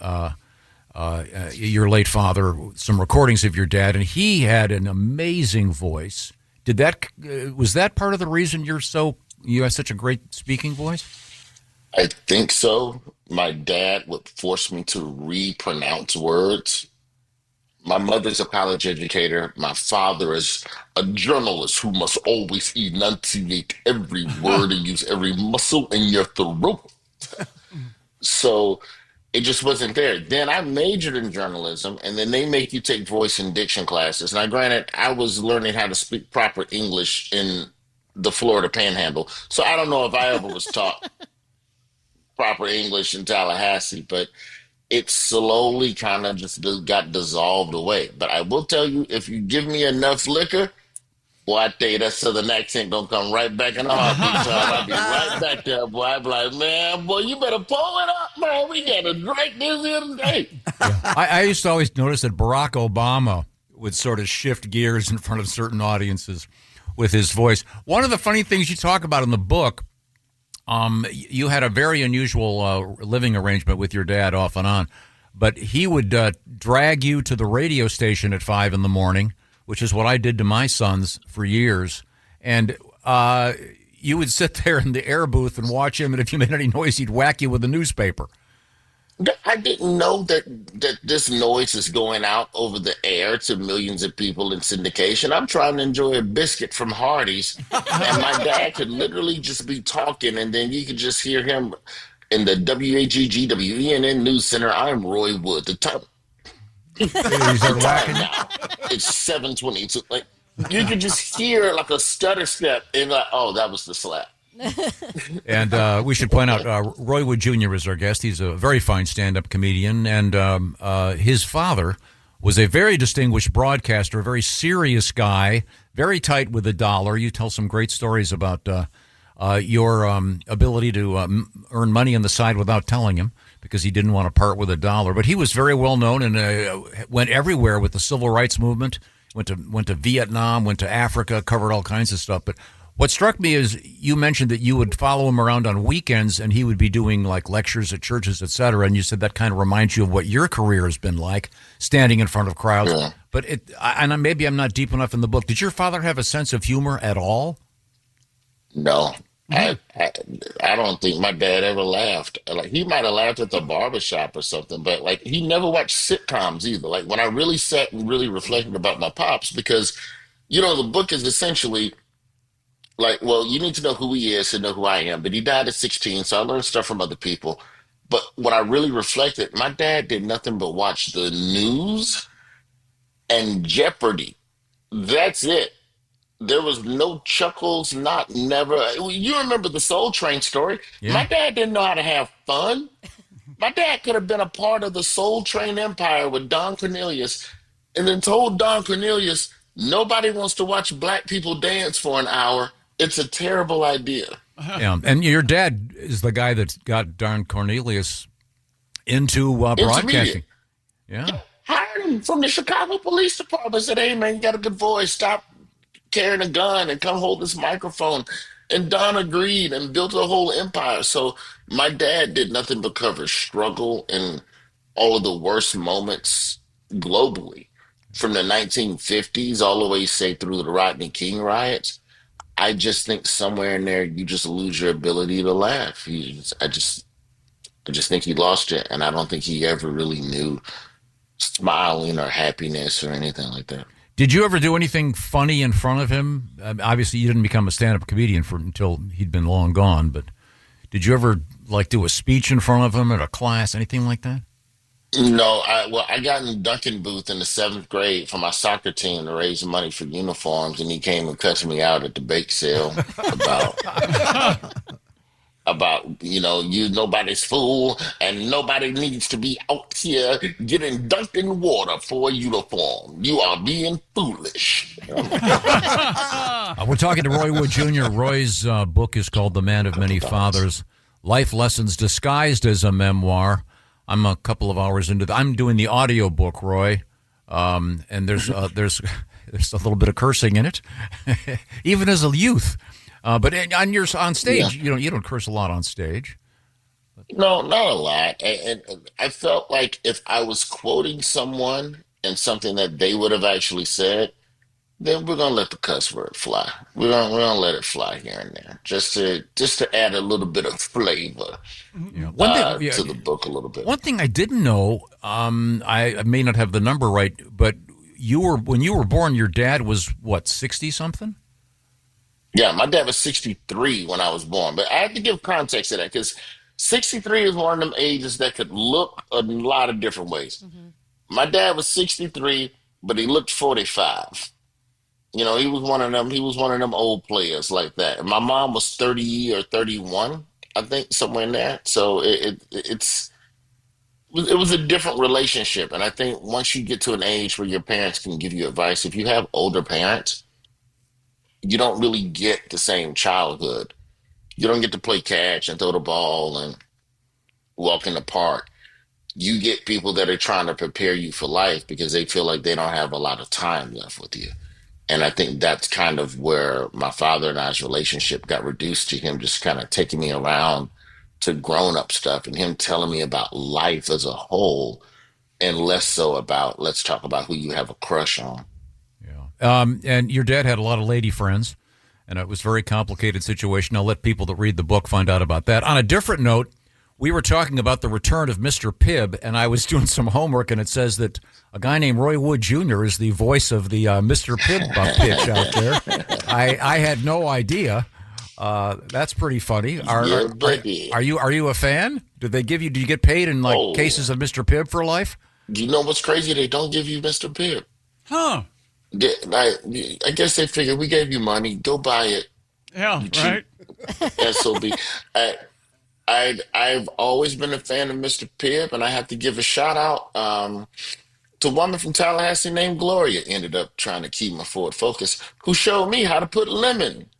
Your late father, some recordings of your dad, and he had an amazing voice. Was that part of the reason you have such a great speaking voice? I think so. My dad would force me to repronounce words. My mother's a college educator. My father is a journalist who must always enunciate every word and use every muscle in your throat. So it just wasn't there. Then I majored in journalism, and then they make you take voice and diction classes. Now, granted, I was learning how to speak proper English in the Florida Panhandle, so I don't know if I ever was taught proper English in Tallahassee, but it slowly kind of just got dissolved away. But I will tell you, if you give me enough liquor, boy, I tell you, that Southern accent gonna come right back in the heartbeat. I'll be right back there, boy. I'll be like, man, boy, you better pull it up, man. We gotta drink this here today. I used to always notice that Barack Obama would sort of shift gears in front of certain audiences with his voice. One of the funny things you talk about in the book, you had a very unusual living arrangement with your dad off and on, but he would drag you to the radio station at 5 a.m, which is what I did to my sons for years. And you would sit there in the air booth and watch him, and if you made any noise, he'd whack you with a newspaper. I didn't know that this noise is going out over the air to millions of people in syndication. I'm trying to enjoy a biscuit from Hardee's, and my dad could literally just be talking, and then you could just hear him in the WAGG WENN News Center. I'm Roy Wood. The time now, it's 7:20. So, like, you could just hear like a stutter step, and like, oh, that was the slap. And we should point out, Roy Wood Jr. is our guest. He's a very fine stand-up comedian, and his father was a very distinguished broadcaster, a very serious guy, very tight with the dollar. You tell some great stories about your ability to earn money on the side without telling him, because he didn't want to part with a dollar. But he was very well known and went everywhere with the civil rights movement, went to Vietnam, went to Africa, covered all kinds of stuff. But what struck me is you mentioned that you would follow him around on weekends, and he would be doing like lectures at churches, et cetera. And you said that kind of reminds you of what your career has been like, standing in front of crowds. Yeah. But maybe I'm not deep enough in the book. Did your father have a sense of humor at all? No. I don't think my dad ever laughed. Like, he might have laughed at the barbershop or something, but like, he never watched sitcoms either. Like, when I really sat and really reflected about my pops, because, you know, the book is essentially like, well, you need to know who he is to know who I am. But he died at 16, so I learned stuff from other people. But when I really reflected, my dad did nothing but watch the news and Jeopardy. That's it. There was no chuckles, never. You remember the Soul Train story? Yeah. My dad didn't know how to have fun. My dad could have been a part of the Soul Train empire with Don Cornelius, and then told Don Cornelius, nobody wants to watch black people dance for an hour. It's a terrible idea. Yeah, and your dad is the guy that got Don Cornelius into broadcasting. Yeah. Hired him from the Chicago Police Department. Said, hey, man, you got a good voice. Stop carrying a gun and come hold this microphone. And Don agreed and built a whole empire. So my dad did nothing but cover struggle and all of the worst moments globally, from the 1950s all the way, say, through the Rodney King riots. I just think somewhere in there you just lose your ability to laugh. I just think he lost it, and I don't think he ever really knew smiling or happiness or anything like that. Did you ever do anything funny in front of him? Obviously, you didn't become a stand-up comedian until he'd been long gone, but did you ever do a speech in front of him at a class, anything like that? No, I got in the Duncan booth in the 7th grade for my soccer team to raise money for uniforms, and he came and cussed me out at the bake sale about you nobody's fool and nobody needs to be out here getting dunked in water for a uniform. You are being foolish. We're talking to Roy Wood Jr. Roy's book is called The Man of Many Fathers, Life Lessons Disguised as a Memoir. I'm a couple of hours into I'm doing the audio book, Roy, and there's a little bit of cursing in it, even as a youth. But on stage, Yeah. you don't curse a lot on stage. No, not a lot. And I felt like if I was quoting someone and something that they would have actually said, then we're gonna let the cuss word fly. We're gonna let it fly here and there, just to add a little bit of flavor to the book a little bit. One thing I didn't know, I may not have the number right, but when you were born, your dad was what, 60 something? Yeah, my dad was 63 when I was born, but I have to give context to that because 63 is one of them ages that could look a lot of different ways. Mm-hmm. My dad was 63, but he looked 45. He was one of them. He was one of them old players like that. And my mom was 30 or 31, I think, somewhere in there. So it was a different relationship. And I think once you get to an age where your parents can give you advice, if you have older parents, you don't really get the same childhood. You don't get to play catch and throw the ball and walk in the park. You get people that are trying to prepare you for life because they feel like they don't have a lot of time left with you. And I think that's kind of where my father and I's relationship got reduced to him just kind of taking me around to grown-up stuff and him telling me about life as a whole and less so about, let's talk about who you have a crush on. And your dad had a lot of lady friends, and it was a very complicated situation. I'll let people that read the book find out about that. On a different note, we were talking about the return of Mr. Pibb, and I was doing some homework, and it says that a guy named Roy Wood Jr. is the voice of the Mr. Pibb pitch out there. I had no idea. That's pretty funny. Are you a fan? Do you get paid in cases of Mr. Pibb for life? Do you know what's crazy? They don't give you Mr. Pibb. Huh. I guess they figured we gave you money, go buy it. Yeah, right. SOB. I've always been a fan of Mr. Pibb, and I have to give a shout out to a woman from Tallahassee named Gloria. Ended up trying to keep my Ford Focus, who showed me how to put lemon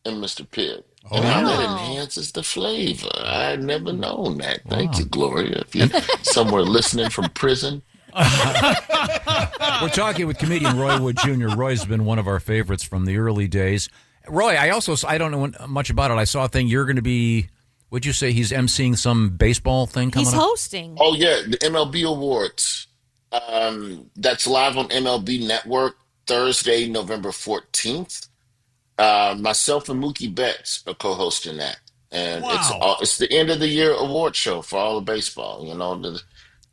in Mr. Pibb. And how that enhances the flavor. I had never known that. Thank you, Gloria. If you're somewhere listening from prison. We're talking with comedian Roy Wood Jr. Roy's been one of our favorites from the early days. Roy, I don't know much about it. I saw a thing you're going to be, would you say he's emceeing some baseball thing coming up? He's hosting. Oh, yeah, the MLB Awards. That's live on MLB Network Thursday, November 14th. Myself and Mookie Betts are co-hosting that. And it's the end of the year award show for all of baseball.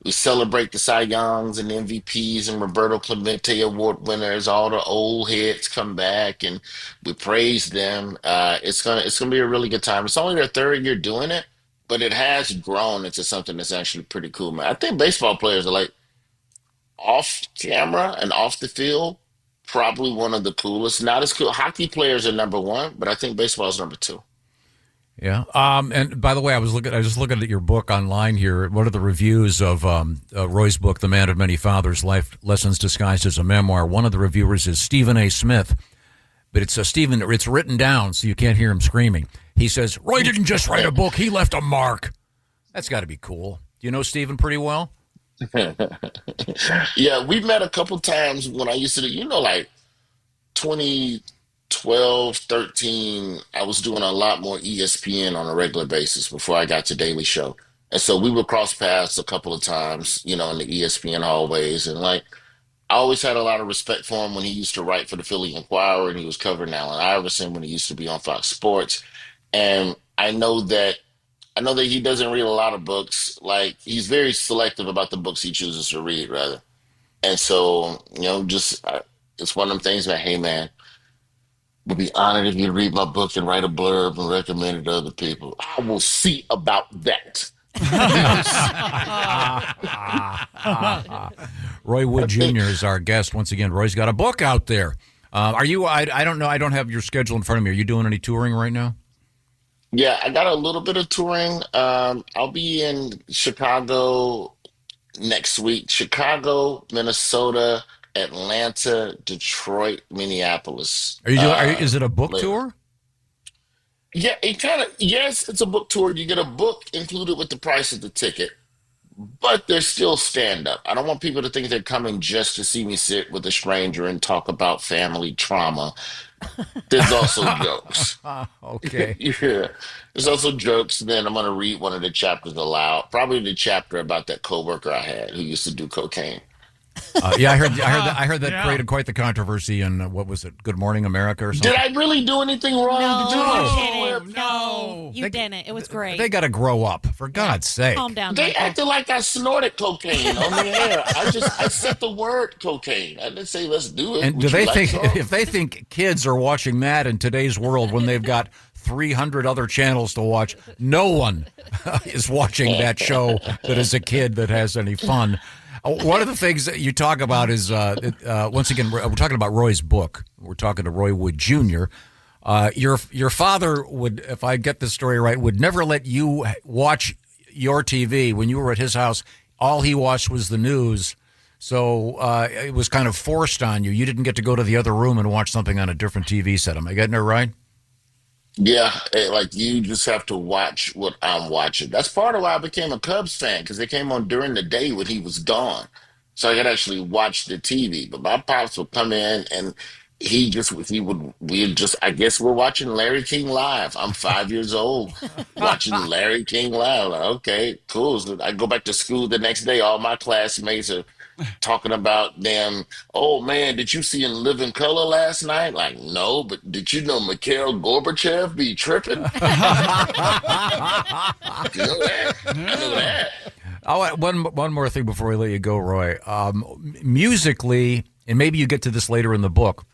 We celebrate the Cy Youngs and MVPs and Roberto Clemente Award winners. All the old heads come back and we praise them. It's gonna be a really good time. It's only their third year doing it, but it has grown into something that's actually pretty cool, man. I think baseball players are off camera and off the field, probably one of the coolest. Not as cool. Hockey players are number one, but I think baseball is number two. Yeah. And by the way, I was just looking at your book online here. One of the reviews of Roy's book, The Man of Many Fathers, Life Lessons Disguised as a Memoir. One of the reviewers is Stephen A. Smith, but it's Stephen. It's written down so you can't hear him screaming. He says, Roy didn't just write a book. He left a mark. That's got to be cool. Do you know Stephen pretty well? Yeah, we met a couple times when I used to do, 20 12, 13, I was doing a lot more ESPN on a regular basis before I got to Daily Show. And so we would cross paths a couple of times, in the ESPN hallways. And like, I always had a lot of respect for him when he used to write for the Philly Inquirer and he was covering Allen Iverson when he used to be on Fox Sports. And I know that he doesn't read a lot of books. Like, he's very selective about the books he chooses to read, rather. And so, it's one of them things that, hey, man, would be honored if you read my book and write a blurb and recommend it to other people. I will see about that. Roy Wood Jr. is our guest once again. Roy's got a book out there. Are you? I don't know. I don't have your schedule in front of me. Are you doing any touring right now? Yeah, I got a little bit of touring. I'll be in Chicago next week. Chicago, Minnesota, Atlanta, Detroit, Minneapolis. Are you doing? Is it a book later. tour? Yeah, yes, it's a book tour. You get a book included with the price of the ticket, but there's still stand up. I don't want people to think they're coming just to see me sit with a stranger and talk about family trauma. There's also jokes. Okay. Yeah. There's also jokes. Then I'm going to read one of the chapters aloud. Probably the chapter about that coworker I had who used to do cocaine. Yeah, I heard that created quite the controversy in what was it, Good Morning America or something? Did I really do anything wrong? No, Did you you didn't. No, you didn't. It was great. They got to grow up, for God's sake. Calm down. They Michael. acted like I snorted cocaine on the air. I said the word cocaine. I didn't say let's do it. And do they think if they think kids are watching that in today's world when they've got 300 other channels to watch, no one is watching that show that is a kid that has any fun. One of the things that you talk about is, once again, we're talking about Roy's book. We're talking to Roy Wood Jr. Your father would, if I get this story right, would never let you watch your TV when you were at his house. All he watched was the news. So it was kind of forced on you. You didn't get to go to the other room and watch something on a different TV set. Am I getting it right? Yeah, like you just have to watch what I'm watching. That's part of why I became a Cubs fan, because they came on during the day when he was gone. So I could actually watch the TV. But my pops would come in and I guess we're watching Larry King Live. I'm 5 years old watching Larry King Live. Like, okay, cool. So I go back to school the next day. All my classmates are talking about them. Oh man, did you see In Living Color last night? Like, no, but did you know Mikhail Gorbachev be tripping? You know that? I know that. Oh, one more thing before we let you go, Roy. Musically, and maybe you get to this later in the book.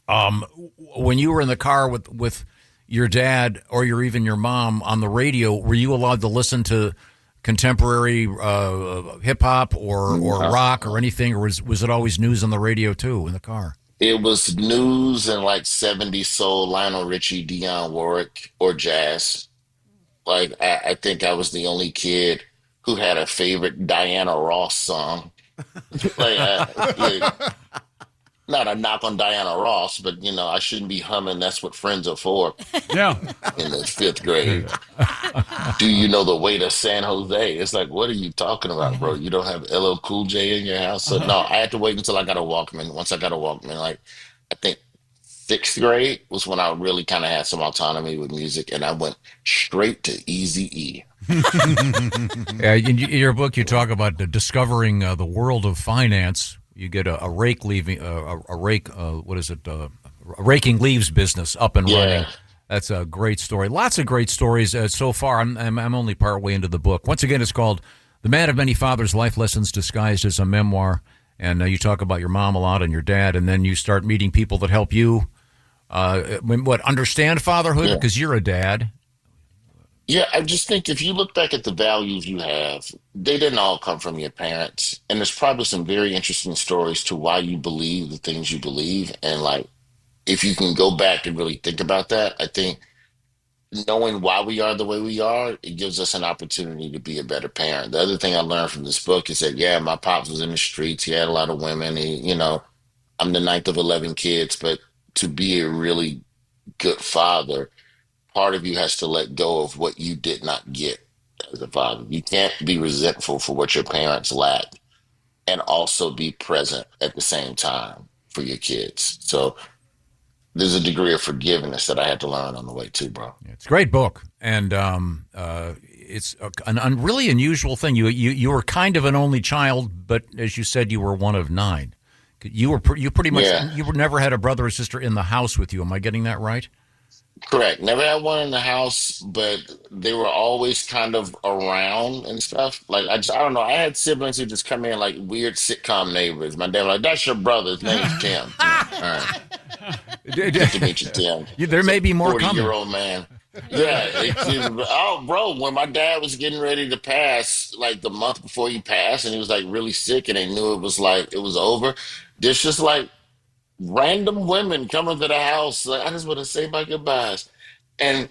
When you were in the car with your dad or even your mom on the radio, were you allowed to listen to contemporary hip hop or rock or anything, or was it always news on the radio too in the car? It was news and like 70s soul, Lionel Richie, Dionne Warwick, or jazz. Like I think I was the only kid who had a favorite Diana Ross song. Not a knock on Diana Ross, but I shouldn't be humming "That's What Friends Are For." Yeah. In the 5th grade. Do you know the way to San Jose? It's like, what are you talking about, bro? You don't have LL Cool J in your house? So no, I had to wait until I got a Walkman. Once I got a Walkman, like I think 6th grade was when I really kind of had some autonomy with music, and I went straight to Eazy-E. Yeah, in your book, you talk about discovering the world of finance. You get a raking leaves business up and running. That's a great story. Lots of great stories so far. I'm only part way into the book. Once again, it's called "The Man of Many Fathers: Life Lessons Disguised as a Memoir." And you talk about your mom a lot and your dad, and then you start meeting people that help you understand fatherhood because you're a dad. Yeah, I just think if you look back at the values you have, they didn't all come from your parents. And there's probably some very interesting stories to why you believe the things you believe. And like, if you can go back and really think about that, I think knowing why we are the way we are, it gives us an opportunity to be a better parent. The other thing I learned from this book is that, yeah, my pops was in the streets. He had a lot of women. I'm the 9th of 11 kids, but to be a really good father, part of you has to let go of what you did not get as a father. You can't be resentful for what your parents lacked and also be present at the same time for your kids. So there's a degree of forgiveness that I had to learn on the way too, bro. It's a great book, and it's an really unusual thing. You were kind of an only child, but as you said, you were one of 9. You pretty much you never had a brother or sister in the house with you. Am I getting that right? Correct. Never had one in the house, but they were always kind of around and stuff. Like I don't know. I had siblings who just come in like weird sitcom neighbors. My dad was like, "That's your brother. His name's Tim." All right. Good to meet you, Tim. There may be more coming. 40-year-old man. Yeah. Bro, when my dad was getting ready to pass, like the month before he passed, and he was like really sick, and they knew it was over. There's just like random women coming to the house. Like, I just want to say my goodbyes. And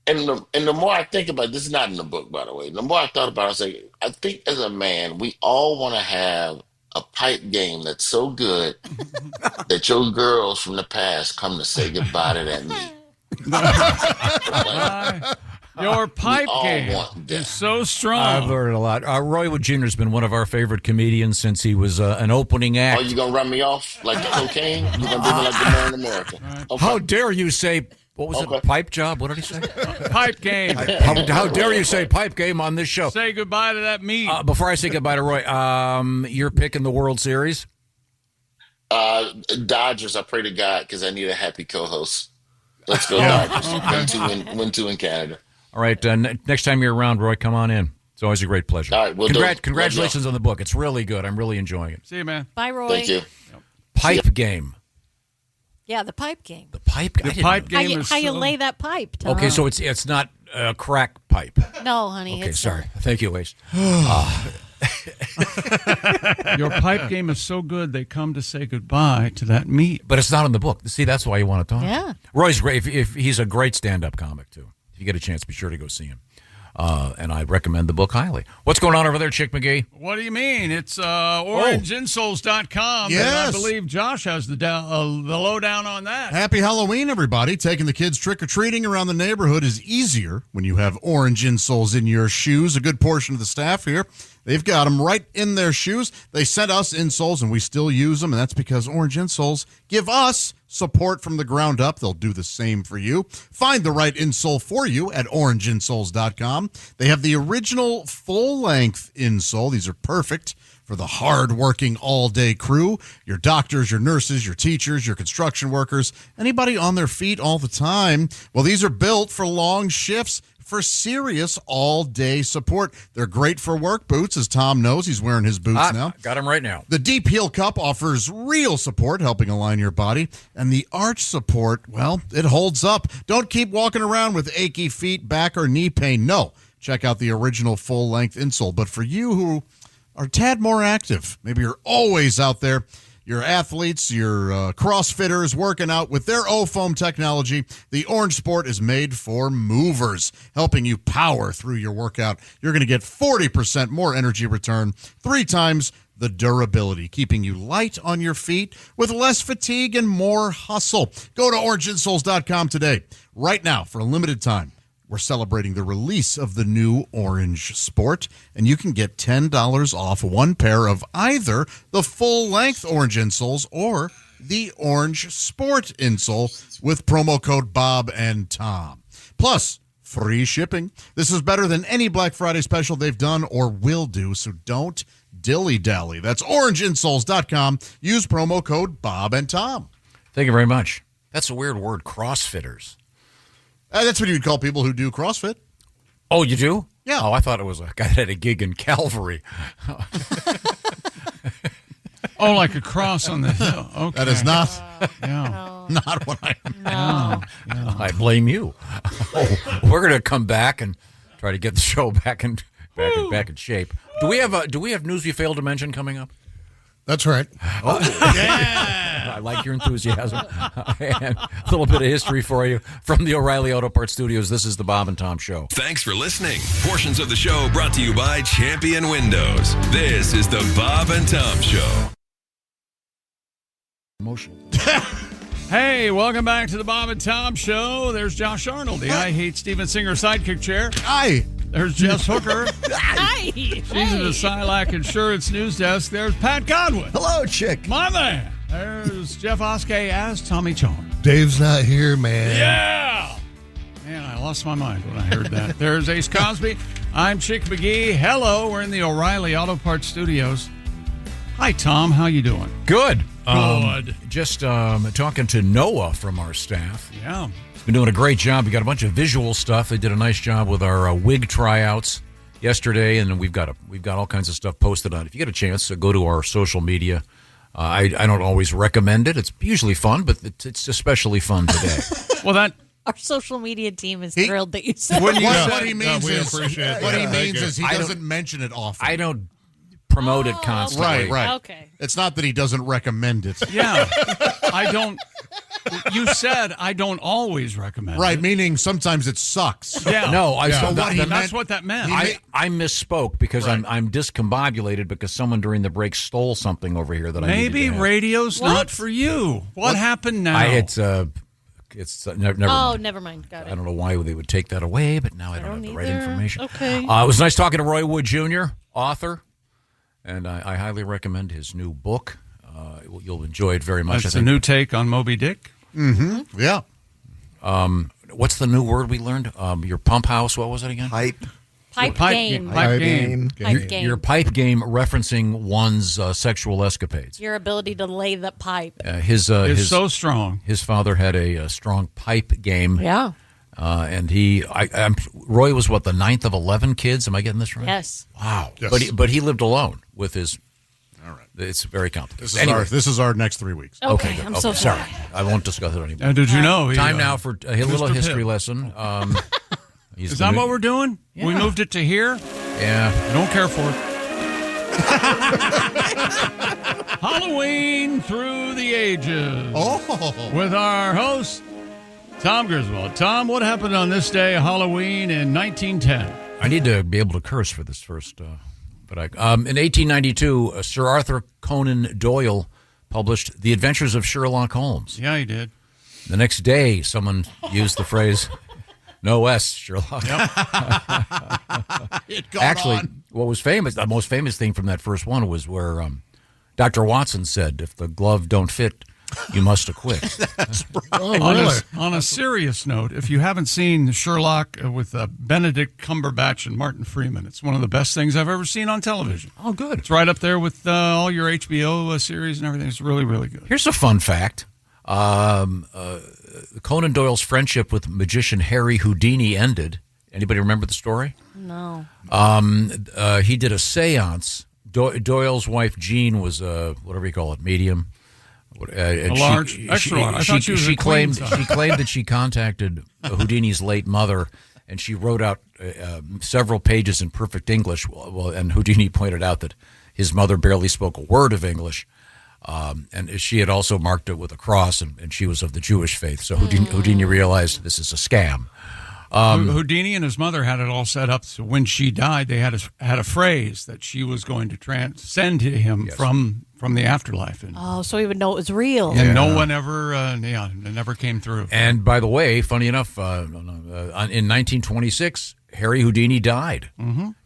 the more I think about it, this is not in the book, by the way. The more I thought about it, I was like, I think as a man, we all want to have a pipe game that's so good that your girls from the past come to say goodbye to that meat. Your pipe game is so strong. I've learned a lot. Roy Wood Jr. has been one of our favorite comedians since he was an opening act. Oh, you going to run me off like the cocaine? You going to do me like the man in America? Okay. How dare you say, what was it, pipe job? What did he say? Pipe game. How dare you say pipe game on this show? Say goodbye to that meat. Before I say goodbye to Roy, you're picking the World Series? Dodgers, I pray to God, because I need a happy co-host. Let's go Dodgers. Okay. Win two in Canada. All right. Next time you're around, Roy, come on in. It's always a great pleasure. All right. Congratulations on the book. It's really good. I'm really enjoying it. See you, man. Bye, Roy. Thank you. Pipe game. Yeah, the pipe game. The pipe game. How you lay that pipe, Tom. Okay, so it's not a crack pipe. No, honey. Okay, sorry. Thank you, Ace. Your pipe game is so good, they come to say goodbye to that meat. But it's not in the book. See, that's why you want to talk. Yeah. Roy's great. If he's a great stand-up comic, too. If you get a chance, be sure to go see him. And I recommend the book highly. What's going on over there, Chick McGee? What do you mean? It's orangeinsoles.com. Yes. And I believe Josh has the lowdown on that. Happy Halloween, everybody. Taking the kids trick-or-treating around the neighborhood is easier when you have orange insoles in your shoes. A good portion of the staff here, they've got them right in their shoes. They sent us insoles, and we still use them, and that's because orange insoles give us support from the ground up. They'll do the same for you. Find the right insole for you at orangeinsoles.com. They have the original full-length insole. These are perfect for the hard-working all-day crew, your doctors, your nurses, your teachers, your construction workers, anybody on their feet all the time. Well, these are built for long shifts, for serious all-day support. They're great for work boots, as Tom knows. He's wearing his boots now. Got him right now. The Deep Heel Cup offers real support, helping align your body. And the arch support, well, it holds up. Don't keep walking around with achy feet, back, or knee pain. No. Check out the original full-length insole. But for you who are a tad more active, maybe you're always out there, your athletes, your CrossFitters working out with their O-Foam technology, the Orange Sport is made for movers, helping you power through your workout. You're going to get 40% more energy return, 3 times the durability, keeping you light on your feet with less fatigue and more hustle. Go to orangeinsoles.com today. Right now, for a limited time, we're celebrating the release of the new Orange Sport, and you can get $10 off one pair of either the full-length Orange insoles or the Orange Sport insole with promo code Bob and Tom. Plus, free shipping. This is better than any Black Friday special they've done or will do, so don't dilly-dally. That's orangeinsoles.com. Use promo code Bob and Tom. Thank you very much. That's a weird word, CrossFitters. That's what you'd call people who do CrossFit. Oh, you do? Yeah. Oh, I thought it was a guy that had a gig in Calvary. Oh, like a cross on the hill. Okay. That is not, not what I No. I blame you. We're going to come back and try to get the show back in shape. Do we have news we failed to mention coming up? That's right. Oh, yeah. I like your enthusiasm. And a little bit of history for you from the O'Reilly Auto Parts Studios. This is the Bob and Tom Show. Thanks for listening. Portions of the show brought to you by Champion Windows. This is the Bob and Tom Show. Emotional. Hey, welcome back to the Bob and Tom Show. There's Josh Arnold, the I Hate Steven Singer sidekick chair. Hi. There's Jess Hooker. Hi. She's in the Silac Insurance News Desk. There's Pat Godwin. Hello, Chick. My man. There's Jeff Oskey as Tommy Chong. Dave's not here, man. Yeah! Man, I lost my mind when I heard that. There's Ace Cosby. I'm Chick McGee. Hello, we're in the O'Reilly Auto Parts Studios. Hi, Tom. How you doing? Good. Good. Just talking to Noah from our staff. Yeah. He's been doing a great job. We got a bunch of visual stuff. They did a nice job with our wig tryouts yesterday, and we've got all kinds of stuff posted on it. If you get a chance, go to our social media. I don't always recommend it. It's usually fun, but it's especially fun today. Well, our social media team is thrilled that you said What that. he means is he doesn't mention it often. I don't promote it constantly. Right. Okay. It's not that he doesn't recommend it. Yeah. I don't. You said I don't always recommend it. Right, meaning sometimes it sucks. Yeah. No, that's what that meant. I misspoke because I'm discombobulated because someone during the break stole something over here that Maybe I needed to have. radio's not for you. What happened now? It's never mind. Never mind. Got it. I don't know why they would take that away, but now I don't have the right information. Okay. It was nice talking to Roy Wood Jr., author, and I highly recommend his new book. You'll enjoy it very much. That's a new take on Moby Dick. Mm-hmm. Yeah. What's the new word we learned? Your pump house. What was it again? Pipe game. Your pipe game referencing one's sexual escapades. Your ability to lay the pipe. His so strong. His father had a strong pipe game. Yeah. And Roy was the 9th of 11 kids. Am I getting this right? Yes. Wow. Yes. But he lived alone with his. All right. It's very complicated. This is our next 3 weeks. Okay, good. I'm so sorry. I won't discuss it anymore. Did you know? Time now for a little Mr. history Pitt. lesson. Is that what we're doing? Yeah. We moved it to here? Yeah. I don't care for it. Halloween through the ages. Oh. With our host, Tom Griswold. Tom, what happened on this day, Halloween, in 1910? I need to be able to curse for this first. In 1892, Sir Arthur Conan Doyle published The Adventures of Sherlock Holmes. Yeah, he did. The next day, someone used the phrase, "No S, Sherlock." Yep. Actually, what was famous, the most famous thing from that first one was where Dr. Watson said, "If the glove don't fit, you must acquit." That's right. On a serious note, if you haven't seen Sherlock with Benedict Cumberbatch and Martin Freeman, it's one of the best things I've ever seen on television. Oh, good. It's right up there with all your HBO series and everything. It's really, really good. Here's a fun fact. Conan Doyle's friendship with magician Harry Houdini ended. Anybody remember the story? No. He did a seance. Doyle's wife, Jean, was a, whatever you call it, medium. Extra large. I thought she was a queen size. She claimed that she contacted Houdini's late mother, and she wrote out several pages in perfect English. And Houdini pointed out that his mother barely spoke a word of English. And she had also marked it with a cross, and she was of the Jewish faith. So Houdini realized this is a scam. Houdini and his mother had it all set up. So when she died, they had a phrase that she was going to send to him from the afterlife. And, so he would know it was real. And no one ever, it never came through. And by the way, funny enough, in 1926, Harry Houdini died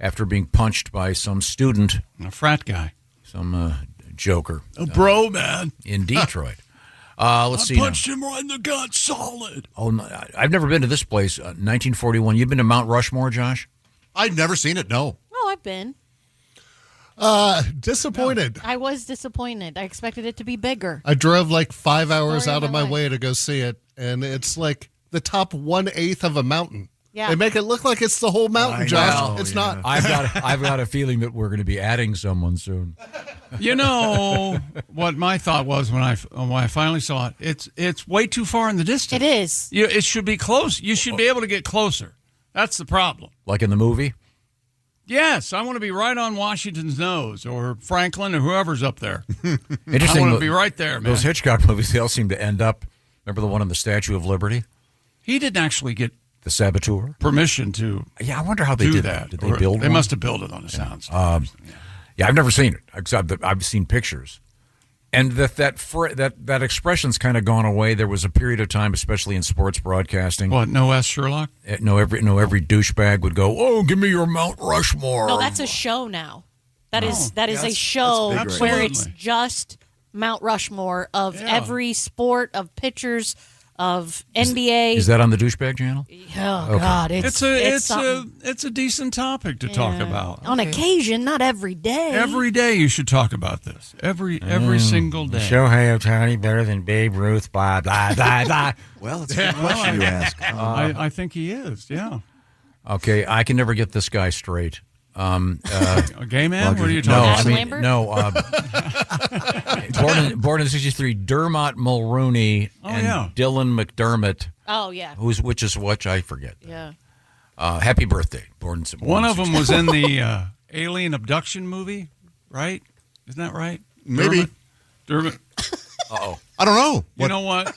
after being punched by some student, a frat guy, some joker, a bro man in Detroit. Let's see. I punched him right in the gut, solid. Oh, no, I've never been to this place. 1941. You've been to Mount Rushmore, Josh? I've never seen it. No. Oh, I've been. Disappointed. I was disappointed. I expected it to be bigger. I drove like 5 hours out of my way to go see it, and it's like the top 1/8 of a mountain. Yeah. They make it look like it's the whole mountain, Josh. It's not. I've got a feeling that we're going to be adding someone soon. You know what my thought was when I finally saw it. It's way too far in the distance. It is. It should be close. You should be able to get closer. That's the problem. Like in the movie? Yes, I want to be right on Washington's nose or Franklin or whoever's up there. Interesting. I want to be right there, man. Those Hitchcock movies, they all seem to end up. Remember the one on the Statue of Liberty? He didn't actually get the saboteur permission to. Yeah, I wonder how they did that. Did they build? They must have built it on a sound. Yeah, I've never seen it. Except I've seen pictures, and that expression's kind of gone away. There was a period of time, especially in sports broadcasting. What? No S. Sherlock? No, every douchebag would go, "Oh, give me your Mount Rushmore." No, that's a show now. That is a show where it's just Mount Rushmore of every sport, of pitchers, of NBA. Is that on the Douchebag channel? Oh Okay. God, It's a decent topic to talk about. On occasion, not every day. Every day you should talk about this. Every single day. Shohei Ohtani better than Babe Ruth, blah, blah, blah, blah. Well, it's a good question you ask. I think he is, yeah. Okay, I can never get this guy straight. A gay man? What are you talking about? Born in 63, Dermot Mulrooney and Dylan McDermott. Oh, yeah. Which is which, I forget. Yeah. Happy birthday. Born in One of them was in the alien abduction movie, right? Isn't that right? Maybe. Dermot. Uh-oh. I don't know. You know what?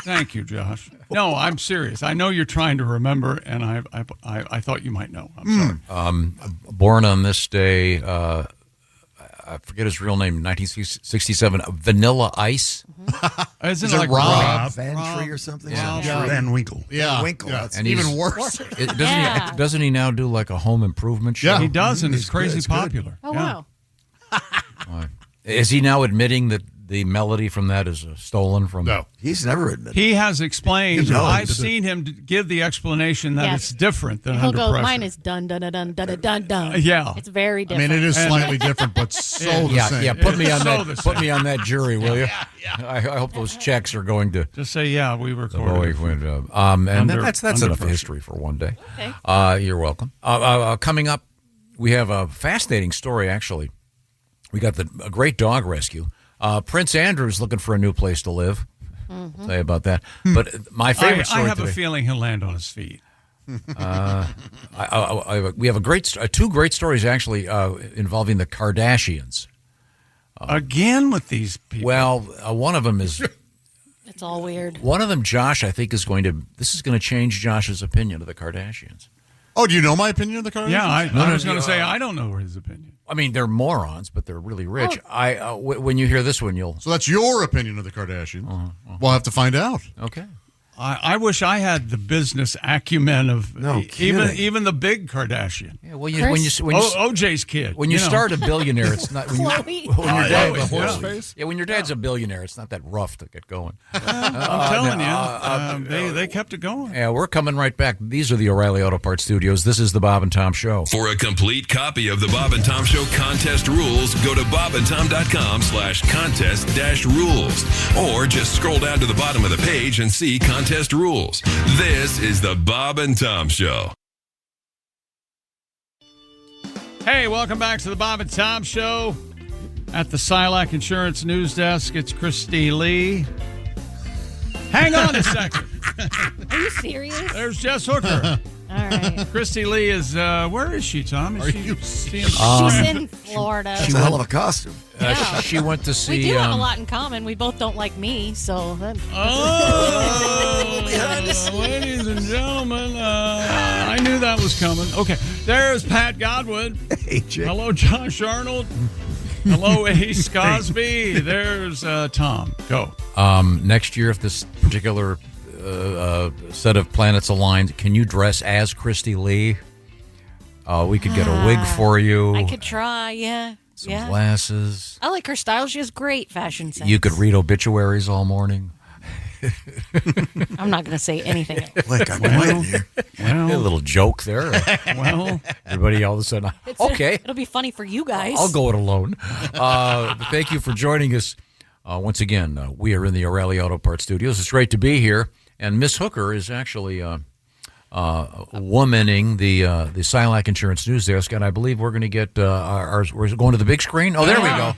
Thank you, Josh. No, I'm serious. I know you're trying to remember, and I thought you might know. I'm sorry. Born on this day, I forget his real name, 1967, Vanilla Ice. Isn't Is it it like Rob? Van or something? Yeah. Van Winkle. Yeah. Winkle. Yeah, That's and even worse. Doesn't he now do like a home improvement show? Yeah. He does, and it's He's crazy good. It's good. popular. Oh, Yeah. wow. Is he now admitting that the melody from that is stolen from? No. He's never admitted. He has explained. No. I've seen him give the explanation that Yes. it's different than He'll under go, pressure. mine is dun dun dun dun dun dun dun. Yeah. It's very I different. mean, it is slightly different, but so the same. Yeah, put me on So that. the Put same. me on that jury, will you? I hope those checks are going to. Just say, yeah, we And Under- that's under enough pressure. history for one day. Okay. You're welcome. Coming up, we have a fascinating story. Actually, we got a great dog rescue. Prince Andrew's looking for a new place to live. I'll tell you about that. But my favorite story I have today. a feeling he'll land on his feet. We have two great stories actually involving the Kardashians. Again with these people. Well, one of them is. It's all weird. One of them, Josh, I think this is going to change Josh's opinion of the Kardashians. Oh, do you know my opinion of the Kardashians? Yeah, I was going to say, I don't know his opinion. I mean, they're morons, but they're really rich. When you hear this one, you'll. So that's your opinion of the Kardashians. We'll have to find out. Okay. I wish I had the business acumen of kidding. even the big Kardashian. Yeah, well, when you OJ's kid. when you know. start a billionaire, it's not when, when your dad's a billionaire, it's not that rough to get going. I'm telling you, they kept it going. Yeah, we're coming right back. These are the O'Reilly Auto Parts Studios. This is the Bob and Tom Show. For a complete copy of the Bob and Tom Show contest rules, go to bobandtom.com/contest-rules. Or just scroll down to the bottom of the page and see contest rules. This is the Bob and Tom Show. Hey, welcome back to the Bob and Tom Show. At the Silac Insurance News Desk, it's Christy Lee. Hang on a second. Are you serious? There's Jess Hooker. All right. Christy Lee is, where is she, Tom? Is she She's in Florida. That's a hell of a costume. She went to see. We do have a lot in common. We both don't like me, so. Ladies and gentlemen, I knew that was coming. Okay, there's Pat Godwin. Hey, Jake. Hello, Josh Arnold. Hello, Ace Cosby. There's Tom. Go. Next year, if this particular set of planets aligned, can you dress as Christy Lee? We could get a wig for you. I could try, yeah. Some glasses. I like her style. She has great fashion sense. You could read obituaries all morning. I'm not going to say anything. Look, I'm quiet here. A little joke there. Well, everybody all of a sudden, okay. It'll be funny for you guys. I'll go it alone. Thank you for joining us. Once again, we are in the O'Reilly Auto Parts Studios. It's great to be here. And Miss Hooker is actually womaning the Silac Insurance News Desk, and I believe we're going to get ours. We're going to the big screen. Oh, there we go.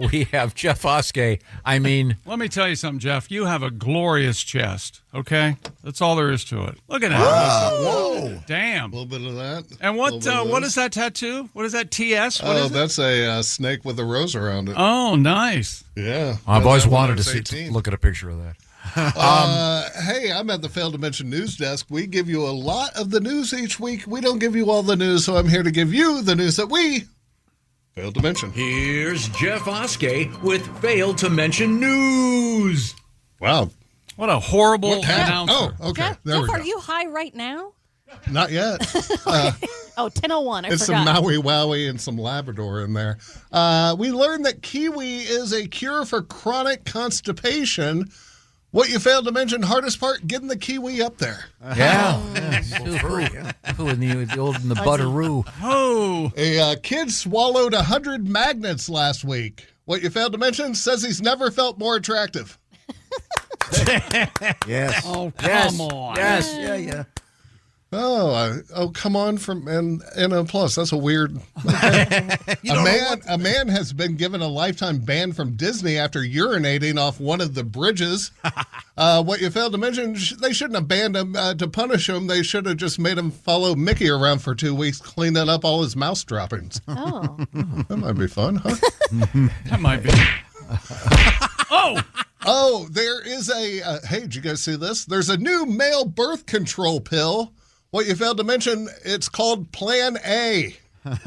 We have Jeff Oskey. I mean, let me tell you something, Jeff. You have a glorious chest. Okay, that's all there is to it. Look at that. Whoa! Damn. A little bit of that. And what is that tattoo? What is that? TS? What is it? That's a snake with a rose around it. Oh, nice. Yeah. I've always wanted to look at a picture of that. Hey, I'm at the Failed to Mention News Desk. We give you a lot of the news each week. We don't give you all the news, so I'm here to give you the news that we failed to mention. Here's Jeff Oskey with Failed to Mention News. Wow. What a horrible announcer. Oh, okay. Jeff, are you high right now? Not yet. 10:01. I It's forgot. some Maui Wowie and some Labrador in there. We learned that kiwi is a cure for chronic constipation. What you failed to mention, hardest part, getting the kiwi up there. Yeah. Ooh, and the old in the butteroo. Oh. A kid swallowed 100 magnets last week. What you failed to mention, says he's never felt more attractive. Yes. Oh, Yes. come on. Yes. Yeah. Oh, come on from and a plus. That's a weird. A man has been given a lifetime ban from Disney after urinating off one of the bridges. What you failed to mention, they shouldn't have banned him to punish him. They should have just made him follow Mickey around for 2 weeks, cleaning up all his mouse droppings. Oh. That might be fun, huh? That might be. Oh, there is a. Hey, did you guys see this? There's a new male birth control pill. What you failed to mention, it's called Plan A. If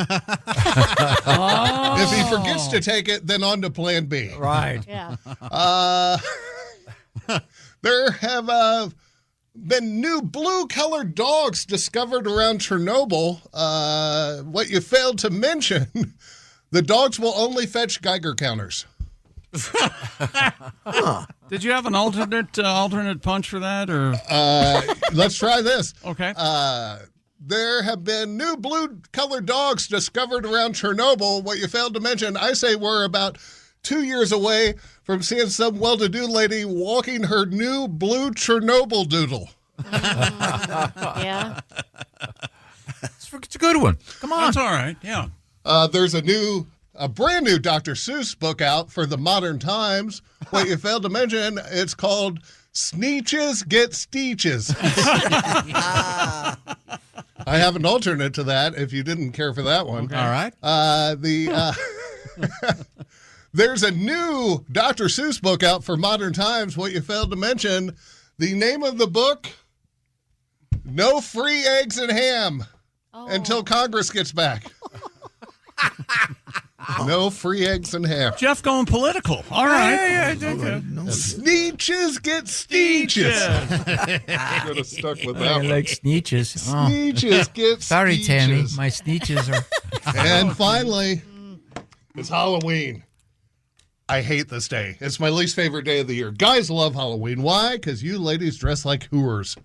he forgets to take it, then on to Plan B. Right. Yeah. There have been new blue-colored dogs discovered around Chernobyl. What you failed to mention, the dogs will only fetch Geiger counters. Did you have an alternate punch for that, or? Let's try this. Okay. There have been new blue-colored dogs discovered around Chernobyl. What you failed to mention, I say we're about 2 years away from seeing some well-to-do lady walking her new blue Chernobyl doodle. Yeah. It's a good one. Come on. That's all right. Yeah. There's a brand new Dr. Seuss book out for the modern times. What you failed to mention, it's called Sneetches Get Steeches. I have an alternate to that if you didn't care for that one. Okay. All right. There's a new Dr. Seuss book out for modern times. What you failed to mention, the name of the book, No Free Eggs and Ham until Congress gets back. No free eggs and ham. Jeff going political. All right. Yeah. Sneetches get steeches. I could have stuck with that one. like sneetches. Sneetches get Sorry, steeches. Tammy. My sneetches are. And finally, it's Halloween. I hate this day. It's my least favorite day of the year. Guys love Halloween. Why? Because you ladies dress like hooers.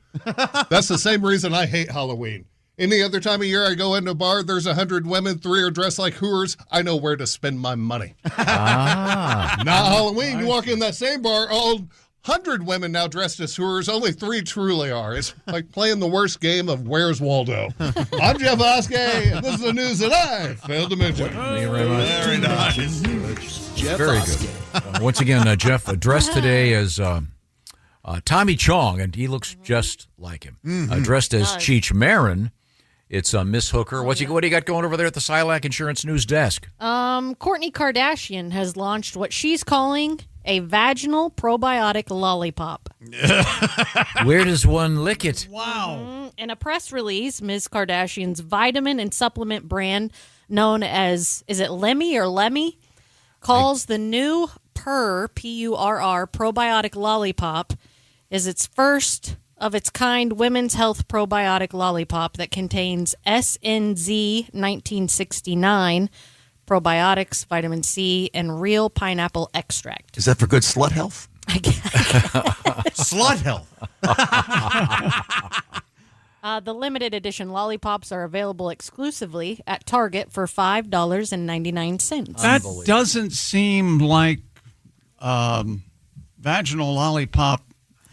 That's the same reason I hate Halloween. Any other time of year I go into a bar, there's 100 women, 3 are dressed like hooers. I know where to spend my money. Not Halloween. You walk in that same bar, all 100 women now dressed as hooers. Only 3 truly are. It's like playing the worst game of Where's Waldo. I'm Jeff Oskey, and this is the news that I failed to mention. Thank you very much. Very nice. Jeff Very Oskey. good. Once again, Jeff dressed today as Tommy Chong, and he looks just like him. Dressed as Cheech Marin. It's Miss Hooker. What do you got going over there at the Silac Insurance News Desk? Kourtney Kardashian has launched what she's calling a vaginal probiotic lollipop. Where does one lick it? Wow. In a press release, Ms. Kardashian's vitamin and supplement brand known as, is it Lemmy or Lemmy, calls the new Purr, P-U-R-R, probiotic lollipop is its first of its kind women's health probiotic lollipop that contains SNZ 1969 probiotics, vitamin C, and real pineapple extract. Is that for good slut health? I guess. Slut health. The limited edition lollipops are available exclusively at Target for $5.99. That doesn't seem like vaginal lollipop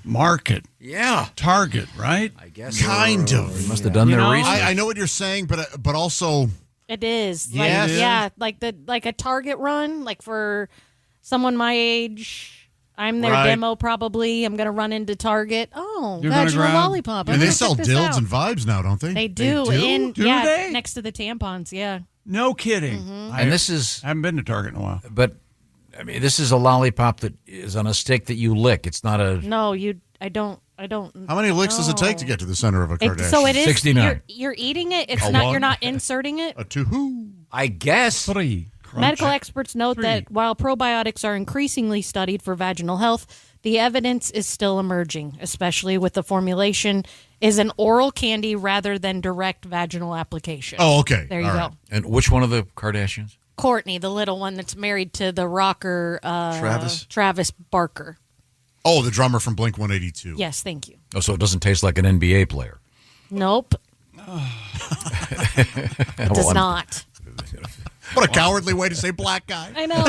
market. Yeah. Target, right? I guess. Kind of. They must have done their research. I know what you're saying, but also. It is. Yes. Yeah, like a Target run, like for someone my age. I'm their demo probably. I'm going to run into Target. Oh, vaginal lollipop. And they sell dilds and vibes now, don't they? They do. Do they? Next to the tampons, yeah. No kidding. And this is. I haven't been to Target in a while. But, I mean, this is a lollipop that is on a stick that you lick. It's not a. No, I don't. How many licks does it take to get to the center of a Kardashian? So it is 69. You're eating it. It's not. You're not inserting it. A 2. I guess. 3. Medical experts note that while probiotics are increasingly studied for vaginal health, the evidence is still emerging, especially with the formulation is an oral candy rather than direct vaginal application. Oh, okay. There you go. And which one of the Kardashians? Kourtney, the little one that's married to the rocker Travis Barker. Oh, the drummer from Blink 182. Yes, thank you. Oh, so it doesn't taste like an NBA player. Nope. It does not. What a cowardly way to say black guy. I know.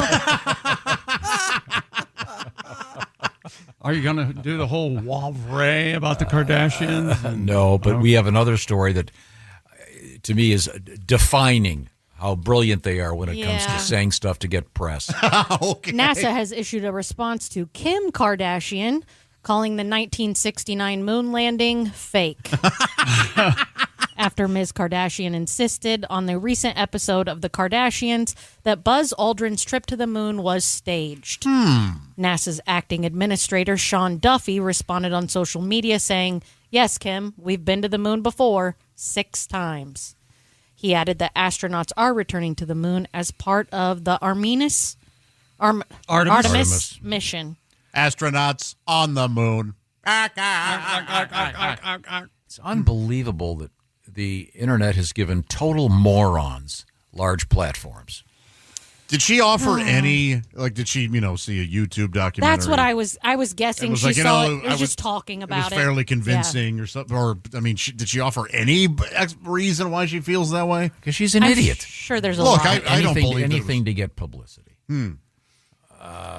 Are you going to do the whole wavre about the Kardashians? No, but we have another story that, to me, is defining how brilliant they are when it comes to saying stuff to get press. Okay. NASA has issued a response to Kim Kardashian, calling the 1969 moon landing fake. After Ms. Kardashian insisted on the recent episode of The Kardashians that Buzz Aldrin's trip to the moon was staged. NASA's acting administrator, Sean Duffy, responded on social media saying, "Yes, Kim, we've been to the moon before, 6 times." He added that astronauts are returning to the moon as part of the Artemis mission. Astronauts on the moon. It's unbelievable that the internet has given total morons large platforms. Did she offer any, did she, see a YouTube documentary? That's what I was guessing. Was she like, saw it. It was just talking about it. It was fairly convincing or something. Or, did she offer any reason why she feels that way? Because she's an idiot. Sure, there's a lot. I don't believe anything to get publicity.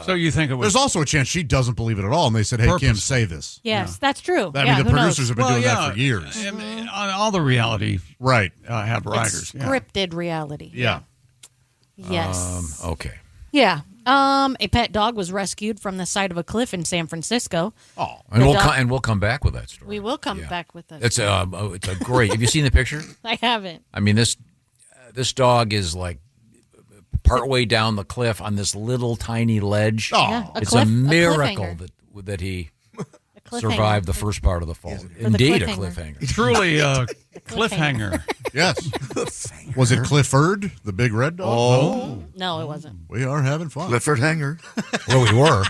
So you think it was... There's also a chance she doesn't believe it at all, and they said, hey, Kim, say this. Yes, that's true. The producers have been doing that for years. On all the reality have writers. Scripted reality. Yeah. Yes. Okay. Yeah. A pet dog was rescued from the side of a cliff in San Francisco. Oh, and we'll come back with that story. We will come back with that. It's a great. Have you seen the picture? I haven't. I mean, this dog is like partway down the cliff on this little tiny ledge. Oh, yeah, it's a miracle that he survived the first part of the fall. Indeed, a cliffhanger. Truly a cliffhanger. Yes. Was it Clifford, the big red dog? Oh. No, it wasn't. We are having fun. Clifford Hanger. Well, we were.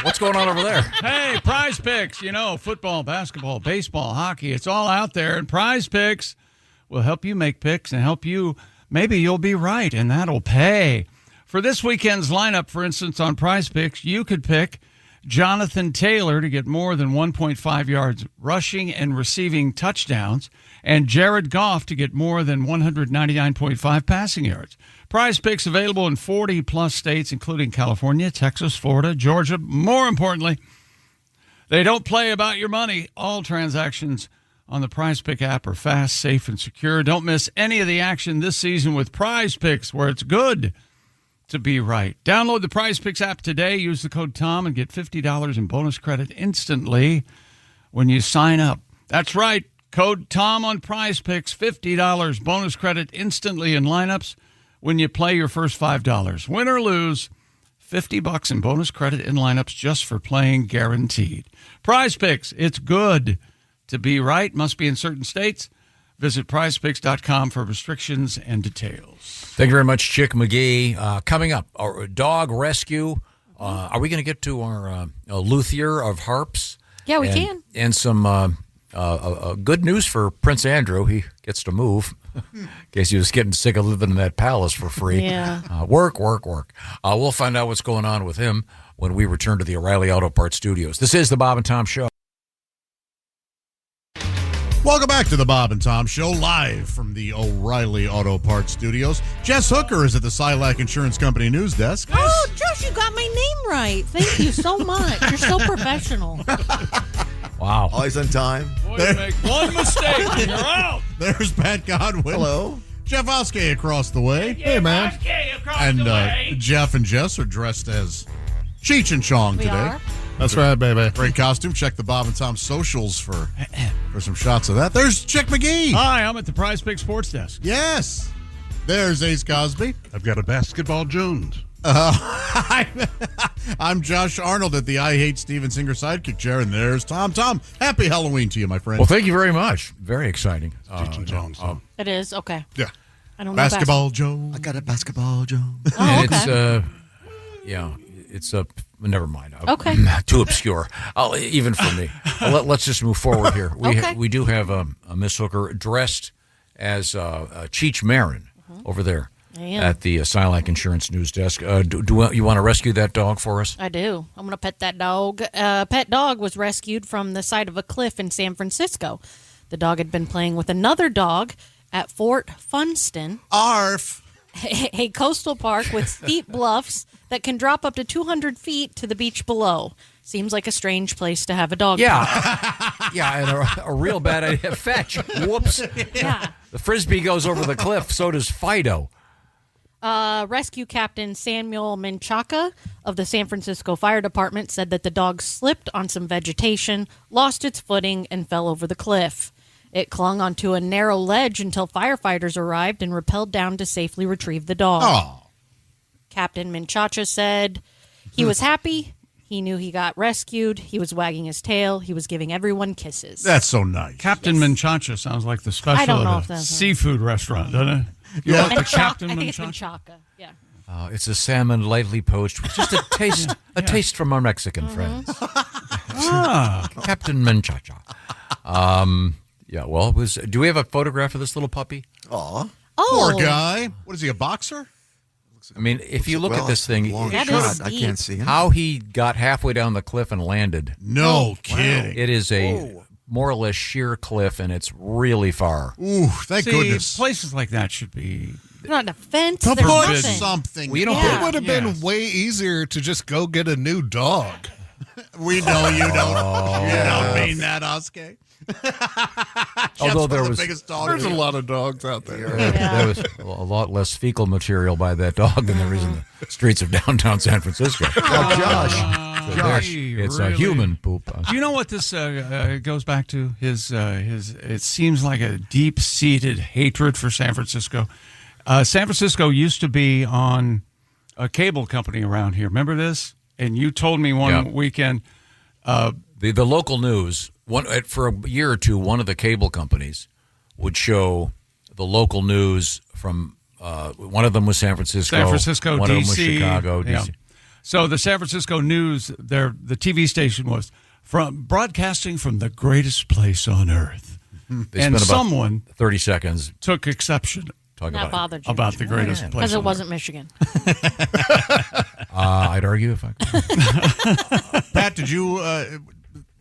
What's going on over there? Hey, Prize Picks. Football, basketball, baseball, hockey. It's all out there. And Prize Picks will help you make picks and help you. Maybe you'll be right, and that'll pay. For this weekend's lineup, for instance, on Prize Picks, you could pick Jonathan Taylor to get more than 1.5 yards rushing and receiving touchdowns, and Jared Goff to get more than 199.5 passing yards. Prize Picks available in 40-plus states, including California, Texas, Florida, Georgia. More importantly, they don't play about your money. All transactions on the Prize Pick app are fast, safe, and secure. Don't miss any of the action this season with Prize Picks, where it's good to be right. Download the Prize Picks app today. Use the code TOM and get $50 in bonus credit instantly when you sign up. That's right. Code TOM on Prize Picks. $50 bonus credit instantly in lineups when you play your first $5. Win or lose, $50 in bonus credit in lineups just for playing guaranteed. Prize Picks. It's good to be right. Must be in certain states. Visit prizepicks.com for restrictions and details. Thank you very much, Chick McGee. Coming up, our dog rescue. Are we going to get to our luthier of harps? Yeah, we can. And some good news for Prince Andrew. He gets to move in case he was getting sick of living in that palace for free. Yeah. Work. We'll find out what's going on with him when we return to the O'Reilly Auto Parts Studios. This is the Bob and Tom Show. Welcome back to the Bob and Tom Show, live from the O'Reilly Auto Parts Studios. Jess Hooker is at the Silac Insurance Company news desk. Oh, Josh, you got my name right. Thank you so much. You're so professional. Wow. Always on time. Boy, you make one mistake and you're out. There's Pat Godwin. Hello. Jeff Oskey across the way. Hey, man. And Jeff and Jess are dressed as Cheech and Chong today. Are? That's right, baby. Great costume. Check the Bob and Tom socials for some shots of that. There's Chick McGee. Hi, I'm at the Prize Pick Sports Desk. Yes. There's Ace Cosby. I've got a basketball Jones. I'm Josh Arnold at the I Hate Steven Singer sidekick chair, and there's Tom. Tom, happy Halloween to you, my friend. Well, thank you very much. Very exciting. It is? Okay. Yeah. I don't know. Basketball Jones. I got a basketball Jones. Oh, and it's never mind. Okay. Too obscure. Even for me. Let's just move forward here. We do have Miss Hooker dressed as Cheech Marin over there. at the Silac Insurance News Desk. Do you want to rescue that dog for us? I do. I'm going to pet that dog. Pet dog was rescued from the side of a cliff in San Francisco. The dog had been playing with another dog at Fort Funston. Arf! A coastal park with steep bluffs that can drop up to 200 feet to the beach below. Seems like a strange place to have a dog. Yeah. Yeah, and a real bad idea. Fetch. Whoops. Yeah. The Frisbee goes over the cliff, so does Fido. Rescue Captain Samuel Menchaca of the San Francisco Fire Department said that the dog slipped on some vegetation, lost its footing, and fell over the cliff. It clung onto a narrow ledge until firefighters arrived and rappelled down to safely retrieve the dog. Oh. Captain Menchaca said he was happy. He knew he got rescued. He was wagging his tail. He was giving everyone kisses. That's so nice. Captain Menchaca sounds like the special I don't know at if a that's seafood restaurant, doesn't it? You want the Captain I think it's Menchaca? Menchaca. Yeah. It's a salmon lightly poached with just a taste from our Mexican friends. Captain Menchaca. Yeah, well, do we have a photograph of this little puppy? Aw. Oh. Poor guy. What is he, a boxer? I mean, if you look at this thing, That is I can't see him. how he got halfway down the cliff and landed. No kidding. It is a more or less sheer cliff, and it's really far. Ooh, thank goodness. Places like that should be. Not a fence. To There's put nothing. Something. Well, you don't It would have been way easier to just go get a new dog. We know you don't. You don't mean that, Oskar. Although there the was biggest dog. There's a lot of dogs out there. there was a lot less fecal material by that dog than there is in the streets of downtown San Francisco. Josh. It's really? a human poop. Do you know what this goes back to? His. It seems like a deep-seated hatred for San Francisco. San Francisco used to be on a cable company around here. Remember this? And you told me one weekend. The local news, for a year or two, one of the cable companies would show the local news from, one of them was San Francisco, one D.C. of them was Chicago, D.C. So the San Francisco News, the TV station was broadcasting from the greatest place on earth. They and spent about someone 30 seconds took exception talking Not bothered you. about the greatest place Because it on wasn't Michigan. I'd argue if I could. Pat, did you?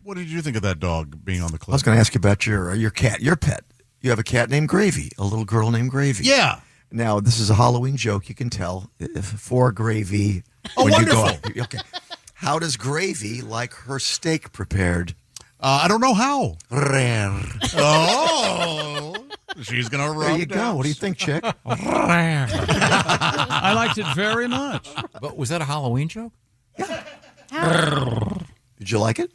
What did you think of that dog being on the cliff? I was going to ask you about your cat, your pet. You have a cat named Gravy, a little girl named Gravy. Yeah. Now, this is a Halloween joke, you can tell. For Gravy. Oh, when wonderful. You go, okay. How does Gravy like her steak prepared? I don't know how. Rare. Oh. She's going to rub There you go. What do you think, chick? I liked it very much. But was that a Halloween joke? Did you like it?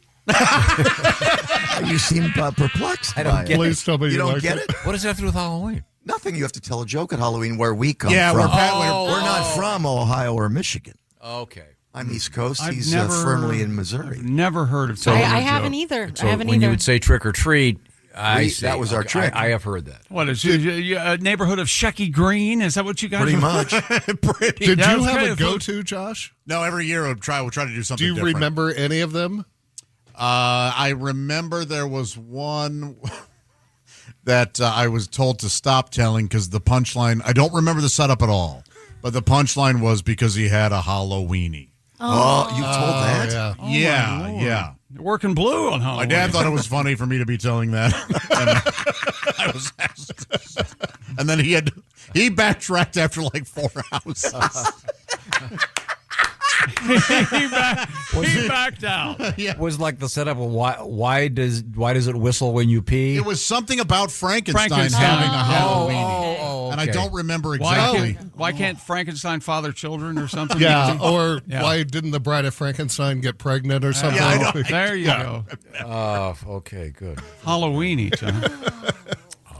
You seem perplexed. I don't get Please it. tell me You don't like get it. it? What does it have to do with Halloween? Nothing. You have to tell a joke at Halloween where we come Yeah, from. we're We're not from Ohio or Michigan. Okay. I'm East Coast. I've He's never- firmly in Missouri. I've never heard of I telling a haven't joke. either. So I haven't when either. you would say trick or treat, That was our trick. I have heard that. What is it? A neighborhood of Shecky Green? Is that what you guys? Pretty much. Did That you was have kind a of- go-to, Josh? No, every year we'll try to do something Do you different. remember any of them? I remember there was one that I was told to stop telling because the punchline, I don't remember the setup at all, but the punchline was because he had a Halloweenie. Oh, you told that? Yeah. Oh, yeah, my Lord. yeah. You're working blue on Halloween. My dad thought it was funny for me to be telling that. And I was asked. And then he backtracked after like 4 houses. he backed out. Yeah. Was like the setup of why does it whistle when you pee? It was something about Frankenstein Frankenstein. having a Yeah. Halloweenie. And I okay. don't remember exactly. Why can't Frankenstein father children or something? Yeah, or Yeah. why didn't the Bride of Frankenstein get pregnant or something? Yeah, I know. There you go. Okay, good. Halloweenie, John.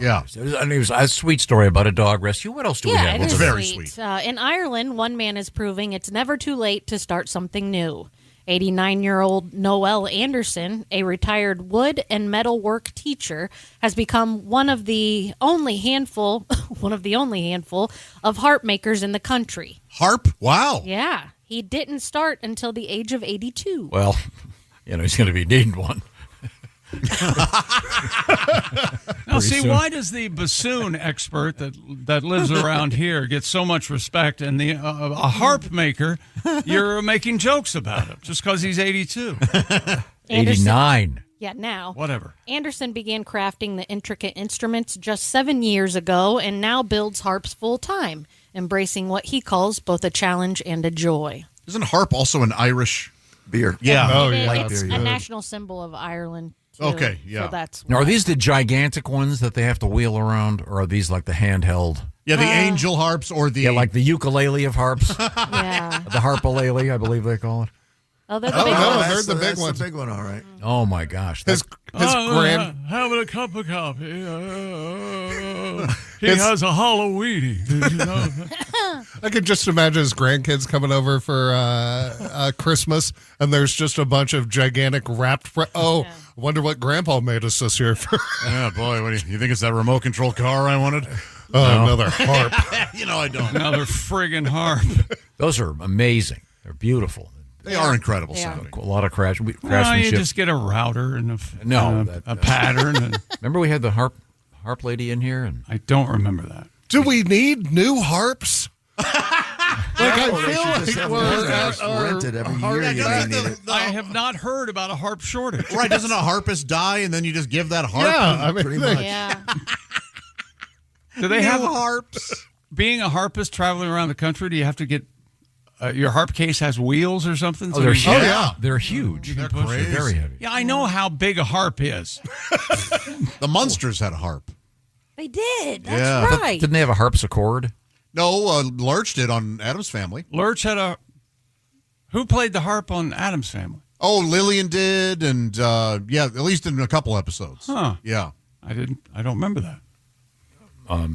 Yeah. And it was a sweet story about a dog rescue. What else do we Yeah, have? it is very sweet. In Ireland, one man is proving it's never too late to start something new. 89-year-old Noel Anderson, a retired wood and metalwork teacher, has become one of the only handful of harp makers in the country. Harp? Wow. Yeah, he didn't start until the age of 82. Well, he's going to be needing one. Now, see, why does the bassoon expert that lives around here get so much respect, and a harp maker, you're making jokes about him just because he's 82? 89. Yeah, now. Whatever. Anderson began crafting the intricate instruments just 7 years ago and now builds harps full time, embracing what he calls both a challenge and a joy. Isn't harp also an Irish beer? Yeah. It's a national symbol of Ireland. Too, okay, yeah. So that's Now, are these the gigantic ones that they have to wheel around, or are these like the handheld? Yeah, the angel harps or the... Yeah, like the ukulele of harps. yeah. The harpalele, I believe they call it. Oh, they're the big no, ones. they're the big That's ones. the big one, all right. Oh, my gosh. His grand... Having a cup of coffee. He has a Halloween. I could just imagine his grandkids coming over for Christmas, and there's just a bunch of gigantic wrapped... I wonder what Grandpa made us this year for. Yeah, boy, what do you think it's that remote control car I wanted? Another harp. I don't. Another friggin' harp. Those are amazing. They're beautiful. They are incredible sounding. A lot of craftsmanship. Well, you just get a router and a pattern. And remember we had the harp lady in here? And I don't remember that. Do we need new harps? I feel like we're rented every year. You may need it. I have not heard about a harp shortage. Right, doesn't a harpist die and then you just give that harp? Yeah, I mean, pretty much. Yeah. Do they have harps? Being a harpist traveling around the country, do you have to get your harp case has wheels or something? Oh, they're huge. yeah. They're huge. They're They're crazy. very heavy. Yeah, I know how big a harp is. The Munsters had a harp. They did. That's Yeah. right. Didn't they have a harpsichord? No, Lurch did on Addams Family. Lurch had a... Who played the harp on Addams Family? Oh, Lillian did, and yeah, at least in a couple episodes. Huh. Yeah. I don't remember that.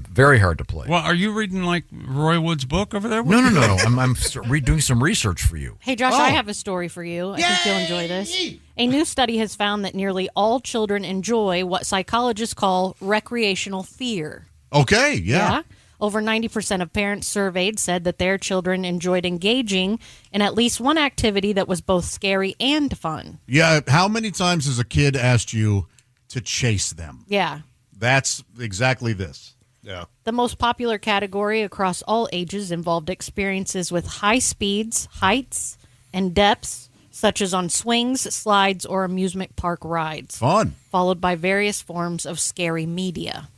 Very hard to play. Well, are you reading like Roy Wood's book over there? No. I'm doing some research for you. Hey, Josh, I have a story for you. I think you'll enjoy this. A new study has found that nearly all children enjoy what psychologists call recreational fear. Okay, yeah. Over 90% of parents surveyed said that their children enjoyed engaging in at least one activity that was both scary and fun. Yeah, how many times has a kid asked you to chase them? Yeah. That's exactly this. Yeah. The most popular category across all ages involved experiences with high speeds, heights, and depths, such as on swings, slides, or amusement park rides. Fun. Followed by various forms of scary media.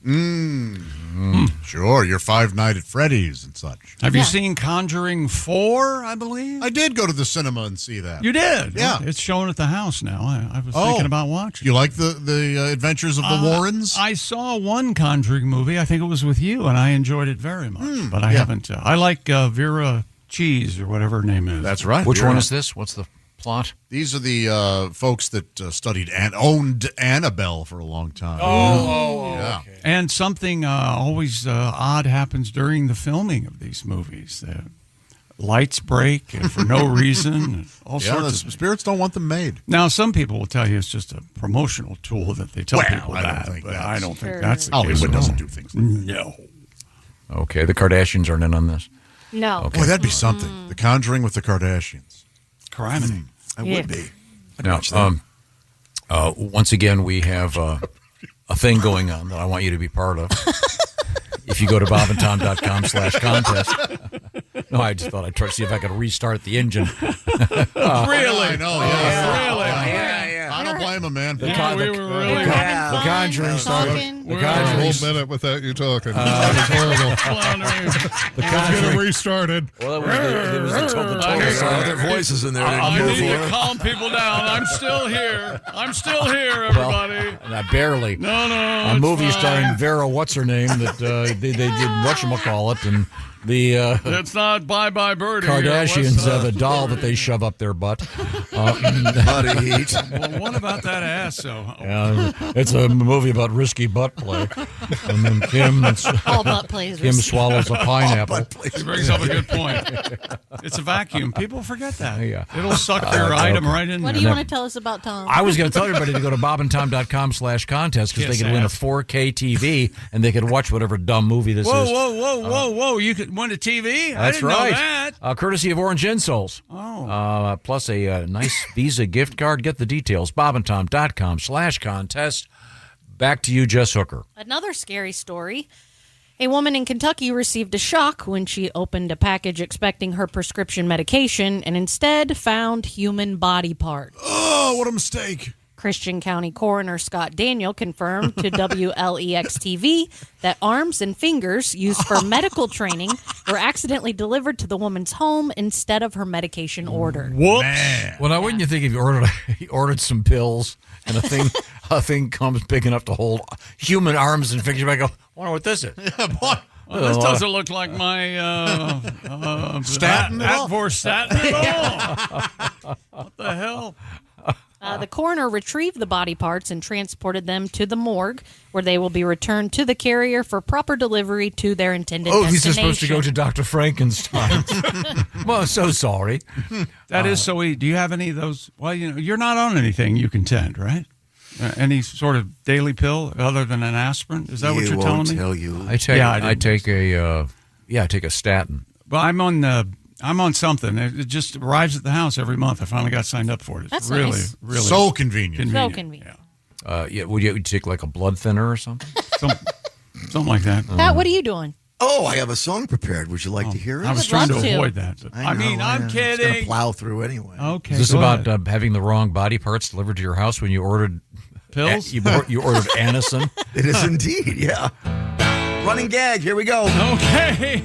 Sure, your Five Nights at Freddy's and such. Have you seen Conjuring 4, I believe? I did go to the cinema and see that. You did? Yeah. It's showing at the house now. I was thinking about watching. You like the Adventures of the Warrens? I saw one Conjuring movie. I think it was with you, and I enjoyed it very much. But I haven't. I like Vera Cheese or whatever her name is. That's right. Which one is this? What's the plot? These are the folks that studied and owned Annabelle for a long time. Yeah. Okay. And something always odd happens during the filming of these movies. Lights break for no reason. All sorts of spirits don't want them made. Now, some people will tell you it's just a promotional tool that they tell people I that. don't think but that's, I don't think that's the Hollywood case. doesn't do things like that. No. Okay, the Kardashians aren't in on this. No. Okay. Boy, that'd be something. The Conjuring with the Kardashians. Calamity. I would be. I'd Now, watch that. once again, we have a thing going on that I want you to be part of. If you go to bobandtom.com/contest. No, I just thought I'd try to see if I could restart the engine. Really? I know, yeah. Really? I don't blame him, man. The Conjuring started. We got a whole minute without you talking. It's horrible. The Let's get it restarted. Well, there was the total Their voices in there. I need to calm people down. I'm still here. Everybody. Barely. No. A it's movie fine. starring Vera, what's her name, that they did whatchamacallit, and the It's not Bye Bye Birdie. Kardashians have a doll that they shove up their butt. Buddy heat. Well, what about that ass, though? It's a movie about risky butt play. And then Kim, All butt plays. Kim swallows a pineapple. He brings up a good point. It's a vacuum. People forget that. Yeah. It'll suck their item right in What there. do you want to tell us about Tom? I was going to tell everybody to go to bobandtom.com/contest because they could win a 4K TV and they could watch whatever dumb movie this is. Whoa. You could win a TV? I That's didn't right. know that. Courtesy of Orange Insoles. Oh. Plus a nice Visa gift card. Get the details. bobandtom.com/contest. Back to you, Jess Hooker. Another scary story. A woman in Kentucky received a shock when she opened a package expecting her prescription medication and instead found human body parts. Oh, what a mistake. Christian County Coroner Scott Daniel confirmed to WLEX-TV that arms and fingers used for medical training were accidentally delivered to the woman's home instead of her medication order. Whoops. Well, now wouldn't you think if you ordered some pills and a thing comes big enough to hold human arms and fingers, you might go, I wonder what this is. Well, this doesn't look like my statin at all. Statin at all. What the hell? The coroner retrieved the body parts and transported them to the morgue, where they will be returned to the carrier for proper delivery to their intended destination. These are supposed to go to Dr. Frankenstein. Well, so sorry. That is so easy. Do you have any of those? Well, you're not on anything you contend, right? Any sort of daily pill other than an aspirin? Is that what you're telling me? Tell you. I take a statin. Well, I'm on something. It just arrives at the house every month. I finally got signed up for it. It's That's really, nice. really So convenient. So convenient. Would you take like a blood thinner or something? Something like that. Pat, what are you doing? Oh, I have a song prepared. Would you like to hear it? I was would trying to love to. avoid that. But I'm It's going to kidding. plow through anyway. Okay. Is this go about ahead. having the wrong body parts delivered to your house when you ordered pills? You ordered Anacin? It is indeed, yeah. Running gag. Here we go. Okay.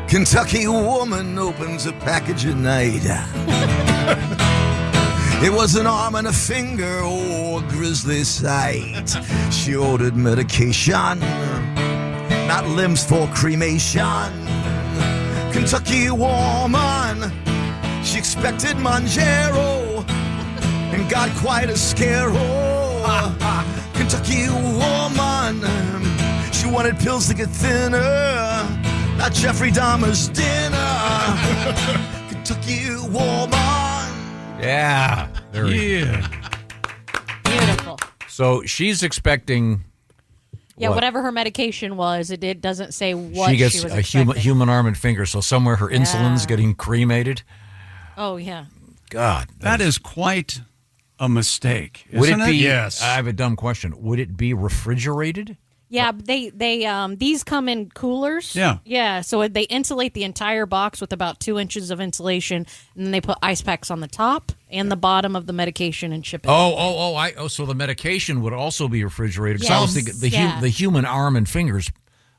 Kentucky woman opens a package at night. It was an arm and a finger, oh, a grisly sight. She ordered medication, not limbs for cremation. Kentucky woman, she expected Manjaro and got quite a scare. Kentucky woman, she wanted pills to get thinner, not Jeffrey Dahmer's dinner. Kentucky woman. Yeah. Yeah. Beautiful. So she's expecting. Yeah, what? whatever her medication was, it doesn't say what She gets was a expecting. human arm and finger. So somewhere her insulin's getting cremated. Oh, yeah. God, That is quite a mistake. would Isn't it be? Yes. I have a dumb question. Would it be refrigerated? Yeah, they these come in coolers. Yeah. Yeah, so they insulate the entire box with about 2 inches of insulation, and then they put ice packs on the top and the bottom of the medication and ship it. So the medication would also be refrigerated. 'Cause Yes. I was thinking the human arm and fingers,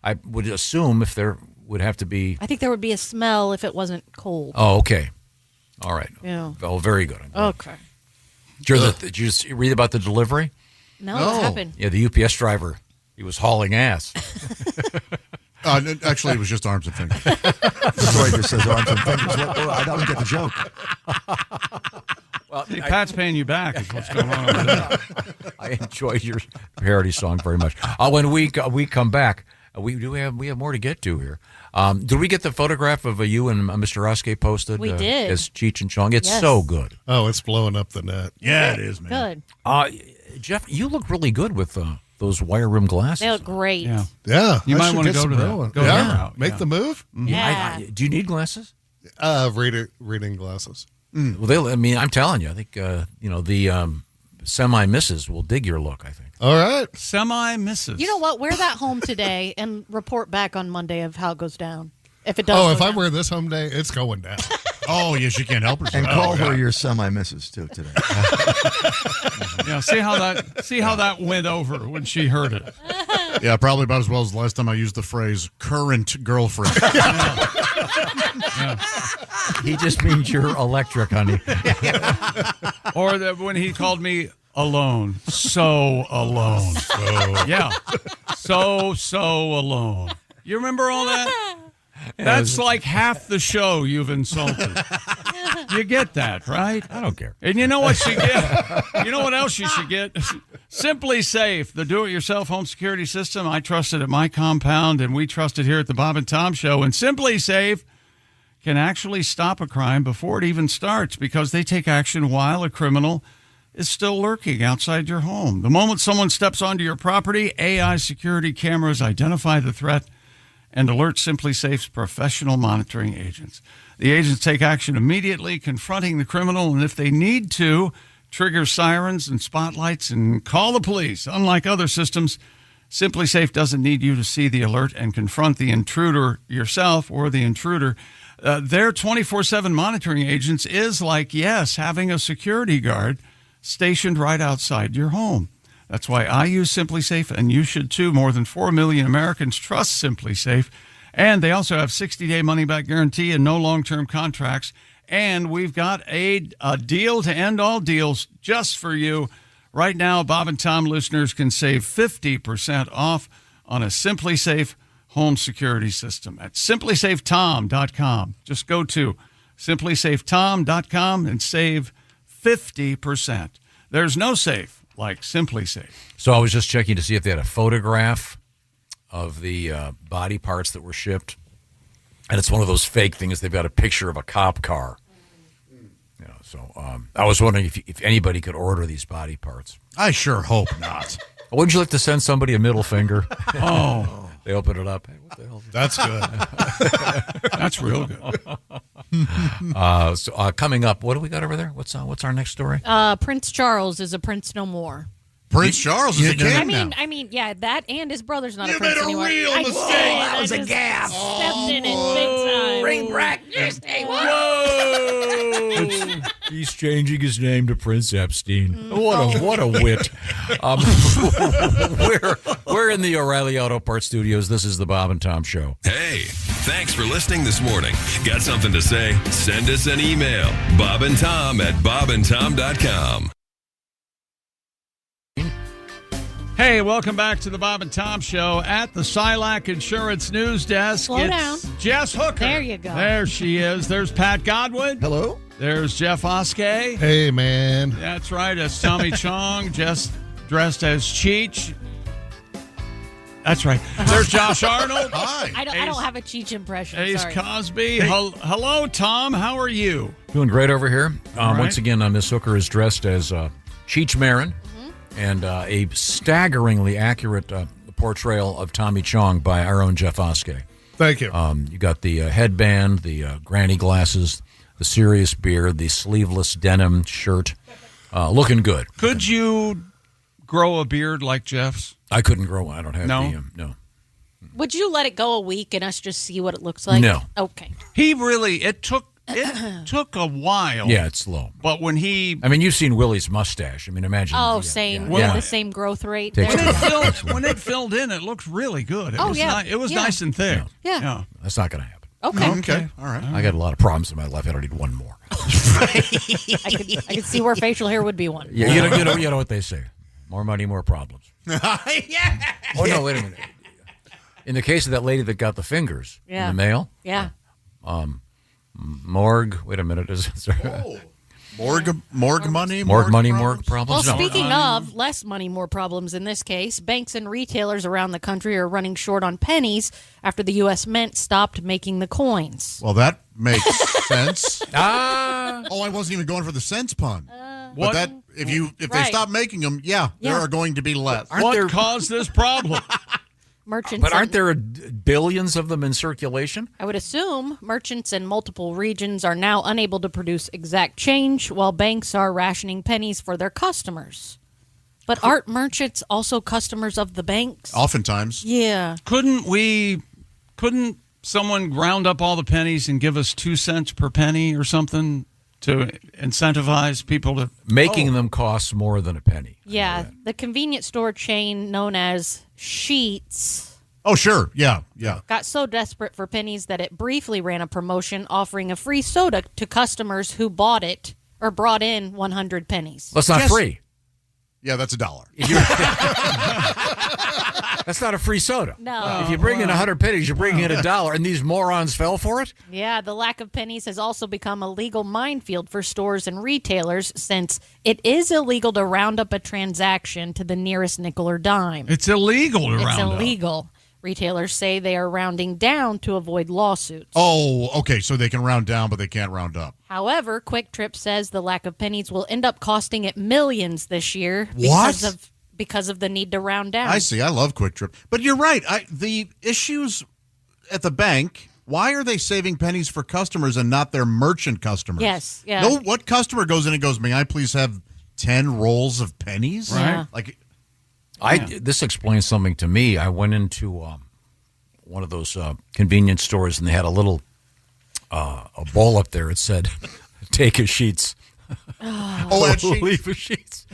I would assume if there would have to be. I think there would be a smell if it wasn't cold. Oh, okay. All right. Yeah. Oh, very good. Okay. Did you read about the delivery? No, what happened? Yeah, the UPS driver, he was hauling ass. Actually, it was just arms and fingers. The story just says arms and fingers. I don't get the joke. Well, Hey, Pat's paying you back is what's going on over there. I enjoyed your parody song very much. When we come back, we have more to get to here. Did we get the photograph of you and Mr. Roske posted? We did. As Cheech and Chong. It's Yes. so good. Oh, it's blowing up the net. Yeah, it is, man. Good. Jeff, you look really good with those wire rim glasses. They look great. Yeah. Yeah. You I might should want to get go some to real that. one. Go Yeah. that route. Make Yeah. the move. Yeah. Do you need glasses? Reading glasses. Well, I'm telling you, I think the semi-misses will dig your look, I think. All right. Semi-misses. You know what? Wear that home today and report back on Monday of how it goes down. If it does. Oh, go if I down. wear this home day, it's going down. Oh, yes, you can't help herself. And call her your semi-missus, too, today. Yeah, see how that went over when she heard it. Yeah, probably about as well as the last time I used the phrase current girlfriend. He just means you're electric, honey. Or when he called me alone. So alone. Yeah. So alone. You remember all that? That's like half the show you've insulted. You get that, right? I don't care. And you know what you get? You know what else you should get? Simply Safe, the do-it-yourself home security system. I trust it at my compound, and we trust it here at the Bob and Tom Show. And Simply Safe can actually stop a crime before it even starts because they take action while a criminal is still lurking outside your home. The moment someone steps onto your property, AI security cameras identify the threat and alert Simply Safe's professional monitoring agents. The agents take action immediately, confronting the criminal, and if they need to, trigger sirens and spotlights and call the police. Unlike other systems, Simply Safe doesn't need you to see the alert and confront the intruder yourself or the intruder. Their 24/7 monitoring agents is like, yes, having a security guard stationed right outside your home. That's why I use Simply Safe, and you should too. More than 4 million Americans trust Simply Safe. And they also have 60-day money-back guarantee and no long-term contracts. And we've got a deal to end all deals just for you. Right now, Bob and Tom listeners can save 50% off on a Simply Safe home security system at simplysafetom.com. Just go to simplysafetom.com and save 50%. There's no safe like Simply Safe. So I was just checking to see if they had a photograph of the body parts that were shipped. And it's one of those fake things. They've got a picture of a cop car. So I was wondering if anybody could order these body parts. I sure hope not. Wouldn't you like to send somebody a middle finger? Oh. They open it up. Hey, what the hell? That's good. That's real good. So coming up, what do we got over there? What's our next story? Prince Charles is a prince no more. Prince Charles is a king now. I mean, yeah, that and his brother's not a You prince made a anymore. real mistake. That was a gaffe. Stepped in it big time. Bring back Disney. He's changing his name to Prince Epstein. What a wit. We're in the O'Reilly Auto Parts Studios. This is the Bob and Tom Show. Hey, thanks for listening this morning. Got something to say? Send us an email. bobandtom@bobandtom.com. Hey, welcome back to the Bob and Tom Show at the Silac Insurance News Desk. Slow down. Jess Hooker. There you go. There she is. There's Pat Godwin. Hello. There's Jeff Oskey. Hey, man. That's right. It's Tommy Chong, just dressed as Cheech. That's right. There's Josh Arnold. Hi. I don't have a Cheech impression. Ace Sorry. Cosby. Hello, Tom. How are you? Doing great over here. right. Once again, Miss Hooker is dressed as Cheech Marin. And a staggeringly accurate portrayal of Tommy Chong by our own Jeff Oskey. Thank you. You got the headband, the granny glasses, the serious beard, the sleeveless denim shirt. Looking good. Could you grow a beard like Jeff's? I couldn't grow one. I don't have No? no. Would you let it go a week and us just see what it looks like? No. Okay. It took a while. Yeah, it's slow. But when he... I mean, you've seen Willie's mustache. I mean, imagine. Oh, yeah, same. yeah. The same growth rate. Takes There. When it filled in, it looked really good. It Oh, was yeah. It was Yeah. nice and thick. Yeah. That's not going to happen. Okay. All right. I got a lot of problems in my life. I don't need one more. I could see where facial hair would be one. Yeah, you know what they say. More money, more problems. Yeah. Oh, no, wait a minute. In the case of that lady that got the fingers in the mail, Yeah. morgue. Wait a minute. Morgue money? Morgue money, problems? morgue problems? Well, No. speaking of less money, more problems in this case, banks and retailers around the country are running short on pennies after the U.S. Mint stopped making the coins. Well, that makes sense. Ah. Oh, I wasn't even going for the cents pun. What? But that if they Right. stop making them, there are going to be less. What caused this problem? Merchants But aren't and- there billions of them in circulation? I would assume merchants in multiple regions are now unable to produce exact change, while banks are rationing pennies for their customers. But aren't merchants also customers of the banks? Oftentimes. Yeah. Couldn't someone round up all the pennies and give us 2 cents per penny or something to incentivize people to... Making them costs more than a penny. Yeah. The convenience store chain known as Sheetz Oh, sure. Yeah. got so desperate for pennies that it briefly ran a promotion offering a free soda to customers who bought it or brought in 100 pennies. Well, it's not free. Yeah, that's $1. That's not a free soda. No. If you bring in 100 pennies, you bring in $1, and these morons fell for it? Yeah, the lack of pennies has also become a legal minefield for stores and retailers since it is illegal to round up a transaction to the nearest nickel or dime. It's illegal to It's round up. illegal. Retailers say they are rounding down to avoid lawsuits. Oh, okay. So they can round down, but they can't round up. However, Quick Trip says the lack of pennies will end up costing it millions this year because of the need to round down. I see. I love Quick Trip. But you're right. The issues at the bank, why are they saving pennies for customers and not their merchant customers? Yes. Yeah. No, what customer goes in and goes, may I please have 10 rolls of pennies? Right. Like, This explains something to me. I went into one of those convenience stores, and they had a little a bowl up there. It said, "Take a sheets." at Sheetz. Leave a sheets.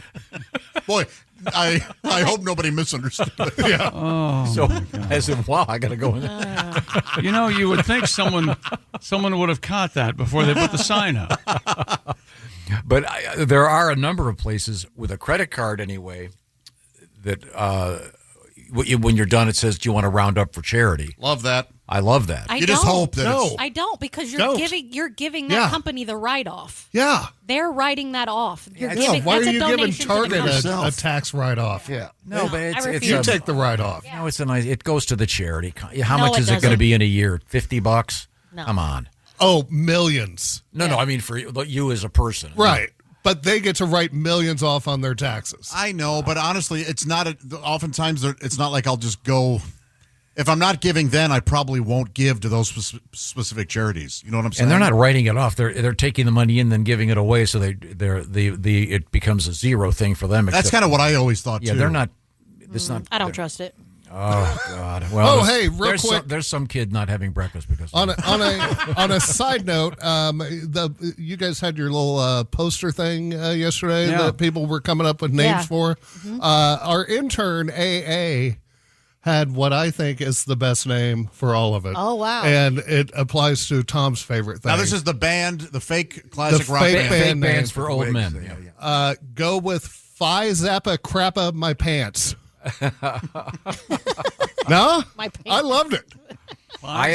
Boy, I hope nobody misunderstood. Yeah. Oh, So I said, "Wow, I got to go in." You know, you would think someone would have caught that before they put the sign up. But there are a number of places with a credit card anyway that when you're done, it says, "Do you want to round up for charity?" Love that. I love that. I You just don't. hope that it's... I don't, because Don't. you're giving that Yeah. company the write-off. Yeah. They're writing that off. You're Yeah, giving. why That's are a you giving donation to the Target company. a tax write-off? Yeah. No, but I it's refuse. You take the write-off. No, it's a nice. It goes to the charity. How No, much it is it going to doesn't. be in a year? $50? No. Come on. Oh, millions. No, I mean for you as a person. Right. But they get to write millions off on their taxes. I know, but honestly, it's not. Oftentimes, it's not like I'll just go. If I'm not giving, then I probably won't give to those specific charities. You know what I'm saying? And they're not writing it off. They're taking the money in, then giving it away, so it becomes a zero thing for them. That's kind of what I always thought. Yeah, too. they're not. It's not. I don't trust it. Oh God! Well, hey, real quick. there's some kid not having breakfast because of on a side note, you guys had your little poster thing yesterday that people were coming up with names for. Our intern AA had what I think is the best name for all of it. Oh wow! And it applies to Tom's favorite thing. Now this is the band, the fake classic rock fake band. band bands names for old men. Yeah. Go with Phi Zappa Crappa My Pants. No, I loved it. I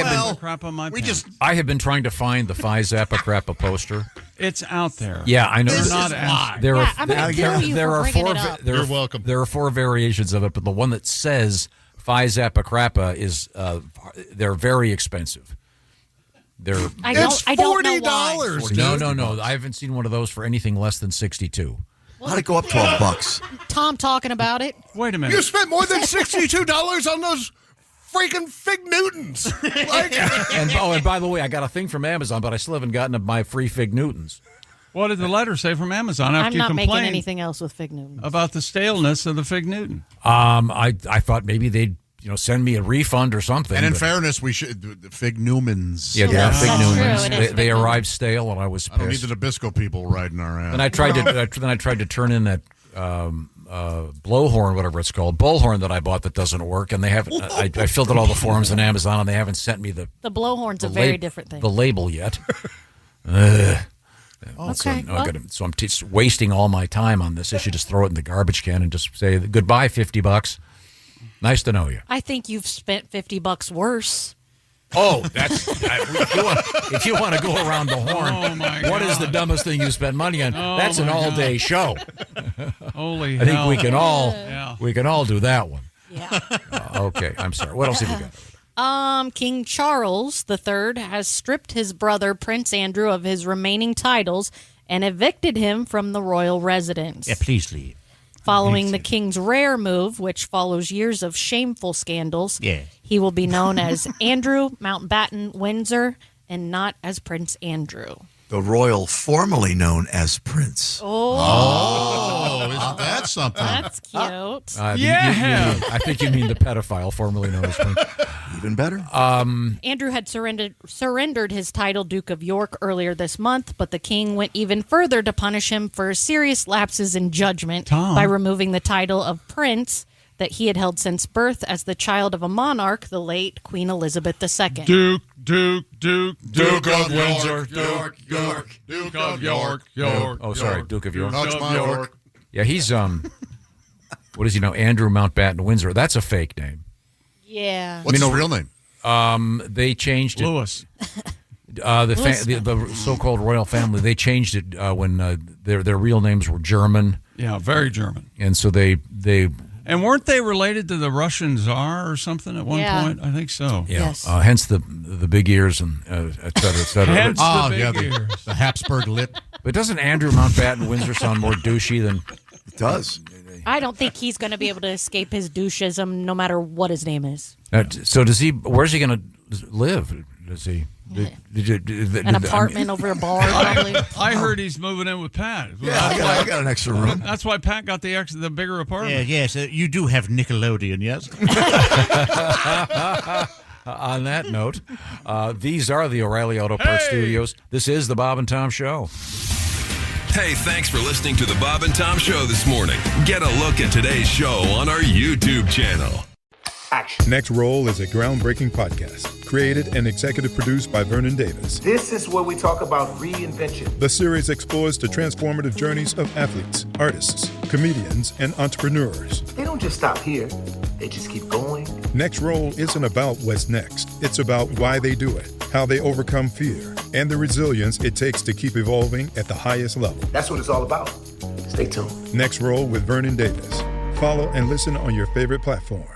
have been trying to find the Phi Zappa Crappa poster. It's out there. Yeah, I know. They're not asking. There Yeah, I'm gonna kill you for bringing it up. You're welcome. There are 4 variations of it, but the one that says Phi Zappa Crappa is they're very expensive. They're I don't know why. $40. No. I haven't seen one of those for anything less than $62. How'd it go up $12? Tom talking about it. Wait a minute. You spent more than $62 on those freaking Fig Newtons. And by the way, I got a thing from Amazon, but I still haven't gotten my free Fig Newtons. What did the letter say from Amazon after I'm you not making complained anything else with Fig Newton. about the staleness of the Fig Newton? I thought maybe they'd send me a refund or something. And in but- fairness, we should the Fig Newmans. Yeah, they are Fig That's Newmans. true, it is They Fig arrived stale, and I was I don't need pissed. the Nabisco people riding our ass. And I tried to turn in that blowhorn, whatever it's called, bullhorn that I bought that doesn't work, and they haven't. I filled out all the forms on Amazon, and they haven't sent me the blowhorn's a the very lab- different thing. The label yet. Okay, So I'm wasting all my time on this. I should just throw it in the garbage can and just say goodbye, $50. Nice to know you. I think you've spent $50 worse. Oh, that's if you want to go around the horn. Oh, my What is the dumbest thing you spent money on? Oh, That's an my all-day show. Holy I think hell. we can all Yeah. we can all do that one. Yeah. Okay, I'm sorry. What else have you got? King Charles III has stripped his brother Prince Andrew of his remaining titles and evicted him from the royal residence. Yeah, please leave. Following the king's rare move, which follows years of shameful scandals, Yeah. he will be known as Andrew Mountbatten Windsor and not as Prince Andrew. The royal formerly known as Prince. Oh, isn't that something? That's cute. I think you mean the pedophile formerly known as Prince. Even better. Andrew had surrendered his title Duke of York earlier this month, but the king went even further to punish him for serious lapses in judgment by removing the title of Prince that he had held since birth as the child of a monarch, the late Queen Elizabeth II. Duke of Windsor. Duke of York. Oh, sorry, Duke of York. Touch my York. Yeah, he's what does he know? Andrew Mountbatten Windsor. That's a fake name. Yeah. What's his real name? They changed it. Lewis. The so-called royal family, they changed it when their real names were German. Yeah, very German. And so they And weren't they related to the Russian Tsar or something at one point? I think so. Yeah. Yes. Hence the big ears and et cetera, et cetera. Hence the big ears. The Habsburg lip. But doesn't Andrew Mountbatten Windsor sound more douchey than... It does. I don't think he's going to be able to escape his doucheism no matter what his name is. So does he... Where's he going to live? Does he... An apartment over a bar, probably. I heard he's moving in with Pat. Yeah, I got an extra room. That's why Pat got the bigger apartment. Yes. You do have Nickelodeon, yes? On that note, these are the O'Reilly Auto Parts Studios. This is the Bob and Tom Show. Hey, thanks for listening to the Bob and Tom Show this morning. Get a look at today's show on our YouTube channel. Next Roll is a groundbreaking podcast created and executive produced by Vernon Davis. This is where we talk about reinvention. The series explores the transformative journeys of athletes, artists, comedians, and entrepreneurs. They don't just stop here. They just keep going. Next Roll isn't about what's next. It's about why they do it, how they overcome fear, and the resilience it takes to keep evolving at the highest level. That's what it's all about. Stay tuned. Next Roll with Vernon Davis. Follow and listen on your favorite platform.